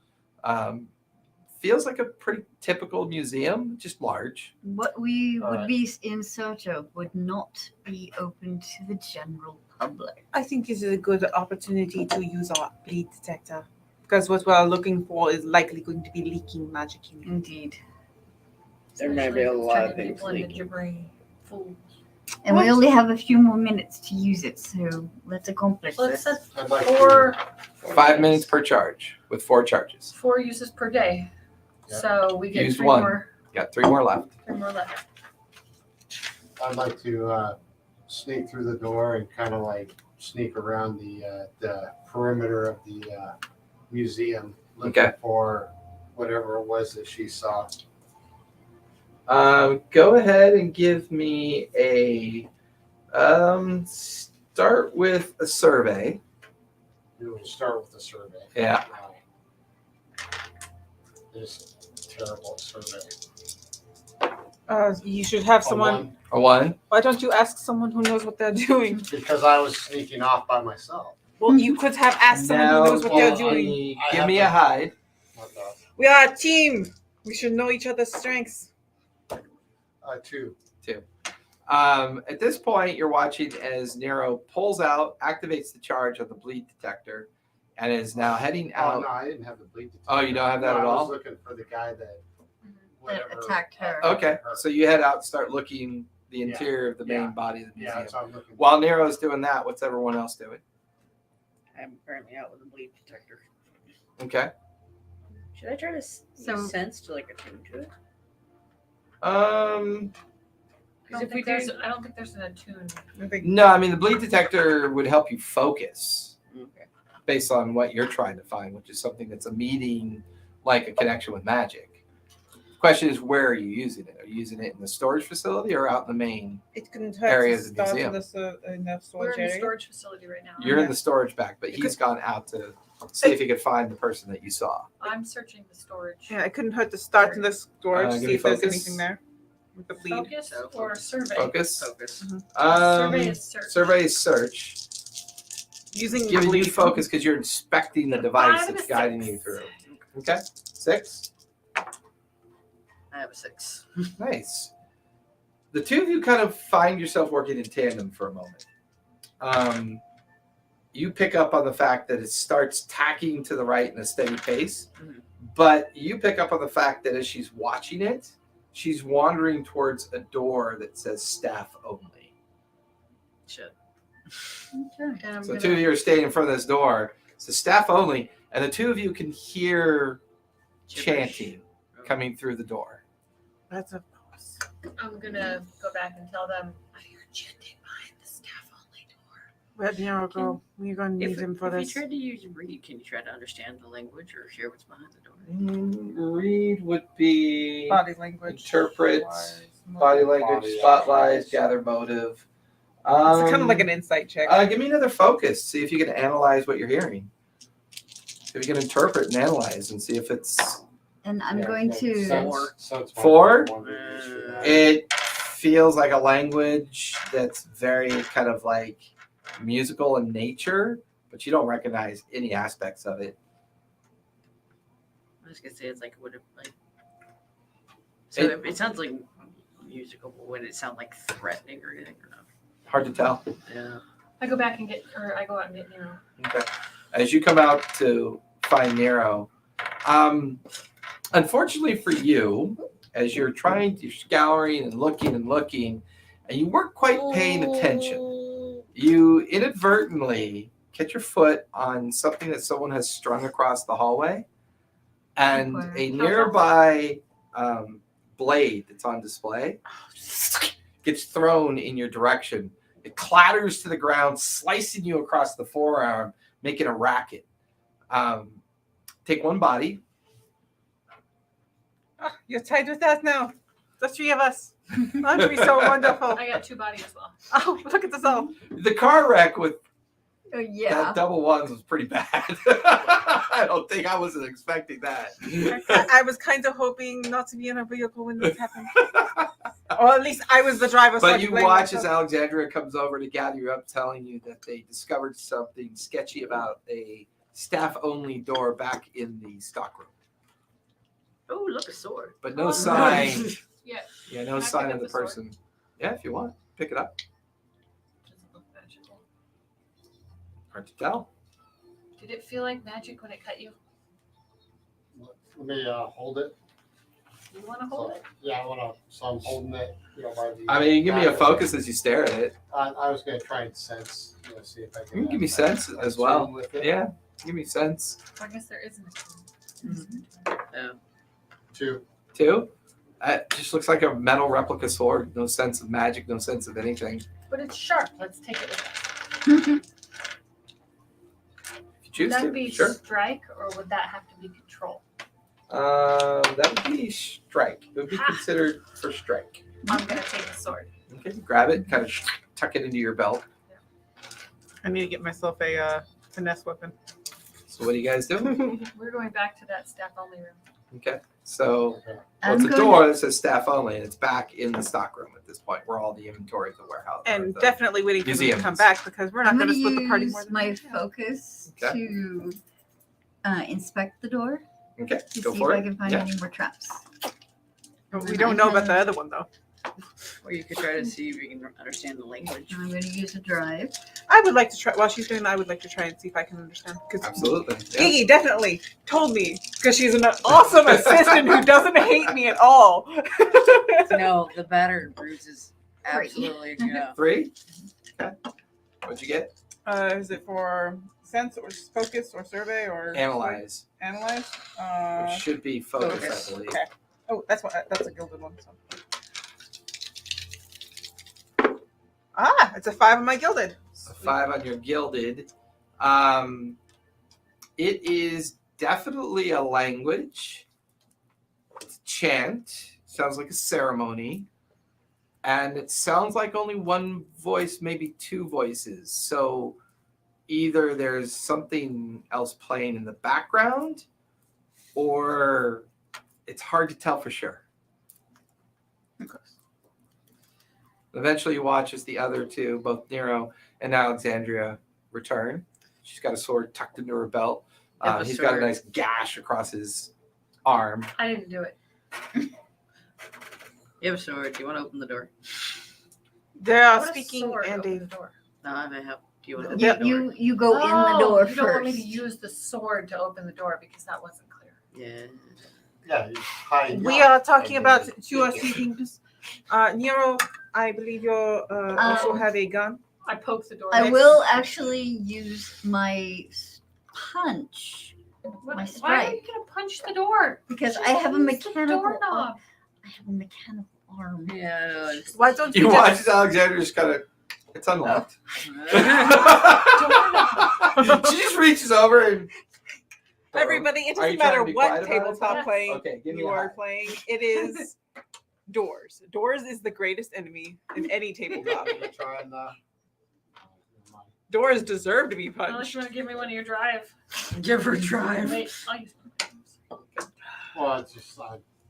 Feels like a pretty typical museum, just large. What we would Alright. be in search of would not be open to the general public. I think this is a good opportunity to use our bleed detector because what we are looking for is likely going to be leaking magic in it. Indeed. There may be a Especially lot turning of things people into leaking. gibbering fools. And we only have a few more minutes to use it, so let's accomplish Let's this. set I'd like four 5 minutes per charge with 4 charges. 4 uses per day. Yeah. So we get Used 3 one. more Got 3 more left. 3 more left. I'd like to sneak through the door and kind of like sneak around the perimeter of the museum, looking Okay. for whatever it was that she saw. Go ahead and give me a start with a survey. We'll start with the survey. Yeah. It's terrible at survey. You should have someone. A 1. Why don't you ask someone who knows what they're doing? Because I was sneaking off by myself. Well, you could have asked someone who knows what they're doing. Give me a hide. Okay. We are a team. We should know each other's strengths. 2. At this point, you're watching as Nero pulls out, activates the charge of the bleed detector, and is now heading Oh, out. no, I didn't have the bleed detector. Oh, you don't have that No, at I all? was looking for the guy that That attacked her. Okay, so you head out, start looking the interior of the main Yeah. body of the museum. Yeah, so I'm looking. While Nero's doing that, what's everyone else doing? I'm currently out with a bleed detector. Okay. Should I try to So- sense to like attune to it? Because if we do, I don't think there's an attune. I think No, I mean the bleed detector would help you focus Okay. based on what you're trying to find, which is something that's a meeting, like a connection with magic. The question is, where are you using it? Are you using it in the storage facility or out in the main? it couldn't hurt Areas to of the start museum. in the We're storage in the area. storage facility right now. You're in the storage back, but he's gone out to see if he could find the person that you saw. I'm searching the storage. Yeah, it couldn't hurt to start in the storage, Give see me if there's focus. anything there with the bleed. Focus or survey? Focus. Focus. Survey is search. Survey is search. Using Giving you bleed. focus because you're inspecting the device Five and that's a guiding 6. you through. Okay. 6. I have a 6. Nice. The two of you kind of find yourself working in tandem for a moment. You pick up on the fact that it starts tacking to the right in a steady pace, but you pick up on the fact that as she's watching it, she's wandering towards a door that says staff only. Shit. Okay. And I'm So the gonna, two of you are standing in front of this door. It's staff only, and the two of you can hear chanting coming through the door. That's of course. I'm gonna go back and tell them I hear chanting behind the staff only door. Where'd Nero go? We're gonna need If him for you this. tried to use read, can you try to understand the language or hear what's behind the door? Read would be Body language. interpret, Wise, body language, Body spotlight, language. gather motive. It's kind of like an insight check. Give me another focus. See if you can analyze what you're hearing. See if you can interpret and analyze and see if it's. And I'm Yeah, going yeah, to. sense 4? one would be used for that. It feels like a language that's very kind of like musical in nature, but you don't recognize any aspects of it. I was gonna say it's like would it like. So it sounds like musical, but would it sound like threatening or anything or not? Hard to tell. Yeah. I go back and get, or I go out and get Nero. Okay. As you come out to find Nero, unfortunately for you, as you're scouring and looking, and you weren't quite paying attention, you inadvertently catch your foot on something that someone has strung across the hallway, and a nearby blade that's on display gets thrown in your direction. It clatters to the ground, slicing you across the forearm, making a racket. Take one body. Ah, you're tied with us now. The 3 of us. Aren't we so wonderful? I got 2 bodies as well. Oh, look at this all. The car wreck with Oh, yeah. that double ones was pretty bad. I wasn't expecting that. I was kind of hoping not to be in a vehicle when this happened. Or at least I was the driver. So I But could you blame watch myself. as Alexandria comes over to gather you up, telling you that they discovered something sketchy about a staff-only door back in the stockroom. Oh, look, a sword. But no Oh, sign. Yeah. Yeah, no Can I sign pick of up the the sword? person. Yeah, if you want, pick it up. Doesn't look magical. Hard to tell. Did it feel like magic when it cut you? Let me hold it. You want to hold So, it? yeah, I want to. So I'm holding it. By the. I mean, give me a focus as you stare at it. I was going to try and sense. See if I can. You can give me sense as well. With it. Yeah, give me sense. I guess there isn't a Mm-hmm. 2. 2. It just looks like a metal replica sword. No sense of magic, no sense of anything. But it's sharp. Let's take it with us. If you Would choose that to, be sure. strike or would that have to be control? That would be strike. It would be Ha! considered for strike. I'm going to take the sword. Okay, grab it, kind of tuck it into your belt. I need to get myself a finesse weapon. So what do you guys do? We're going back to that staff only room. Okay, so Okay. well, it's I'm a going door that says staff only, and it's back in the stockroom at this point, where all the inventory of the warehouse. And or the- definitely waiting for them to museums. come back because we're not I'm going going to to split the party more use than my we can. focus Okay. to inspect the door Okay, to go see for if I it. can find Yeah. any more traps. We don't know about the other one though. Or you could try to see if you can understand the language. I'm going to use a drive. I would like to try. While she's doing that, I would like to try and see if I can understand. Because Absolutely. Yeah. Iggy definitely told me because she's an awesome assistant who doesn't hate me at all. No, the battered bruises Absolutely, yeah. 3? Okay. What'd you get? Is it for sense or focus or survey or Analyze. Analyze. Which should be focus, focus. I believe. Okay. Oh, that's a gilded one. So. It's a 5 on my gilded. A 5 on your gilded. It is definitely a language. It's a chant. Sounds like a ceremony. And it sounds like only one voice, maybe 2 voices. So either there's something else playing in the background, or it's hard to tell for sure. Okay. Eventually you watch as the other 2, both Nero and Alexandria, return. She's got a sword tucked into her belt. Yep, He's got a sword. nice gash across his arm. I didn't do it. You have a sword. Do you want to open the door? They I are want a speaking sword and open a the door. No, I may have. Do you want to open the door? You go in the door You first. don't want me to use the sword to open the door because that wasn't clear. Yeah. Yeah, you hide. We are talking And about then 2 or take 3 it. things. Nero, I believe you also have a gun. I poked the door. I will actually use my punch Why my are strike. you gonna punch the door? because Just I have a use the mechanical doorknob. I have a mechanical arm. Yeah, no, it's... Why don't You you watch just... as Alexandria just kind of, it's unlocked. She just reaches over and... Everybody, it Are you doesn't trying matter to be what quiet about it? tabletop Yes. playing Okay, give me you a are high. playing. It is doors. Doors is the greatest enemy in any tabletop. You try and, never mind. Doors deserve to be Unless punched. you want to give me one of your drive. Give her drive. Wait, I'll use one. Well, it's just,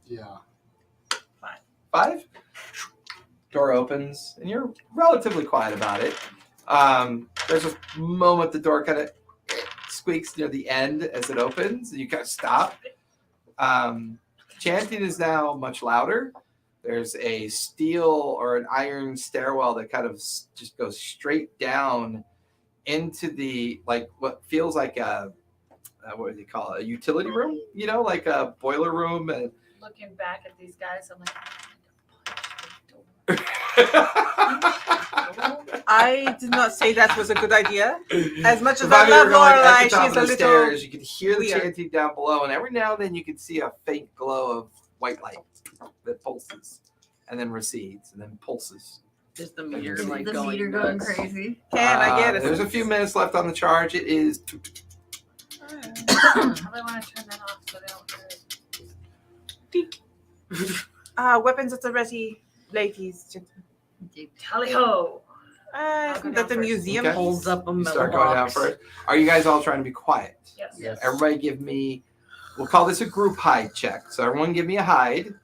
yeah. 5? Door opens, and you're relatively quiet about it. There's a moment the door kind of squeaks near the end as it opens, and you kind of stop. Chanting is now much louder. There's a steel or an iron stairwell that kind of just goes straight down into the, like, what feels like a, what do you call it, a utility room? You know, like a boiler room. And Looking back at these guys, I'm like, I did not say that was a good idea. As much as If I love were going at Lorelai, the top she's of a the little stairs, you could hear the weird. chanting down below, and every now and then you could see a faint glow of white light that pulses and then recedes and then pulses. Is the meter Is like the going meter going nuts? crazy. Can I get it? There's a few minutes left on the charge. It is. I really want to turn that off so they don't hear it. Weapons at the ready, ladies, gentlemen. Tally ho! I think that the first. museum Okay. Holds up a You metal start going down box. first. Are you guys all trying to be quiet? Yes. Yes. Everybody give me, we'll call this a group hide check. So everyone give me a hide,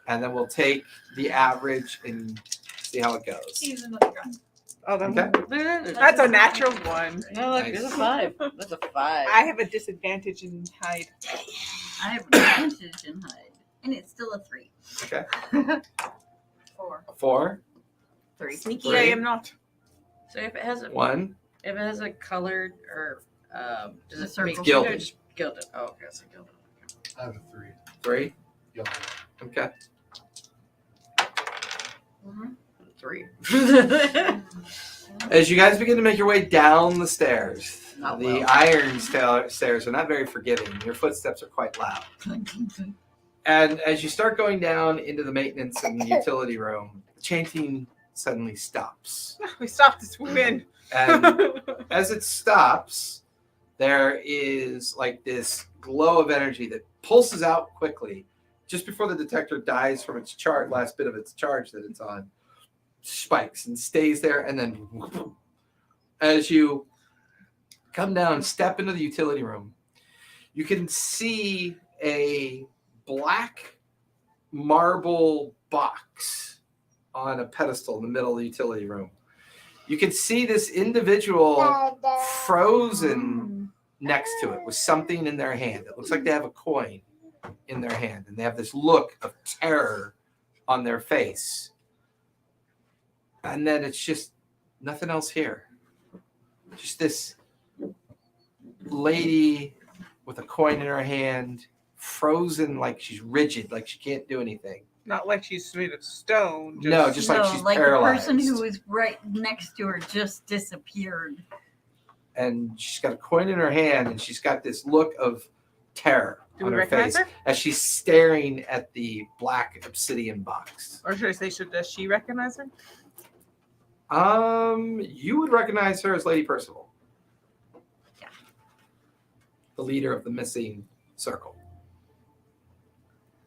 and then we'll take the average and see how it goes. Use another gun. Oh, then Okay. that's a natural one. No, look, Nice. it's a 5. That's a 5. I have a disadvantage in hide. I have advantage in hide. And it's still a 3. Okay. 4. 4, 3. Sneaky, Three. I am not. So if it has a 1. colored or does it Circle. make Gilded. or just gilded? Oh, okay, so gilded. I have a 3. 3. Yeah. Okay. 3. As you guys begin to make your way down the stairs, Not the well. iron stairs are not very forgiving. Your footsteps are quite loud. And as you start going down into the maintenance and the utility room, the chanting suddenly stops. We stopped this win. And as it stops, there is like this glow of energy that pulses out quickly just before the detector dies from its last bit of its charge that it's on. Spikes and stays there, and then as you come down and step into the utility room, you can see a black marble box on a pedestal in the middle of the utility room. You can see this individual frozen next to it with something in their hand. It looks like they have a coin in their hand, and they have this look of terror on their face. And then it's just nothing else here. Just this lady with a coin in her hand, frozen like she's rigid, like she can't do anything. Not like she's made of stone. No, just like she's like paralyzed. the person who was right next to her just disappeared. And she's got a coin in her hand, and she's got this look of terror Do on we her recognize face her? as she's staring at the black obsidian box. Or should I say, does she recognize her? You would recognize her as Lady Percival. Yeah. The leader of the missing circle.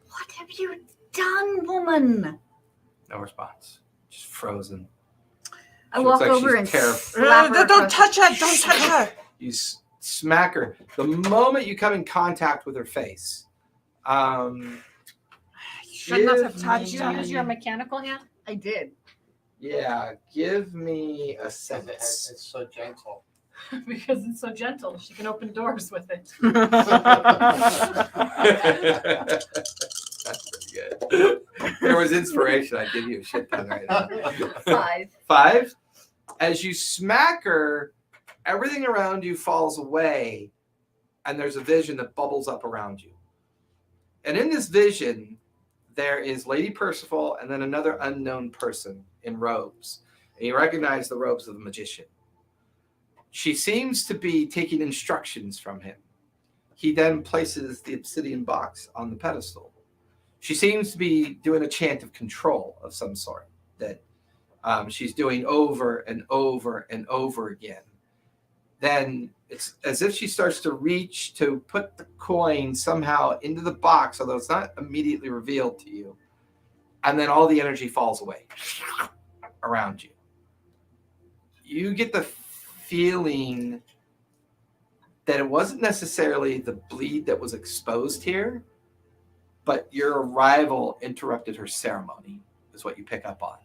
What have you done, woman? No response. Just frozen. I She walk looks like over she's and terrified. slap her Don't across- touch her! Don't touch her! You smack her. The moment you come in contact with her face, should not have give touched Did you her. use your mechanical hand? I did. Yeah, give me a It's sense. so gentle. Because it's so gentle. She can open doors with it. That's pretty good. If there was inspiration, I'd give you a shit ton right now. 5. 5. As you smack her, everything around you falls away, and there's a vision that bubbles up around you. And in this vision, there is Lady Percival and then another unknown person in robes. And you recognize the robes of the magician. She seems to be taking instructions from him. He then places the obsidian box on the pedestal. She seems to be doing a chant of control of some sort that she's doing over and over and over again. Then it's as if she starts to reach to put the coin somehow into the box, although it's not immediately revealed to you. And then all the energy falls away around you. You get the feeling that it wasn't necessarily the bleed that was exposed here, but your arrival interrupted her ceremony, is what you pick up on.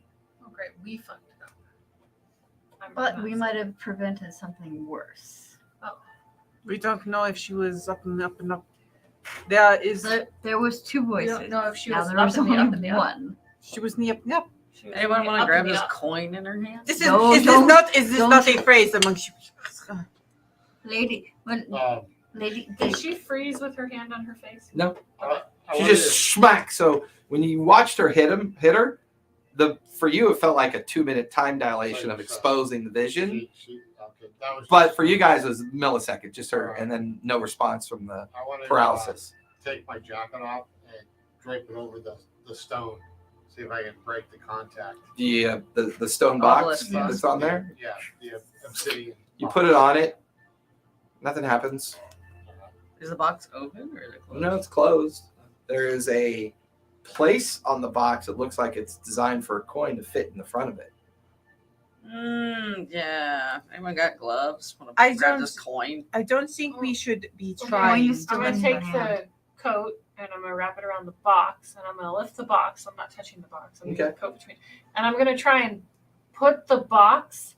Oh, great. We fucked it up. But we might have prevented something worse. We don't know if she was up and up and up. There is. There was 2 We voices. don't know if she now was there up was in the up only and the up. one. She was in the up and up. She was Anyone in the want to up grab and the this up. coin in her hand? This is. No, is don't- this don't- not a phrase amongst you? Lady, Um, lady, Did she freeze with her hand on her face? No. I She wanted just smacked. So when you watched her hit her, for you it felt like a 2-minute time dilation of exposing the vision. okay, that was But for you guys it was a millisecond, just her, and then no response from the I wanted paralysis. to take my jacket off and drape it over the stone. See if I can break the contact. The stone box Obelisk box. that's on there. Yeah, the obsidian. You put it on it. Nothing happens. Is the box open or is it closed? No, it's closed. There is a place on the box that looks like it's designed for a coin to fit in the front of it. Yeah. Anyone got gloves? Want I to grab don't- this coin? I don't think we should be Okay. trying. Coin is I'm still gonna in take her hand. the coat and I'm gonna wrap it around the box and I'm gonna lift the box. I'm not touching the box. I'm gonna Okay. put the coat between. And I'm gonna try and put the box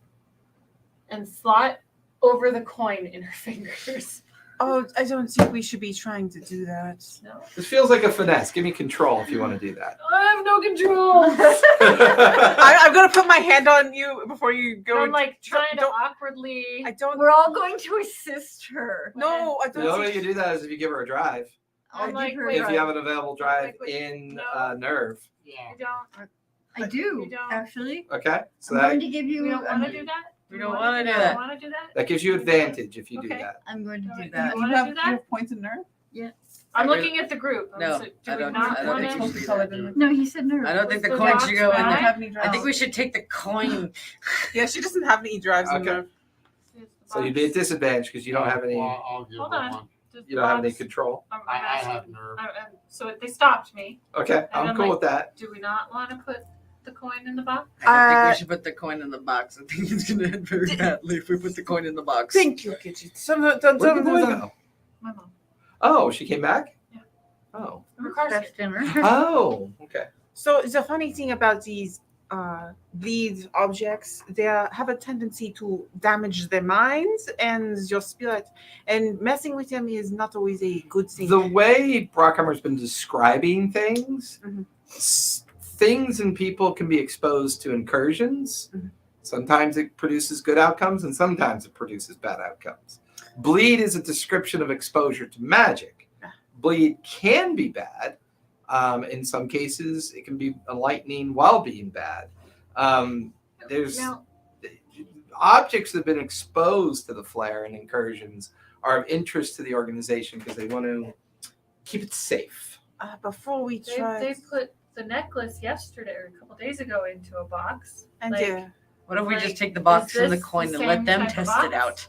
and slot over the coin in her fingers. Oh, I don't think we should be trying to do that. No. This feels like a finesse. Give me control if you want to do that. I have no control. I'm gonna put my hand on you before you go. I'm like trying to don't- awkwardly. I don't. we're all going to assist her. No, I The only way don't. you do that is if you give her a drive. I'll I'm like, give her wait, a If you have an available drive Wait, in no. Nerve. Yeah. You don't. I do, You don't. actually. Okay? So I'm that, going to give you. We don't want to I'm, do that. We don't wanna do that. Want to do that? that gives you advantage if you do Okay. that. I'm going to Do do you that. want to do that? points of nerve? I'm I really- looking at the group. No, So do I we don't- not I don't want think to? you should do that. No, he said nerve. I don't think the Was the coin box should go in back? there. I think we should take the coin. Yeah, she doesn't have any drives in Okay. nerve. So you'd be at disadvantage because you don't have any. Well, I'll give Hold her on. one. You don't have any control. I have nerve. So they stopped me. Okay, I'm I'm cool like- with that. Do we not want to put the coin in the box? I don't think we should put the coin in the box. I think it's going to end very badly if we put the coin in the box. Thank you, Gidget. Where'd the boy go? My mom. Oh, she came back? Yeah. Oh. Her car's here. Best dinner. Oh, okay. So the funny thing about these bleed objects, they have a tendency to damage their minds and your spirit, and messing with them is not always a good thing. The way Brockheimer's been describing things, Mhm. things and people can be exposed to incursions. Mhm. Sometimes it produces good outcomes and sometimes it produces bad outcomes. Bleed is a description of exposure to magic. Bleed can be bad. In some cases, it can be enlightening while being bad. There's Now, objects that have been exposed to the flare and incursions are of interest to the organization because they want to keep it safe. Before we try, They put the necklace yesterday or a couple days ago into a box. and like, What if we Like, just take the box is from the this coin the and let same them type of test it box? out?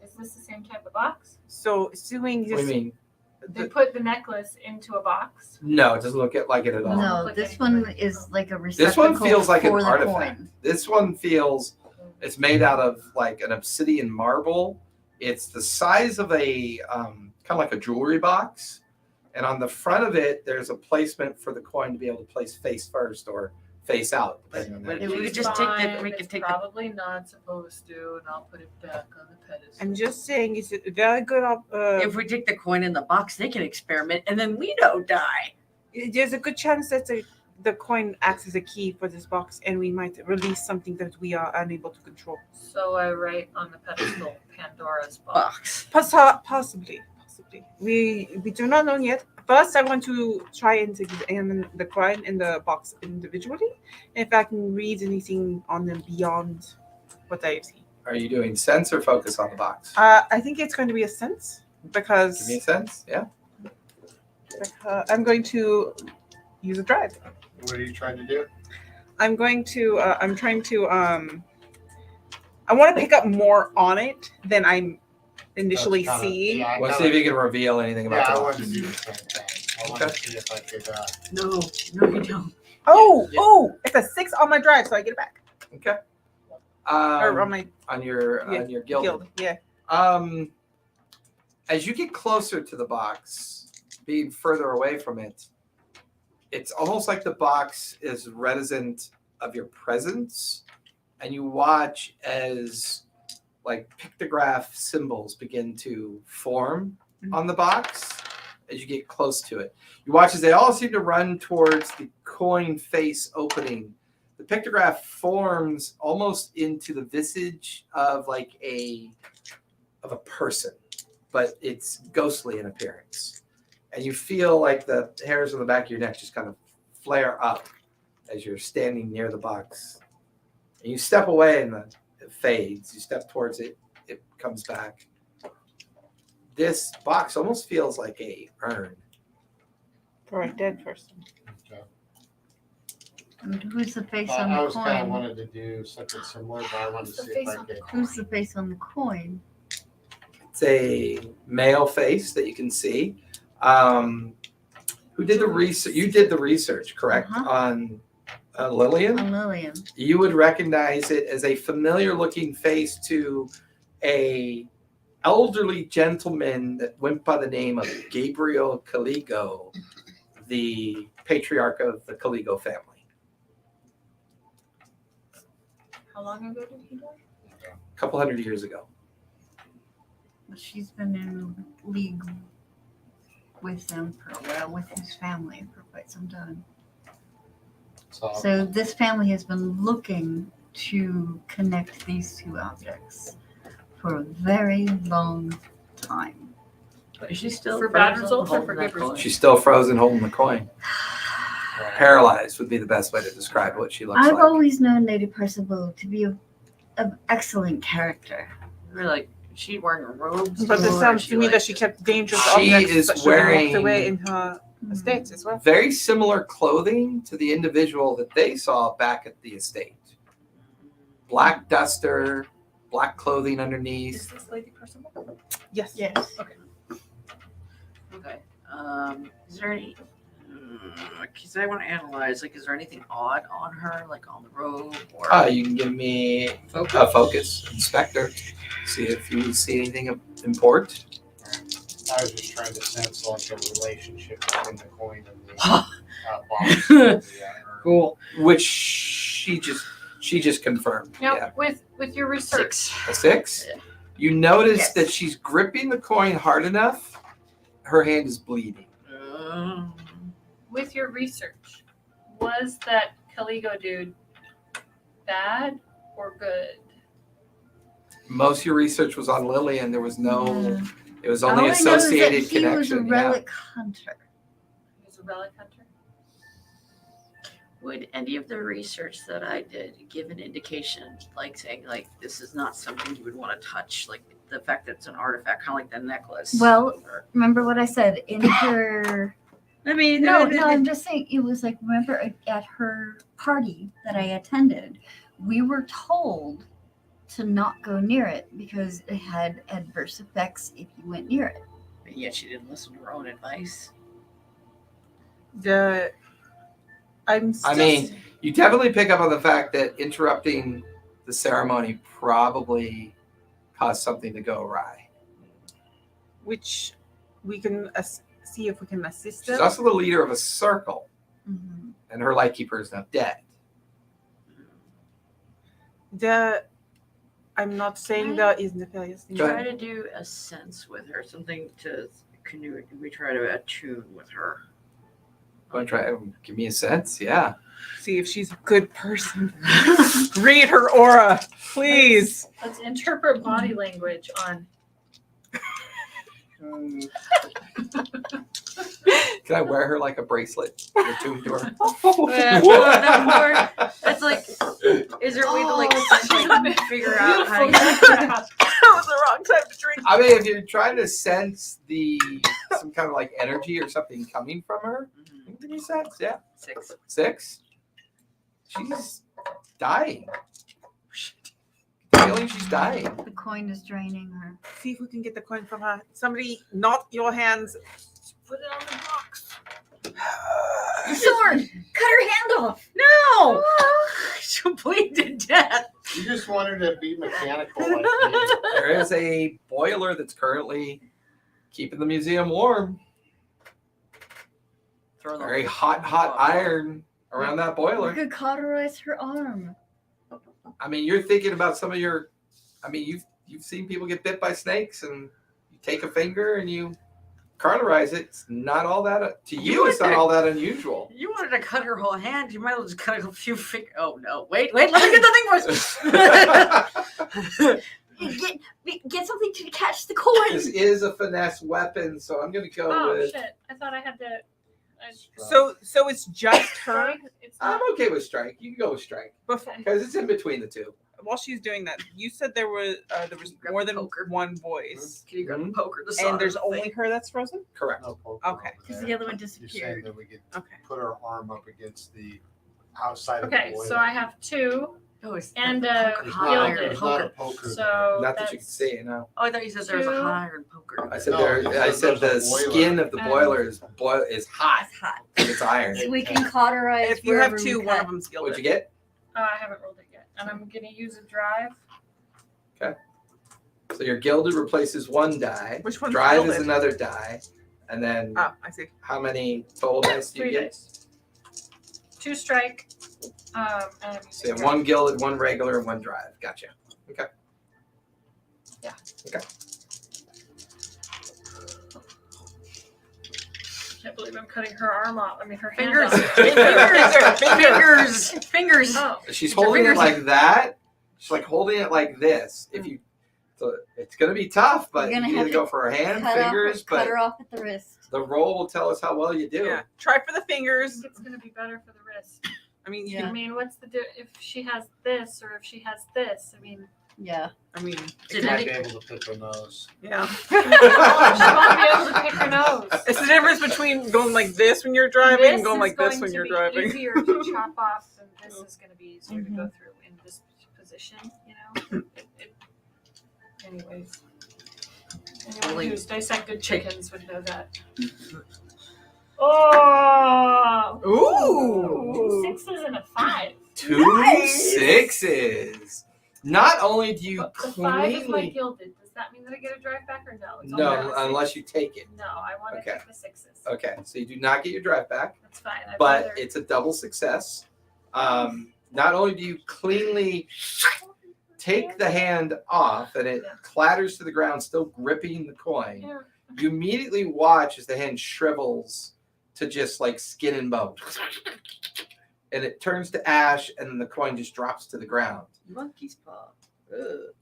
Is this the same type of box? so assuming What do you this, mean? They put the necklace into a box. No, it doesn't look like it at all. no, this one is like a receptacle This one feels like an for the artifact. coin. This one feels it's made out of like an obsidian marble. It's the size of a kind of like a jewelry box, and on the front of it, there's a placement for the coin to be able to place face first or face out, depending on But that. if we Which could is just take the, fine, we could it's take the. probably not supposed to, and I'll put it back on the pedestal. I'm just saying, it's a very good. If we take the coin in the box, they can experiment, and then we don't die. There's a good chance that the coin acts as a key for this box, and we might release something that we are unable to control. So I write on the pedestal Pandora's box. Possibly. We do not know yet. First, I want to try and examine the coin in the box individually, if I can read anything on them beyond what I have seen. Are you doing sense or focus on the box? I think it's going to be a sense because Give me a sense. Yeah. I'm going to use a drive. What are you trying to do? I'm trying to. I want to pick up more on it than I'm initially That's kinda- seeing. yeah, I Let's see kinda- if you can reveal anything Yeah, about I the wanted box. to do the same thing. I wanted to see if I could. No, you don't. Oh, it's a 6 on my drive, so I get it back. Okay. Or on my on your guild. guild. Yeah. As you get closer to the box, being further away from it, it's almost like the box is reticent of your presence, and you watch as like pictograph symbols begin to form on the box as you get close to it. You watch as they all seem to run towards the coin face opening. The pictograph forms almost into the visage of like a person, but it's ghostly in appearance. And you feel like the hairs on the back of your neck just kind of flare up as you're standing near the box. And you step away and it fades. You step towards it, it comes back. This box almost feels like a urn. For a dead person. Okay. And who's the face I on the was kind of coin? wanted to do something similar, but I wanted to see if I could. Who's the face on the coin? It's a male face that you can see. Who did the research? You did the research, correct? Uh-huh. On Lillian? On Lillian. You would recognize it as a familiar looking face to a elderly gentleman that went by the name of Gabriel Caligo, the patriarch of the Caligo family. How long ago did he die? A couple hundred years ago. She's been in league with them with his family for quite some time. So this family has been looking to connect these two objects for a very long time. Is she still For bad frozen results or holding for that good coin? results? She's still frozen holding the coin. Paralyzed would be the best way to describe what she looks I've like. always known Lady Percival to be an excellent character. We're like, is she wearing a robe? But it still, or sounds is to me like that she kept dangerous She objects is that she walked wearing- away in her estates as well. Very similar clothing to the individual that they saw back at the estate. Black duster, black clothing Is underneath. this Lady Percival? Yes. Yes. Okay. Is there any? Because I want to analyze. Like, is there anything odd on her, like on the robe or? You can give me Focus. a focus, inspector. See if you see anything of import. I was just trying to sense like a relationship between the coin and the box. Cool. Which she just confirmed. Now, Yeah. with your research, 6. A 6? Yeah. You notice Yes. that she's gripping the coin hard enough, her hand is bleeding. with your research, was that Caligo dude bad or good? Most of your research was on Lillian. There was no, Yeah. it was All only I know is that associated he was a connection. Yeah. relic hunter. He was a relic hunter? Would any of the research that I did give an indication, like saying, like, this is not something you would want to touch, like the fact that it's an artifact, kind of like the necklace? Well, remember what I said in her. I mean, No, I'm just saying it was like, remember at her party that I attended, we were told to not go near it because it had adverse effects if you went near it. But yet she didn't listen to her own advice. I mean, you definitely pick up on the fact that interrupting the ceremony probably caused something to go awry. which we can see if we can assist She's them. also the leader of a circle, Mm-hmm. and her lightkeeper is not dead. I'm not saying that is nefarious. Go ahead. Try to do a sense with her, something to we try to attune with her. Want to try? Give me a sense. Yeah. See if she's a good person. Read her aura, please. Let's interpret body language on. Can I wear her like a bracelet? Attuned to her. It's like, is there a way to like figure out how you? That was the wrong time to drink. I mean, if you're trying to sense some kind of like energy or something coming from her, give me a sense. Yeah. 6. 6. She's dying. Feeling she's dying. The coin is draining her. See if we can get the coin from her. Somebody, not your hands. Put it on the box. Sword! Cut her hand off! No! She'll bleed to death. You just wanted to be mechanical like me. There is a boiler that's currently keeping the museum warm. Throw Very hot iron around that We boiler. could cauterize her arm. I mean, you're thinking about some of your. I mean, you've seen people get bit by snakes, and you take a finger and you cauterize it. It's not all that to you. It's not all that unusual. You wanted to cut her whole hand. You might as well just cut a few fingers. Oh no! Wait! Let me get the thing first. Get something to catch the coin. This is a finesse weapon, so I'm going to go Oh with. shit! I thought I had to. So it's just her. It's I'm not. okay with strike. You can go with strike Before, because it's in between the two. while she's doing that, you said there was Grab more the than poker. one voice, Can you grab the poker? The and solder there's thing? only her that's frozen. Correct. No poker Okay. over Because there. the other one You're saying disappeared. that we could Okay. put our arm up against the outside of Okay, the boiler. so I have 2, Oh, it's and poker. There's Hot not, gilded. iron there's not a poker. poker. So Not that you can that's- see it now. Oh, I thought you said there was a 2. hot iron poker. I said No, there. I said the there's a boiler. skin of the boiler is hot. It's hot. It's iron. So we can cauterize. If you have wherever 2, we one cut. of them's What'd gilded. you get? I haven't rolled it yet, and I'm gonna use a drive. So your gilded replaces one die. Which one's Drive gilded? is another die, and then Ah, I see. how many total dice do you 3 get? dice. 2 strike. And I'm So you using have drive. 1 gilded, 1 regular, and 1 drive. Gotcha. Can't believe I'm cutting her arm off. I mean, her hand Fingers. off. Fingers. Oh, She's Your holding it fingers- like that. She's like holding it like this. If you, so it's gonna be tough, but You're you gonna can have either to go for her hand, cut fingers, cut but her off at the wrist. the roll will tell us how well you do. Yeah. Try for the I fingers. think it's gonna be better for the wrist. I mean, Yeah. I mean, what's the if she has this or if she has this? I mean, Yeah. I mean, You might be able to pick her nose. yeah. she won't be able to pick her nose. It's the difference between going like this when you're driving This and going is like this going when to you're be driving. Easier to chop off, and this is going to be easier to go through in this position. You know. Anyways, anyone Only- who's dissected chickens would know that. Oh, Ooh. 2 6s and a 5. 2 6s. Not only do you But the 5 is my cleanly gilded. Does that mean that I get a drive back or no? It's only no, a 6. unless you take it. No, I want to Okay. take the 6s. Okay, so you do not get your drive back, That's fine. I'd but rather- it's a double success. Not only do you cleanly take the hand off and it clatters to the ground, still gripping the coin, Yeah. you immediately watch as the hand shrivels to just like skin and bone. And it turns to ash, and then the coin just drops to the ground. Monkey's paw.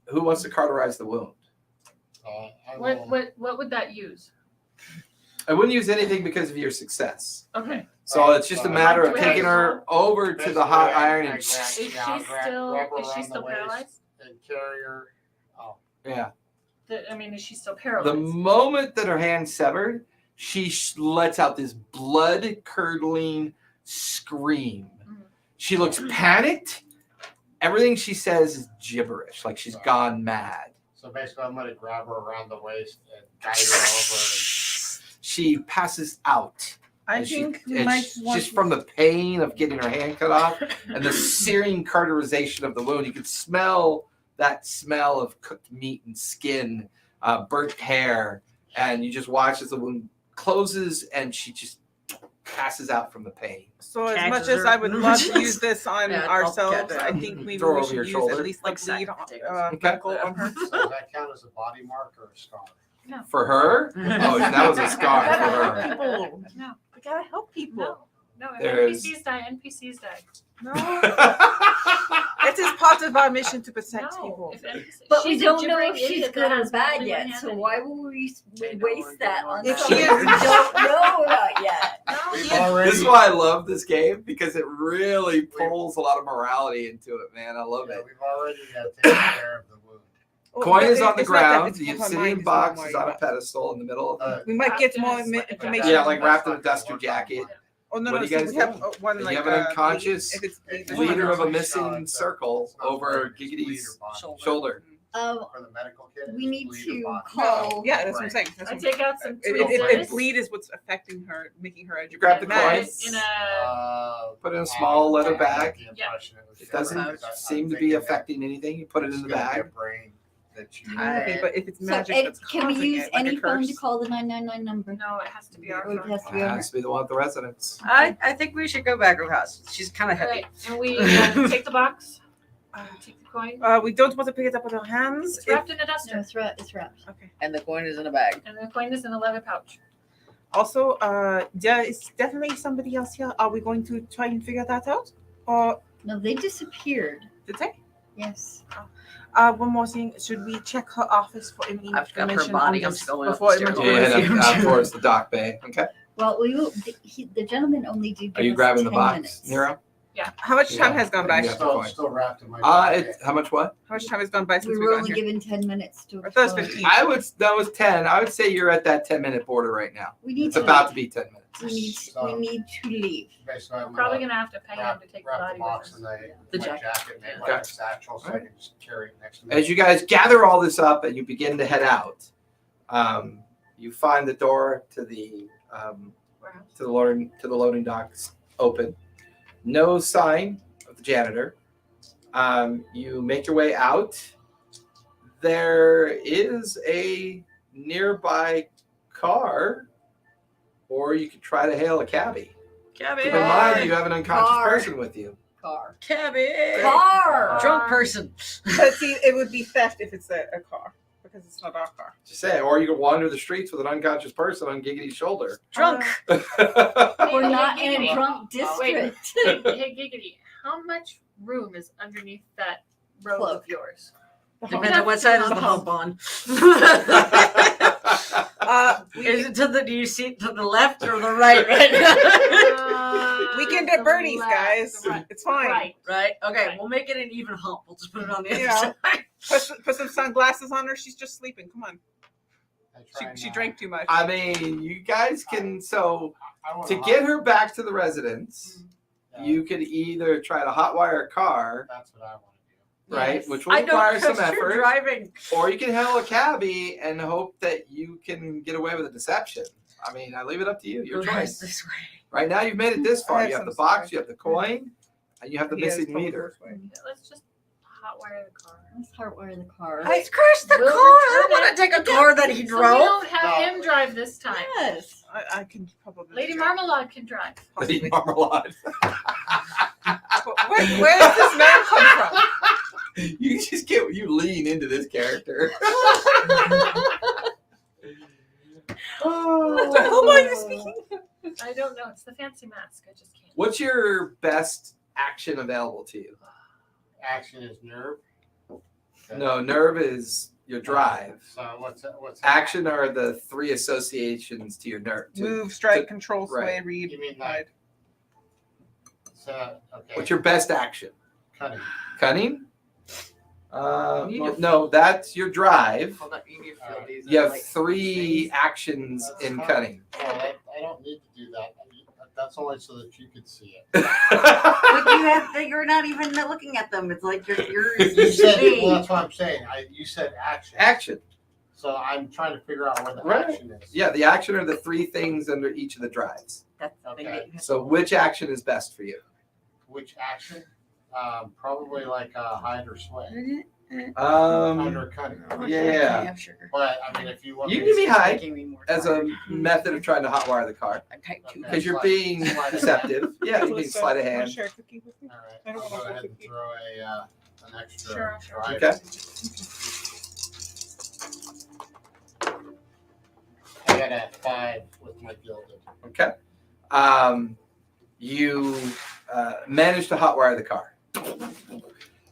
Who wants to cauterize the wound? I will- What would that use? I wouldn't use anything because of your success. Okay. So it's just a matter of Wait, taking her over to the hot iron and Is she still paralyzed? And carry her. Oh, yeah. Is she still The paralyzed? moment that her hand's severed, she lets out this blood-curdling scream. Mhm. She looks panicked. Everything she says is gibberish, like she's gone mad. so basically, I'm gonna grab her around the waist and guide her over. She passes out. I And think we and might want just from the pain of getting her hand cut off and the searing cauterization of the wound, you can smell that smell of cooked meat and skin, burnt hair, and you just watch as the wound closes and she just passes out from the pain. So as Catches much as her. I would love to use this on Yeah, I'll ourselves, catch I her. think maybe Throw we over should your use shoulder. at least like Like bleed sack. medical on her. So does that count as a body mark or a scar? For her? Oh, that was a scar We for gotta her. help people. No. We gotta help people. No, if There's- NPCs die, NPCs die. No, it is part of our mission to protect No. people. If NPCs, But we she's a don't know gibbering if she's idiot good that or has bad only yet. one hand So in why it. would we They know waste we're that good on If something she we is- don't know about yet? No, We've yeah. already, This is why I love this game, because it really pulls a lot of morality into it, man. I love yeah, it. we've already taken care of the wound. Oh, Coin but is on the it's not that, ground. it's The what her obsidian mind is box not is on a worried about. pedestal in the middle of the. We might get more After this, information. Yeah, like wrapped in a duster jacket. Oh no, What no. do you So guys we have do? one You like have an unconscious if it's bleed, there's leader one of a else. missing circle over Giggity's Shoulder. shoulder. For the medical kit. We need to No, call. yeah, that's what I'm saying. That's I what I'm take out some saying. tweezers. If bleed is what's affecting her, making her You grab the mad. coin. in a Put it in a small leather bag. Yeah. It doesn't seem to be affecting anything. You put it in the bag. Okay, but if it's So magic, Ed, that's can we causing use it, like any a phone curse. to call the 999 number? no, it has to be our Or it phone. has to It be our has to be the one with the residence. I think we should go back to her house. She's kind of heavy. Right, and we take the box, take the coin. We don't want to pick it up with our hands. It's wrapped in a duster, No, it's wrapped. Okay. And the coin is in a bag. and the coin is in a leather pouch. Also, there is definitely somebody else here. Are we going to try and figure that out? Or No, they disappeared. did they? Yes. One more thing. Should we check her office for any I've got her information body. on I'm this going up before the it stairs. went Yeah, over? head up towards the dock bay. Okay. Well, the gentleman only did. Are you give us grabbing the 10 box, minutes. Nero? How much time Yeah. has gone by? Yeah. Still wrapped in my How much what? How much time has gone by since We we were got only here? given 10 minutes to. I thought it was explore. 15. That was 10. I would say you're at that 10-minute border right now. We need It's to. about to be 10 minutes. We need to leave. Basically, We're I'm probably gonna gonna have to pay him to take the wrap body the box with in us. The my jacket. jacket, make Okay. my satchel so I can just carry it next to me. As you guys gather all this up and you begin to head out, you find the door to the loading docks open. No sign of the janitor. You make your way out. There is a nearby car, or you could try to hail a cabbie. Cabby. Keep in mind you have an unconscious Car. person with you. Car. Cabby. Car. Drunk person. But see, it would be theft if it's a car because it's not our car. Just say, or you could wander the streets with an unconscious person on Giggity's shoulder. Drunk. We're not in a Giggity. drunk Wait. district. Hey, Giggity, how much room is underneath that robe Cloak. of yours? Depends on what side is the hump on. Is it do you see it to the left or the right right now? Weekend at The Bernie's, left, guys. the right. It's fine. Right. Right? Okay, Right. we'll make it an even hump. We'll just put it on the other Yeah. side. Put some sunglasses on her. She's just sleeping. Come on. I try She not- drank too much. I mean, you guys can, so I wanna to hot- get her back to the residence, Yeah, you could either try to hotwire a car, That's what I want to do. right, Yes. which will I don't require some trust your effort, driving. or you can hail a cabbie and hope that you can get away with a deception. I mean, I leave it up to you, your Who heads choice. this way? Right now, you've made it this I far. have You have the some box, stuff. you have the coin, and you have the He has missing told meter. us way. Let's just hotwire the car. Let's hardwire the car. Let's crash the We'll car. I return don't want to take a car that he So we drove. don't have No. him drive this time. Yes. I can probably. Lady drive. Marmalade can drive. Lady Marmalade. Where does this man come from? You just get, you lean into this character. Who are you speaking? I don't know. It's the fancy mask. I just can't. What's your best action available to you? Action is nerve. Okay. No, nerve is your drive. So what's Action are the 3 associations to your nerve. Move, strike, to- control, sway, right. read, You mean hide. So okay. What's your best action? cunning? Cunning? You need No, that's your drive. Hold on, you need to fill these You in, have like, 3 things. actions That's in fine. cunning. Well, I don't need to do that. That's only so that you could see it. But you're not even looking at them. It's like you're You said, seeing. well, that's what I'm saying. You said action. Action. So I'm trying to figure out where the Right. action is. Yeah, the action are the 3 things under each of the drives. That's the thing Okay. that you have So which action is best for you? Which action? Probably like hide or sway. Hide or cunning. Yeah. Sugar. But I mean, if you want You me can give to me hide Making me more as a tired. method of trying to hotwire the car. I'm type 2. Okay. Because you're Sleight- being sleight of deceptive. Yeah, you're being Melissa, sleight of wanna hand. share a cookie with me? all right, I don't I'll want go a ahead and cookie. throw an extra Sure. drive. Okay. I got a 5 with my gilded. Okay. You manage to hotwire the car.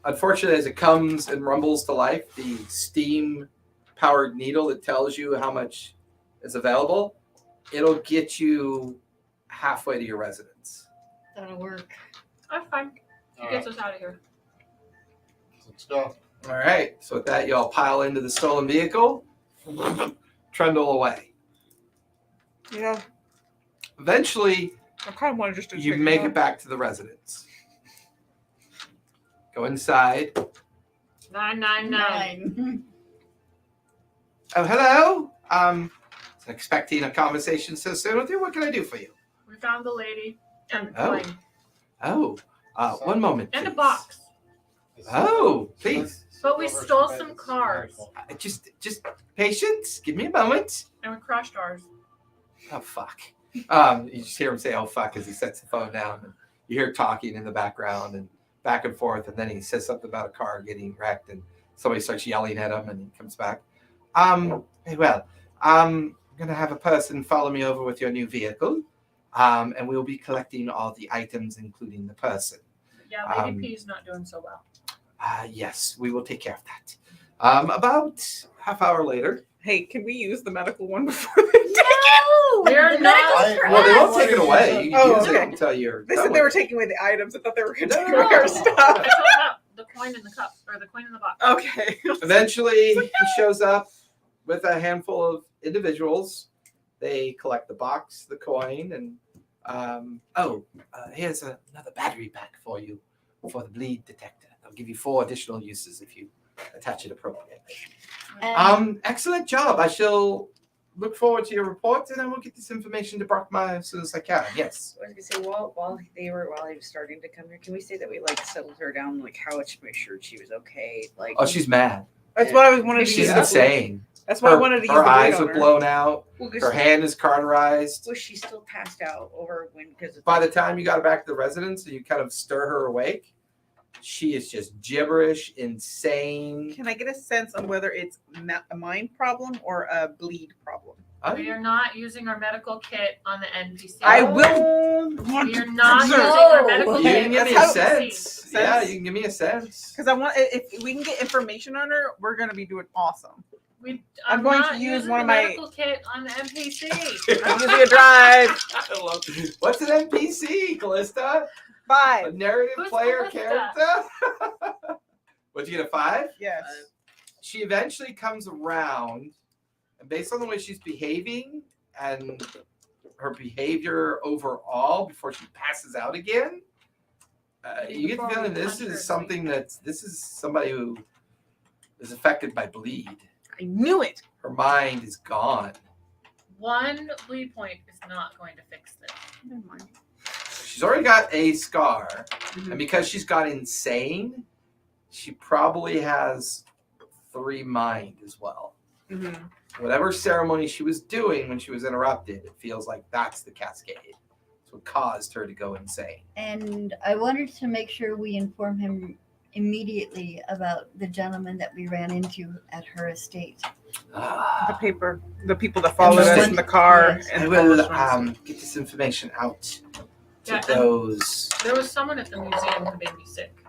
Unfortunately, as it comes and rumbles to life, the steam-powered needle that tells you how much is available, it'll get you halfway to your residence. That'll work. I'm fine. All He gets right, us out of here. let's go. All right. So with that, you all pile into the stolen vehicle, trundle away. Yeah, Eventually, I kind of want to just. you make it back to the residence. Go inside. 999. Oh, hello. Wasn't expecting a conversation so soon with you. What can I do for you? We found the lady and the Oh. coin Oh, one moment. and a please. box. Oh, please. But we stole some cars. Just patience. Give me a moment. And we crushed ours. Oh, fuck. You just hear him say, oh, fuck, as he sets the phone down. And you hear talking in the background and back and forth. And then he says something about a car getting wrecked. And somebody starts yelling at him and he comes back. Hey, well, I'm going to have a person follow me over with your new vehicle. And we'll be collecting all the items, including the person. Yeah, Lady P's not doing so well. Yes, we will take care of that. About half hour later. Hey, can we use the medical one before they take it? No, We're the not- medical's for Well, they us. won't take it away. You can Oh, use it okay. until you're They done said they were with it. taking away the items. I thought they were going to take No. away our I stuff. told him about the coin in the cup or the coin in the box. Okay. Eventually, he shows up with a handful of individuals. They collect the box, the coin, and here's another battery pack for you for the bleed detector. They'll give you 4 additional uses if you attach it appropriately. And Excellent job. I shall look forward to your report, and I will get this information to Brockmire as soon as I can. Yes. I was gonna say while he was starting to come here, can we say that we like settled her down, like how much to make sure she was okay? Like Oh, she's mad. That's what I was wanted to She's use. insane. That's why I wanted to use Her the eyes blade are on her. blown out. well, Her hand is cauterized. was she still passed out over when because By the time you got her back to the residence and you kind of stir her awake, she is just gibberish, insane. Can I get a sense on whether it's a mind problem or a bleed problem? We are not using our medical kit on the NPC. I will. We are not using No. our medical You kit. can give me That's a how- sense. Yeah, you can give me a sense. Because I want, if we can get information on her, we're gonna be doing awesome. I'm going not to use using one the of my- medical kit on the NPC. I'm using a drive. I love What's an NPC, Callista? A 5. narrative Who's player Callista? character? What'd you get, a 5? Yes. She eventually comes around, and based on the way she's behaving and her behavior overall before she passes out again, you get the feeling this is somebody who is affected by bleed. I knew it. Her mind is gone. One bleed point is not going to fix this. Never mind. She's already got a scar, Mhm. and because she's got insane, she probably has 3 mind as well. Mhm. Whatever ceremony she was doing when she was interrupted, it feels like that's the cascade. It's what caused her to go insane. and I wanted to make sure we inform him immediately about the gentleman that we ran into at her estate. The paper, the people that followed us Understood. in the car, Yes. and I the will restaurants. get this information out to Yeah, and- those. There was someone at the museum who made me sick.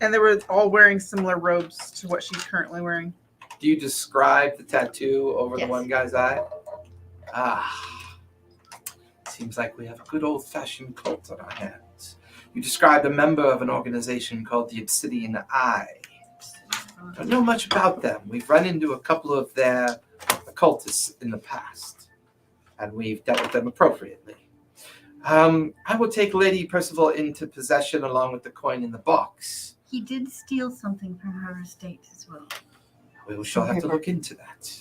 And they were all wearing similar robes to what she's currently wearing. Do you describe the tattoo over the Yes. one guy's eye? Ah, seems like we have a good old-fashioned cult on our hands. You described a member of an organization called the Obsidian Eye. Don't know much about them. We've run into a couple of their cultists in the past, and we've dealt with them appropriately. I will take Lady Percival into possession along with the coin in the box. He did steal something from her estate as well. We shall have to look into that.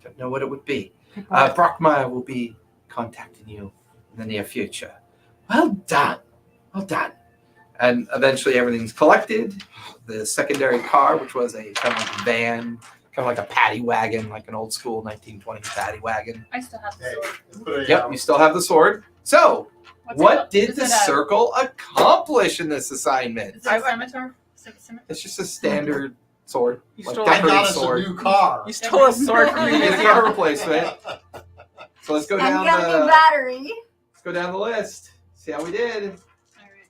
Don't know what it would be. Brockmeyer will be contacting you in the near future. Well done. Well done. And eventually everything's collected. The secondary car, which was a kind of like a van, kind of like a paddy wagon, like an old school 1920s paddy wagon. I still have the Hey, sword. put a, Yep, you still have the sword. So, what did is the it circle accomplish in this assignment? Is it a scimitar? Scimitar? It's just a standard sword. You Like stole I decorated got us a sword. new car. You stole a sword from You the made a museum. car replacement. So let's go And down got a new the battery. let's go down the list. See how we did. All right.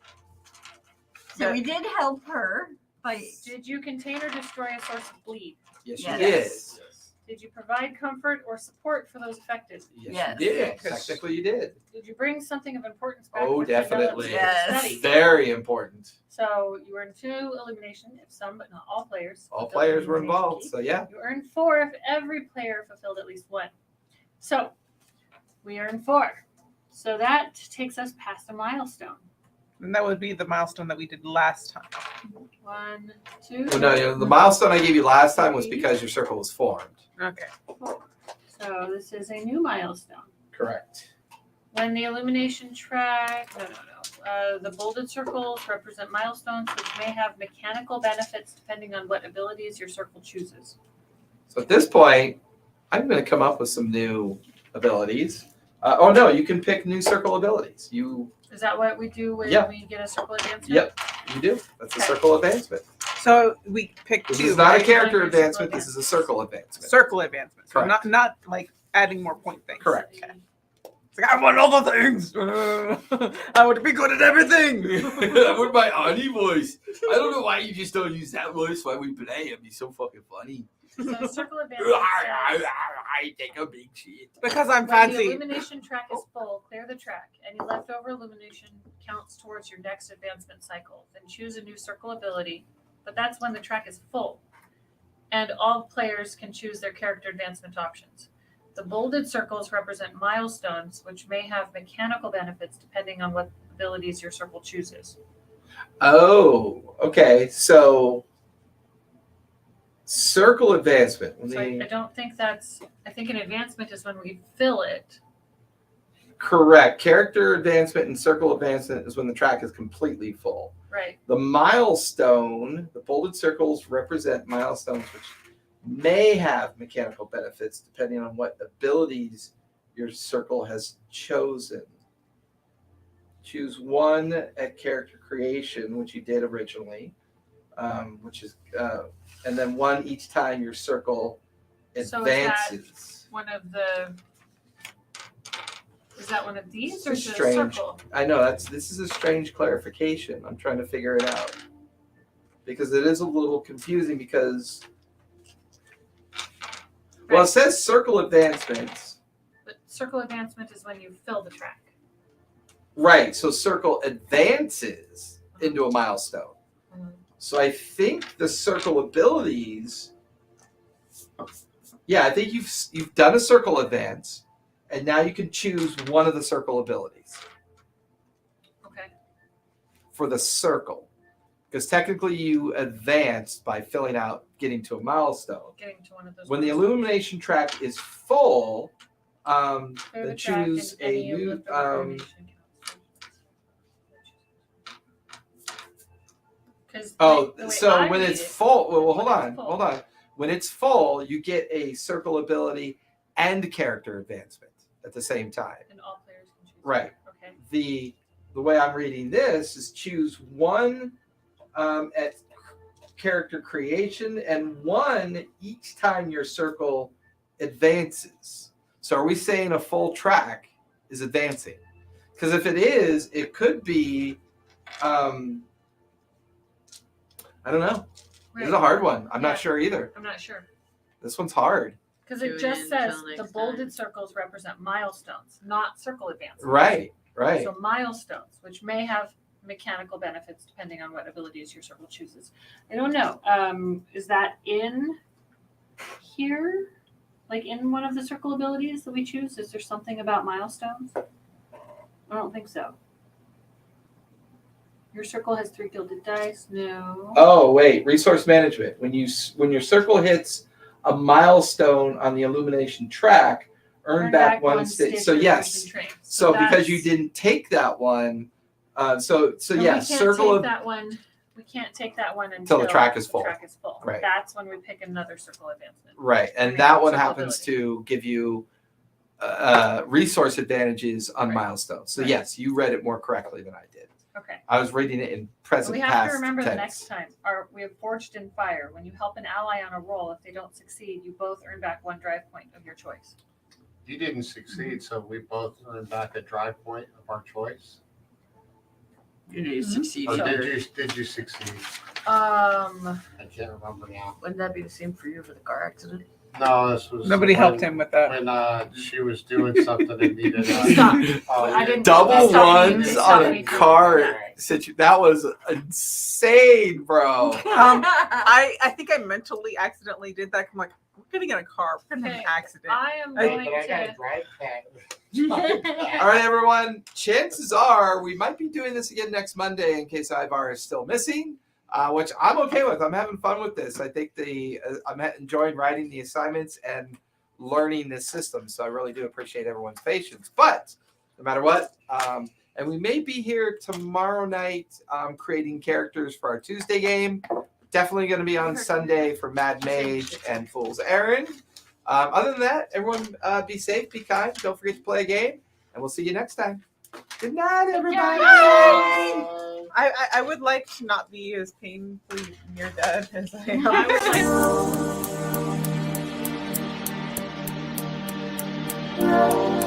So we did help her by Did you contain or destroy a source of bleed? Yes, Yes. you did. Did you provide comfort or support for those affected? Yes, Yes. you did. Yes. Technically, you did. Did you bring something of importance back? Oh, with you to definitely. Yes. study? Very important. So you earn 2 illumination if some, but not all players. All fulfill players were illumination involved. key. So yeah. You earn 4 if every player fulfilled at least 1. So we earn 4. So that takes us past a milestone. And that would be the milestone that we did last time. 1, 2. Well, no, the milestone I gave you last time was because your circle was formed. Okay. 4. So this is a new milestone. Correct. When the illumination track, the bolded circles represent milestones which may have mechanical benefits depending on what abilities your circle chooses. So at this point, I'm going to come up with some new abilities. Oh no, you can pick new circle abilities. Is that what we do when Yeah. we get a circle advancement? Yep, you do. That's a circle advancement. So we picked This 2. is not a right? character Circle advancement. This is a circle advancement. Circle advancement. So Correct. not like adding more point things. Correct. Okay. It's like, I want all the things. I want to be good at everything. With my honey voice. I don't know why you just don't use that voice while we play. It'd be so fucking funny. So circle advancement says, I take a big shit. Because I'm when the fancy. illumination track is full, clear the track. Any leftover illumination counts towards your next advancement cycle. Then choose a new circle ability, but that's when the track is full. And all players can choose their character advancement options. The bolded circles represent milestones, which may have mechanical benefits depending on what abilities your circle chooses. Oh, okay. So circle advancement. So I don't think that's. I think an advancement is when we fill it. Correct. Character advancement and circle advancement is when the track is completely full. Right. The milestone, the bolded circles represent milestones which may have mechanical benefits depending on what abilities your circle has chosen. Choose 1 at character creation, which you did originally, which is, and then 1 each time your circle So is that- advances. One of the. Is that one of these It's or is it a strange. circle? I know this is a strange clarification. I'm trying to figure it out because it is a little confusing because well, it says circle advancements. But circle advancement is when you fill the track. Right, so circle advances into a milestone. Mhm. So I think the circle abilities. Yeah, I think you've done a circle advance, and now you can choose one of the circle abilities Okay. for the circle, because technically you advanced by filling out getting to a milestone. Getting to one of those. When the ones. illumination track is full, Clear the then track choose and a any new. leftover illumination counts. 'Cause Oh, the way so I when read it's it- full, well, hold when on, it's full. hold on. When it's full, you get a circle ability and character advancement at the same time. And all players can choose. Right. Okay. The way I'm reading this is choose 1 at character creation and 1 each time your circle advances. So are we saying a full track is advancing? Because if it is, it could be I don't know. This is Right. a hard one. I'm Yeah. not sure either. I'm not sure. This one's hard. Because Do it it just says until the next bolded time. circles represent milestones, not circle advancements. Right. Right. So milestones, which may have mechanical benefits depending on what abilities your circle chooses. I don't know. Is that in here? Like in one of the circle abilities that we choose? Is there something about milestones? I don't think so. Your circle has 3 gilded dice. No. Oh wait, resource management. When your circle hits a milestone on the illumination track, earn back one state. So yes. So because you didn't take that one, so yes, circle of that one. We can't take that one until the track is full. The track is full. Right. That's when we pick another circle advancement. right, and Make that one circle happens ability. to give you resource advantages on Right. milestones. So Right. yes, you read it more correctly than I did. Okay. I was reading it in present We have past to remember tense. the next time. We have Forged in Fire. When you help an ally on a roll, if they don't succeed, you both earn back 1 drive point of your choice. You didn't succeed, so we both earned back a drive point of our choice. You succeed. Or So- did you succeed? Um, I can't remember now. Wouldn't that be the same for you for the car accident? No, this was Nobody helped when- him with that. when she was doing something and needed. Stop. Oh, I didn't- Double Stop me. ones Stop on me a from car doing situation. That was insane, bro. I think I mentally accidentally did that. I'm like, we're getting in a car. We're gonna have an Okay. accident. I am Hey, going But I got a to. drive pad. All right, everyone. Chances are we might be doing this again next Monday in case Ivar is still missing, which I'm okay with. I'm having fun with this. I think I'm enjoying writing the assignments and learning this system. So I really do appreciate everyone's patience. But no matter what, and we may be here tomorrow night creating characters for our Tuesday game. Definitely going to be on Sunday for Mad Mage and Fool's Errand. Other than that, everyone be safe, be kind. Don't forget to play a game, and we'll see you next time. Good night, everybody. I would like to not be as painfully near dead as I am. I would like.